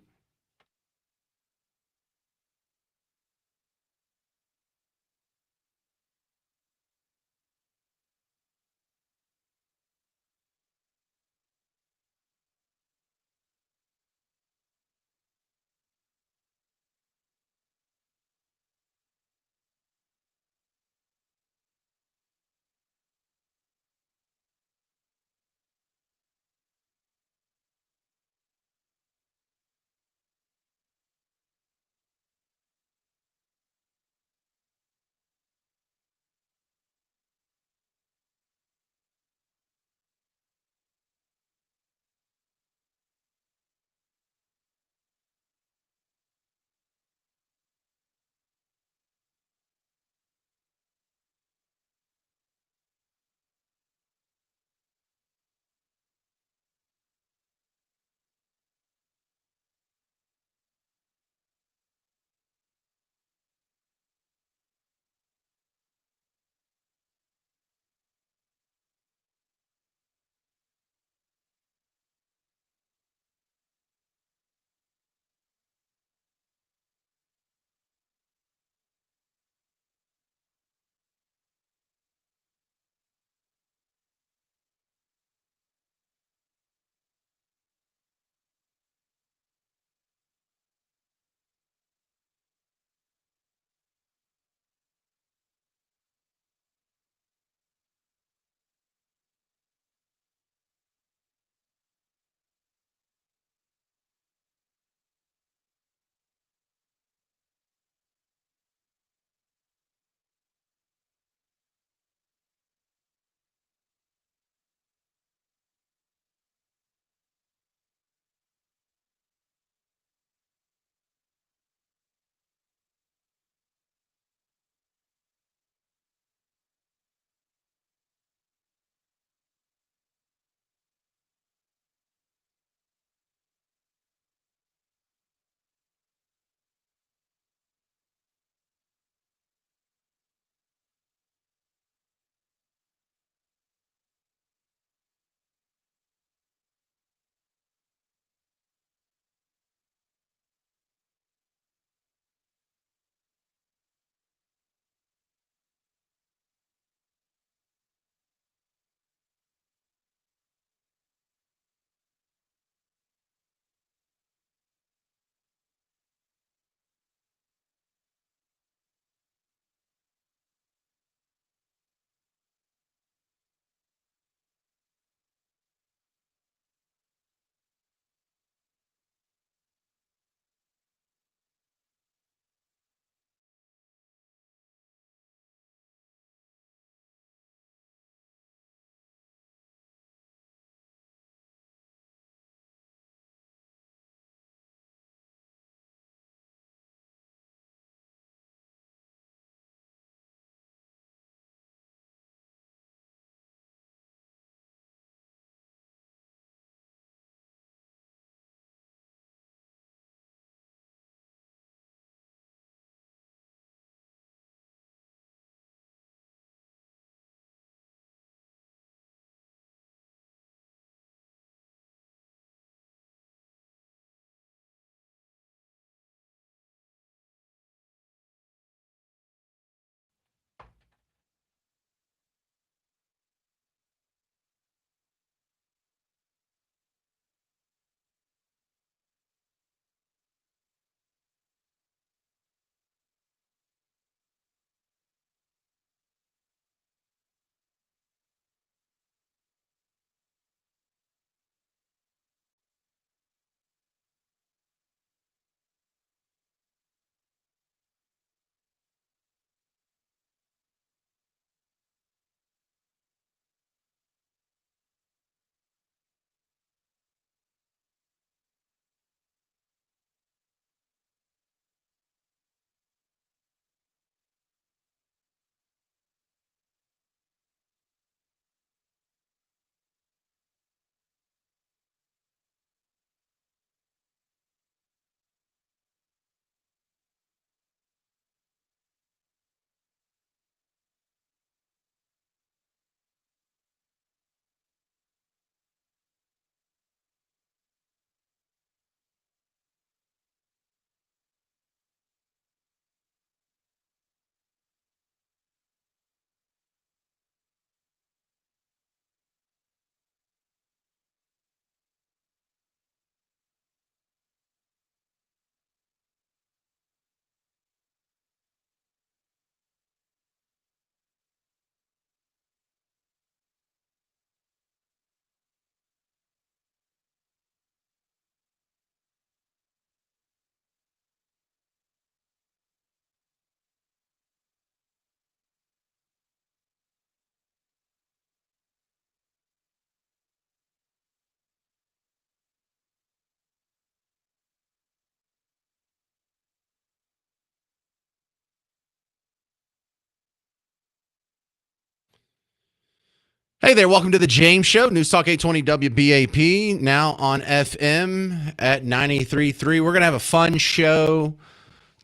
Speaker 1: Hey there, welcome to the James Show, News Talk 820 WBAP, now on FM at 93.3. We're going to have a fun show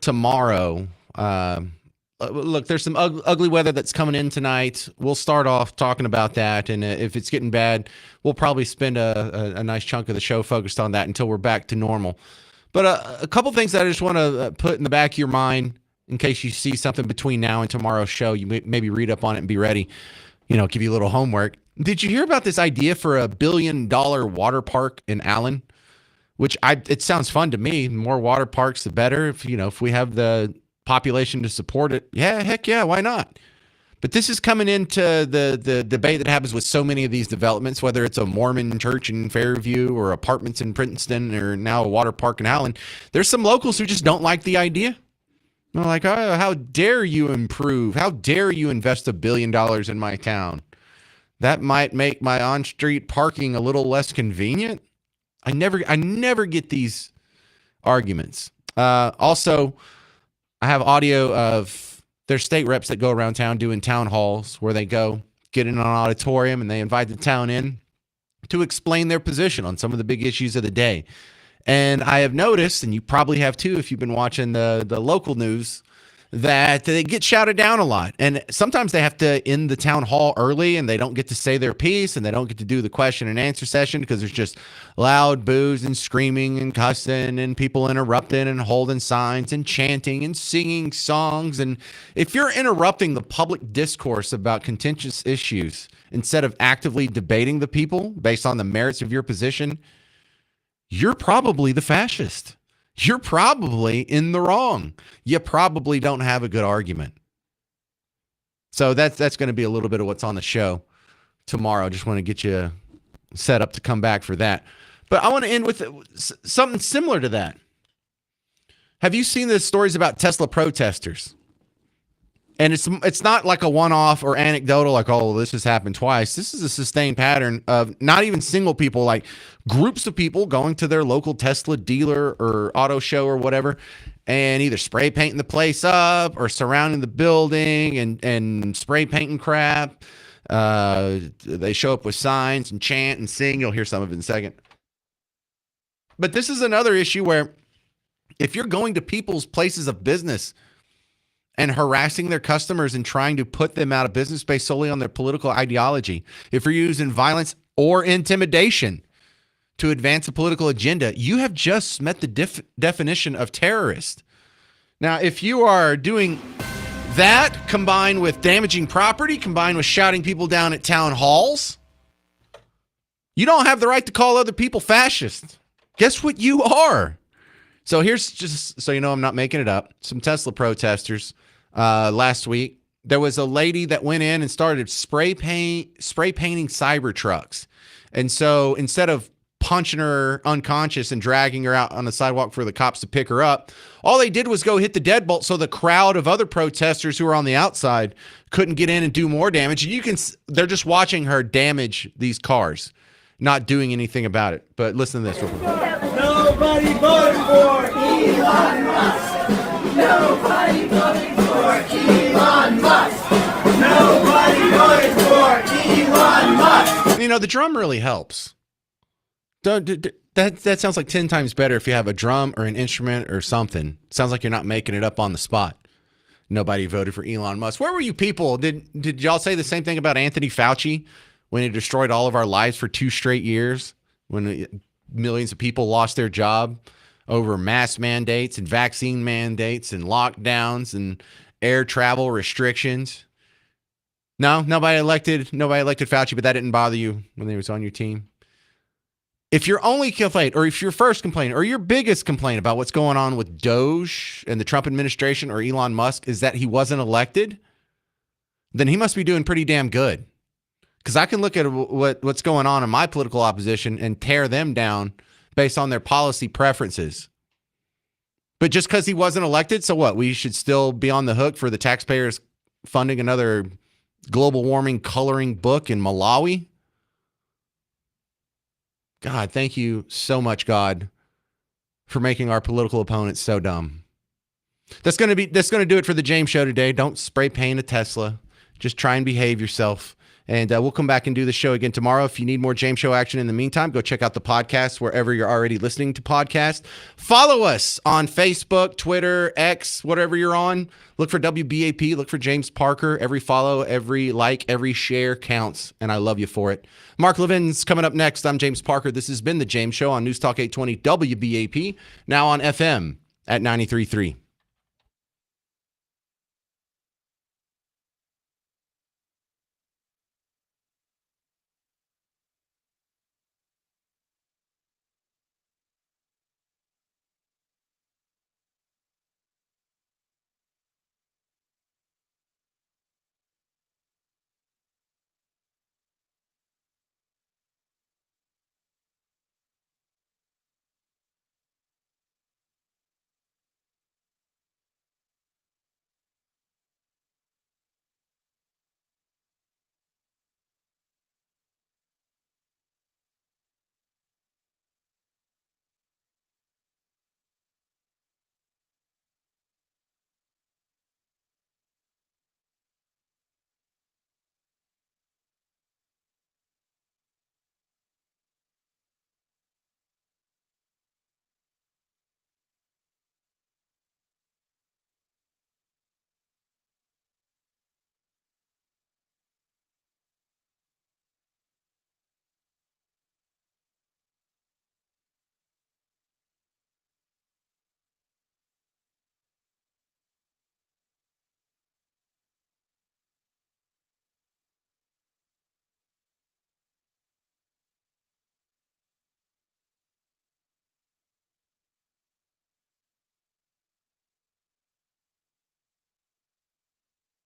Speaker 1: tomorrow. Look, there's some ugly weather that's coming in tonight. We'll start off talking about that, and if it's getting bad, we'll probably spend a nice chunk of the show focused on that until we're back to normal. But a couple things that I just want to put in the back of your mind in case you see something between now and tomorrow's show. You maybe read up on it and be ready. Give you a little homework. Did you hear about this idea for $1 billion water park in Allen? Which it sounds fun to me. The more water parks, the better. If we have the population to support it, heck yeah, why not? But this is coming into the debate that happens with so many of these developments, whether it's a Mormon church in Fairview or apartments in Princeton or now a water park in Allen. There's some locals who just don't like the idea. They're like, oh, how dare you improve? How dare you invest $1 billion in my town? That might make my on-street parking a little less convenient. I never get these arguments. Also, I have audio of their state reps that go around town doing town halls where they go get in an auditorium and they invite the town in to explain their position on some of the big issues of the day. And I have noticed, and you probably have too if you've been watching the local news, that they get shouted down a lot. And sometimes they have to end the town hall early and they don't get to say their piece and they don't get to do the question and answer session because there's just loud boos and screaming and cussing and people interrupting and holding signs and chanting and singing songs. And if you're interrupting the public discourse about contentious issues instead of actively debating the people based on the merits of your position, you're probably the fascist. You're probably in the wrong. You probably don't have a good argument. So that's going to be a little bit of what's on the show tomorrow. Just want to get you set up to come back for that. But I want to end with something similar to that. Have you seen the stories about Tesla protesters? And it's not like a one-off or anecdotal, like, oh, this has happened twice. This is a sustained pattern of not even single people, like groups of people going to their local Tesla dealer or auto show or whatever, and either spray painting the place up or surrounding the building and spray painting crap. They show up with signs and chant and sing. You'll hear some of it in a second. But this is another issue where if you're going to people's places of business and harassing their customers and trying to put them out of business based solely on their political ideology, if you're using violence or intimidation to advance a political agenda, you have just met the definition of terrorist. Now, if you are doing that combined with damaging property, combined with shouting people down at town halls, you don't have the right to call other people fascist. Guess what you are? So here's, just so you know I'm not making it up, some Tesla protesters last week. There was a lady that went in and started spray painting Cybertrucks. And so instead of punching her unconscious and dragging her out on the sidewalk for the cops to pick her up, all they did was go hit the deadbolt so the crowd of other protesters who were on the outside couldn't get in and do more damage. And they're just watching her damage these cars, not doing anything about it. But listen to this real quick.
Speaker 6: Nobody voted for Elon Musk. Nobody voted for Elon Musk. Nobody voted for Elon Musk.
Speaker 1: The drum really helps. That sounds like 10 times better if you have a drum or an instrument or something. Sounds like you're not making it up on the spot. Nobody voted for Elon Musk. Where were you people? Did y'all say the same thing about Anthony Fauci when he destroyed all of our lives for 2 straight years? When millions of people lost their job over mask mandates and vaccine mandates and lockdowns and air travel restrictions. No, nobody elected Fauci, but that didn't bother you when he was on your team. If your only complaint, or if your first complaint, or your biggest complaint about what's going on with Doge and the Trump administration or Elon Musk is that he wasn't elected, then he must be doing pretty damn good. Because I can look at what's going on in my political opposition and tear them down based on their policy preferences. But just because he wasn't elected, so what? We should still be on the hook for the taxpayers funding another global warming coloring book in Malawi? God, thank you so much, God, for making our political opponents so dumb. That's going to do it for the James Show today. Don't spray paint a Tesla. Just try and behave yourself And we'll come back and do the show again tomorrow. If you need more James Show action in the meantime, go check out the podcast wherever you're already listening to podcasts. Follow us on Facebook, Twitter, X, whatever you're on. Look for WBAP. Look for James Parker. Every follow, every like, every share counts, and I love you for it. Mark Levin's coming up next. I'm James Parker. This has been The James Show on News Talk 820 WBAP, now on FM at 93.3.